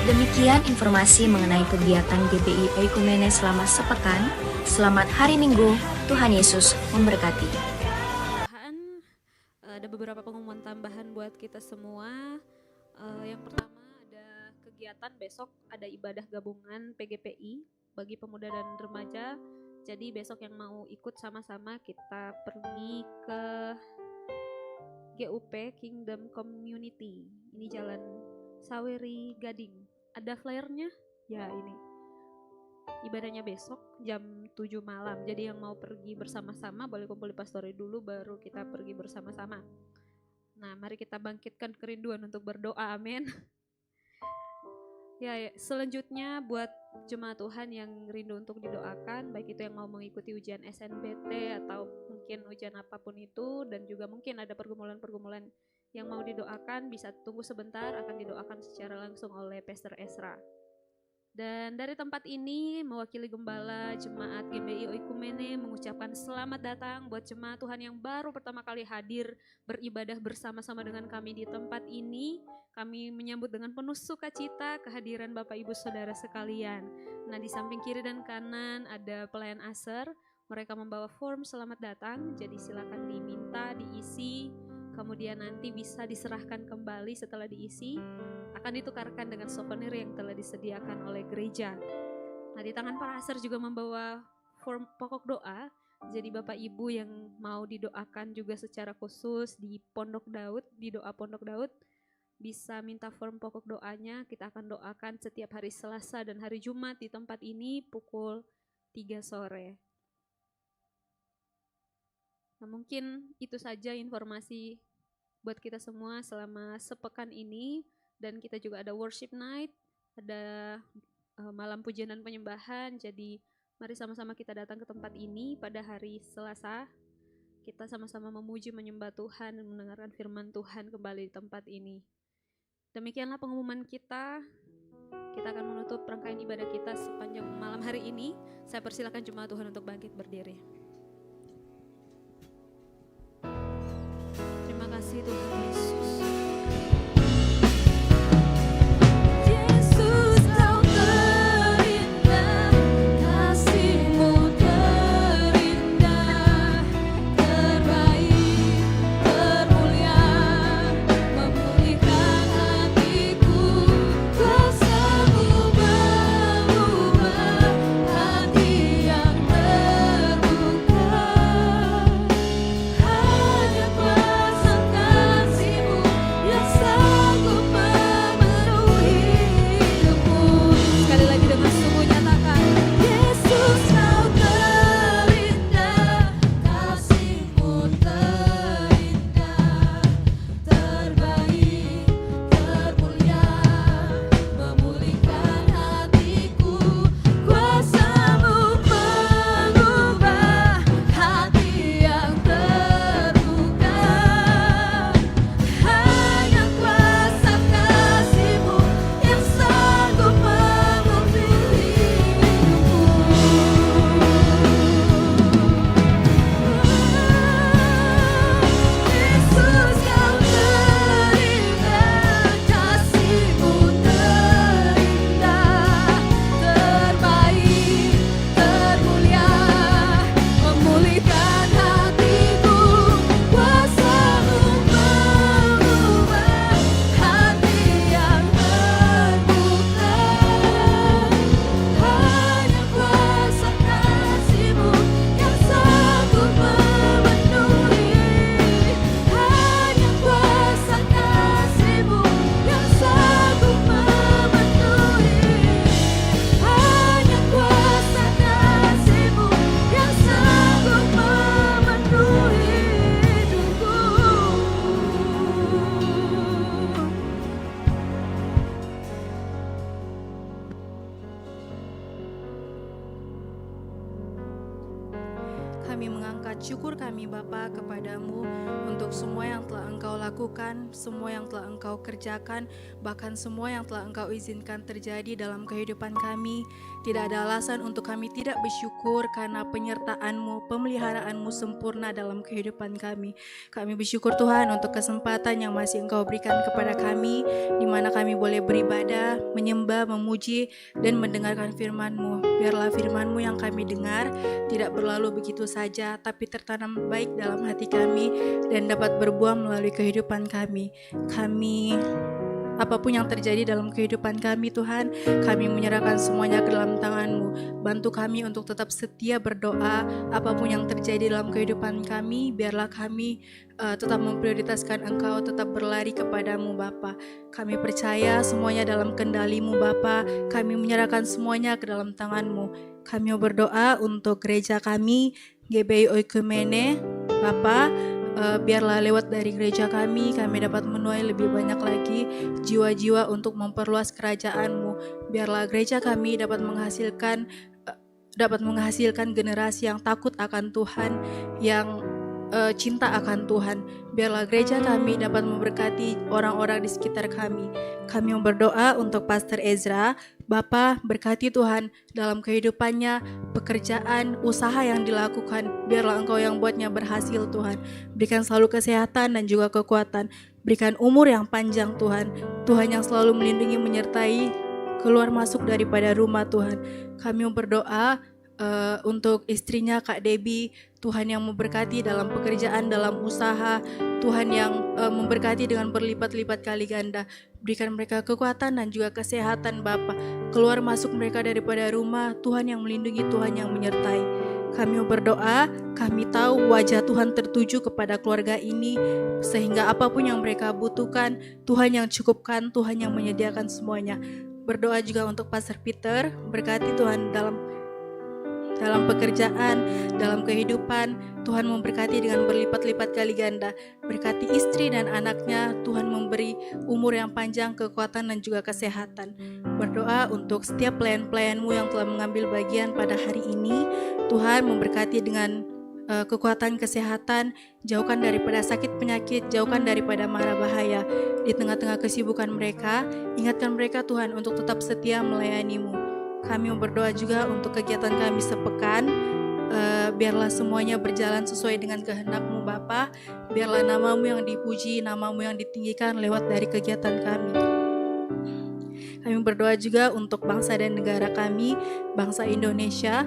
Demikian informasi mengenai kegiatan GBI Oikumene selama sepekan. Selamat hari Minggu, Tuhan Yesus memberkati. Ada beberapa pengumuman tambahan buat kita semua. Yang pertama ada kegiatan besok, ada ibadah gabungan PGPI bagi pemuda dan remaja. Jadi besok yang mau ikut sama-sama kita pergi ke GUP Kingdom Community. Ini Jalan Saweri Gading. Ada flyernya? Ya ini. Ibadahnya besok jam 7 malam. Jadi yang mau pergi bersama-sama boleh kumpul di pastori dulu baru kita pergi bersama-sama. Nah, mari kita bangkitkan kerinduan untuk berdoa. Amin. Ya, selanjutnya buat jemaat Tuhan yang rindu untuk didoakan, baik itu yang mau mengikuti ujian SNBT atau mungkin ujian apapun itu, dan juga mungkin ada pergumulan-pergumulan yang mau didoakan, bisa tunggu sebentar, akan didoakan secara langsung oleh Pastor Ezra. Dan dari tempat ini mewakili Gembala Jemaat GBI Oikumene mengucapkan selamat datang buat jemaat Tuhan yang baru pertama kali hadir beribadah bersama-sama dengan kami di tempat ini. Kami menyambut dengan penuh sukacita kehadiran Bapak Ibu Saudara sekalian. Nah, di samping kiri dan kanan ada pelayan Aser. Mereka membawa form selamat datang, jadi silakan diminta, diisi. Kemudian nanti bisa diserahkan kembali setelah diisi, akan ditukarkan dengan souvenir yang telah disediakan oleh gereja. Nah, di tangan para aser juga membawa form pokok doa. Jadi Bapak Ibu yang mau didoakan juga secara khusus di Pondok Daud, di doa Pondok Daud, bisa minta form pokok doanya. Kita akan doakan setiap hari Selasa dan hari Jumat di tempat ini pukul 3 sore. Nah, mungkin itu saja informasi buat kita semua selama sepekan ini. Dan kita juga ada worship night, ada malam pujian dan penyembahan. Jadi mari sama-sama kita datang ke tempat ini pada hari Selasa. kita sama-sama memuji, menyembah Tuhan, dan mendengarkan firman Tuhan kembali di tempat ini. Demikianlah pengumuman kita. Kita akan menutup rangkaian ibadah kita sepanjang malam hari ini. Saya persilakan jemaat Tuhan untuk bangkit berdiri. Terima kasih Tuhan Yesus. Yesus kau terindah, kasih-Mu terindah, terbaik, termulia, memulihkan hatiku, kuasa-Mu mengubah hati yang terluka. Hanya kuasa kasih-Mu yang sanggup memenuhi hidupku. Sekali lagi dengan sungguh nyatakan, Yesus kau terindah, kasih-Mu terindah, terbaik, termulia, memulihkan hatiku, kuasa-Mu mengubah hati yang terluka. Hanya kuasa kasih-Mu yang sanggup memenuhi hidupku. Yesus kau terindah, kasih-Mu terindah, terbaik, termulia, memulihkan hatiku, kuasa-Mu mengubah hati yang terluka. Hanya kuasa kasih-Mu yang sanggup memenuhi. Hanya kuasa kasih-Mu yang sanggup memenuhi. Hanya kuasa kasih-Mu yang sanggup memenuhi hidupku. Kami mengangkat syukur kami Bapa kepadamu untuk semua yang telah Engkau lakukan, semua yang telah Engkau kerjakan, bahkan semua yang telah Engkau izinkan terjadi dalam kehidupan kami. Tidak ada alasan untuk kami tidak bersyukur karena penyertaan-Mu, pemeliharaanmu sempurna dalam kehidupan kami. Kami bersyukur Tuhan untuk kesempatan yang masih Engkau berikan kepada kami, di mana kami boleh beribadah, menyembah, memuji, dan mendengarkan firman-Mu. Biarlah firman-Mu yang kami dengar tidak berlalu begitu saja, tapi tertanam baik dalam hati kami dan dapat berbuah melalui kehidupan kami. Apapun yang terjadi dalam kehidupan kami Tuhan, kami menyerahkan semuanya ke dalam tangan-Mu. Bantu kami untuk tetap setia berdoa. Apapun yang terjadi dalam kehidupan kami, biarlah kami tetap memprioritaskan Engkau, tetap berlari kepadamu Bapa. Kami percaya semuanya dalam kendali-Mu Bapa. Kami menyerahkan semuanya ke dalam tangan-Mu. Kami mau berdoa untuk gereja kami, GBI Oikumene Bapa. Biarlah lewat dari gereja kami dapat menuai lebih banyak lagi jiwa-jiwa untuk memperluas kerajaan-Mu. Biarlah gereja kami dapat menghasilkan generasi yang takut akan Tuhan, yang cinta akan Tuhan. Biarlah gereja kami dapat memberkati orang-orang di sekitar kami. Kami mau berdoa untuk Pastor Ezra. Bapa, berkati Tuhan dalam kehidupannya, pekerjaan, usaha yang dilakukan. Biarlah Engkau yang buatnya berhasil Tuhan. Berikan selalu kesehatan dan juga kekuatan. Berikan umur yang panjang Tuhan. Tuhan yang selalu melindungi, menyertai keluar masuk daripada rumah Tuhan. Kami mau berdoa untuk istrinya Kak Debbie. Tuhan yang memberkati dalam pekerjaan, dalam usaha. Tuhan yang memberkati dengan berlipat-lipat kali ganda. Berikan mereka kekuatan dan juga kesehatan Bapa. Keluar masuk mereka daripada rumah, Tuhan yang melindungi, Tuhan yang menyertai. Kami mau berdoa, kami tahu wajah Tuhan tertuju kepada keluarga ini, sehingga apapun yang mereka butuhkan, Tuhan yang cukupkan, Tuhan yang menyediakan semuanya. Berdoa juga untuk Pastor Peter, berkati Tuhan dalam pekerjaan, dalam kehidupan. Tuhan memberkati dengan berlipat-lipat kali ganda. Berkati istri dan anaknya. Tuhan memberi umur yang panjang, kekuatan dan juga kesehatan. Berdoa untuk setiap pelayan-pelayan-Mu yang telah mengambil bagian pada hari ini. Tuhan memberkati dengan kekuatan kesehatan, jauhkan daripada sakit penyakit, jauhkan daripada mara bahaya. Di tengah-tengah kesibukan mereka, ingatkan mereka Tuhan untuk tetap setia melayani-Mu. Kami berdoa juga untuk kegiatan kami sepekan, biarlah semuanya berjalan sesuai dengan kehendak-Mu Bapa. Biarlah nama-Mu yang dipuji, nama-Mu yang ditinggikan lewat dari kegiatan kami. Kami berdoa juga untuk bangsa dan negara kami, bangsa Indonesia.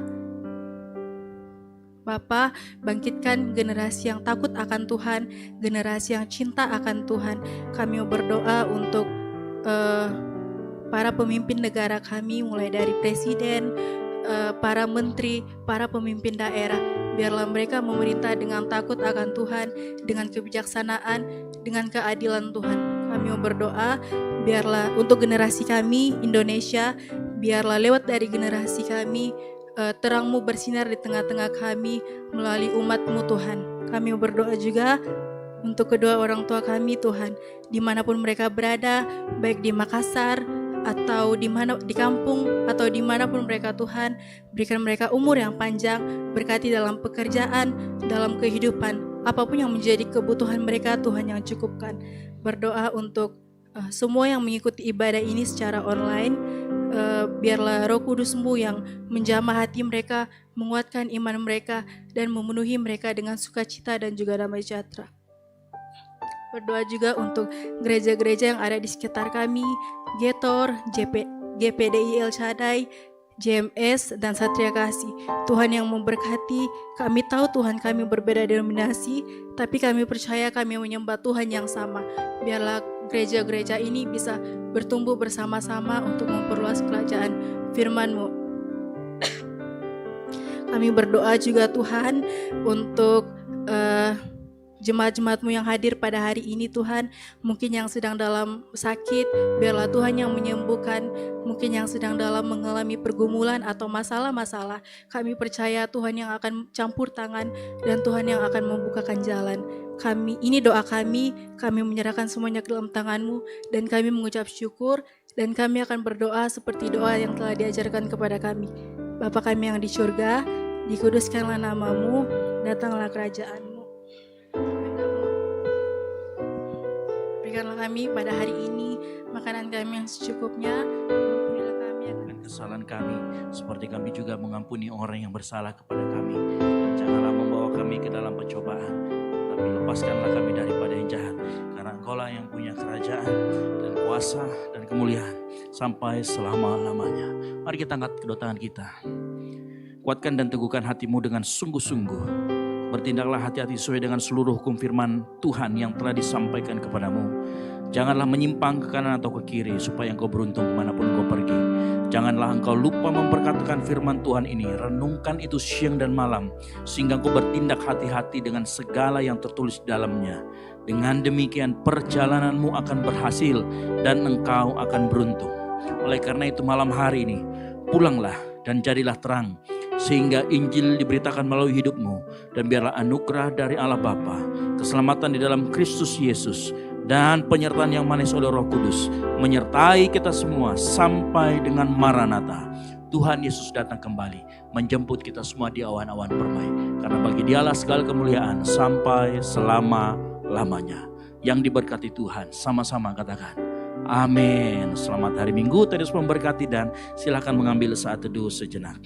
Bapa, bangkitkan generasi yang takut akan Tuhan, generasi yang cinta akan Tuhan. Kami berdoa untuk para pemimpin negara kami, mulai dari presiden, para menteri, para pemimpin daerah. Biarlah mereka memerintah dengan takut akan Tuhan, dengan kebijaksanaan, dengan keadilan Tuhan. Kami berdoa, biarlah untuk generasi kami, Indonesia, biarlah lewat dari generasi kami, terang-Mu bersinar di tengah-tengah kami melalui umat-Mu Tuhan. Kami berdoa juga untuk kedua orang tua kami Tuhan, dimanapun mereka berada, baik di Makassar atau di kampung atau dimanapun mereka Tuhan, berikan mereka umur yang panjang, berkati dalam pekerjaan, dalam kehidupan, apapun yang menjadi kebutuhan mereka Tuhan yang cukupkan. Berdoa untuk semua yang mengikuti ibadah ini secara online, biarlah Roh Kudus-Mu yang menjamah hati mereka, menguatkan iman mereka, dan memenuhi mereka dengan sukacita dan juga damai sejahtera. Berdoa juga untuk gereja-gereja yang ada di sekitar kami, Getor, GPDI El Shaddai, JMS, dan Satria Kasih. Tuhan yang memberkati, kami tahu Tuhan kami berbeda denominasi, tapi kami percaya kami menyembah Tuhan yang sama. Biarlah gereja-gereja ini bisa bertumbuh bersama-sama untuk memperluas kerajaan firman-Mu. Kami berdoa juga Tuhan untuk jemaat-jemaat-Mu yang hadir pada hari ini Tuhan, mungkin yang sedang dalam sakit, biarlah Tuhan yang menyembuhkan, mungkin yang sedang dalam mengalami pergumulan atau masalah-masalah, kami percaya Tuhan yang akan campur tangan dan Tuhan yang akan membukakan jalan. Ini doa kami menyerahkan semuanya ke dalam tangan-Mu dan kami mengucap syukur dan kami akan berdoa seperti doa yang telah diajarkan kepada kami. Bapa kami yang di surga, dikuduskanlah nama-Mu, datanglah kerajaan-Mu. Berikanlah kami pada hari ini makanan kami yang secukupnya, ampunilah kami akan kesalahan kami, seperti kami juga mengampuni orang yang bersalah kepada kami. Dan janganlah membawa kami ke dalam pencobaan, tapi lepaskanlah kami daripada yang jahat. Karena Engkau-lah yang punya kerajaan dan kuasa dan kemuliaan sampai selama-lamanya. Mari kita angkat kedua tangan kita. Kuatkan dan teguhkan hatimu dengan sungguh-sungguh. Bertindaklah hati-hati sesuai dengan seluruh hukum firman Tuhan yang telah disampaikan kepadamu. Janganlah menyimpang ke kanan atau ke kiri, supaya engkau beruntung kemanapun engkau pergi. Janganlah engkau lupa memperkatakan firman Tuhan ini. Renungkan itu siang dan malam, sehingga engkau bertindak hati-hati dengan segala yang tertulis di dalamnya. Dengan demikian perjalananmu akan berhasil dan engkau akan beruntung. Oleh karena itu malam hari ini, pulanglah dan jadilah terang, sehingga Injil diberitakan melalui hidupmu, dan biarlah anugerah dari Allah Bapa, keselamatan di dalam Kristus Yesus, dan penyertaan yang manis oleh Roh Kudus menyertai kita semua sampai dengan Maranatha. Tuhan Yesus datang kembali menjemput kita semua di awan-awan permai, karena bagi Dialah segala kemuliaan sampai selama-lamanya. Yang diberkati Tuhan, sama-sama katakan amin. Selamat hari Minggu, terus memberkati, dan silakan mengambil saat teduh sejenak.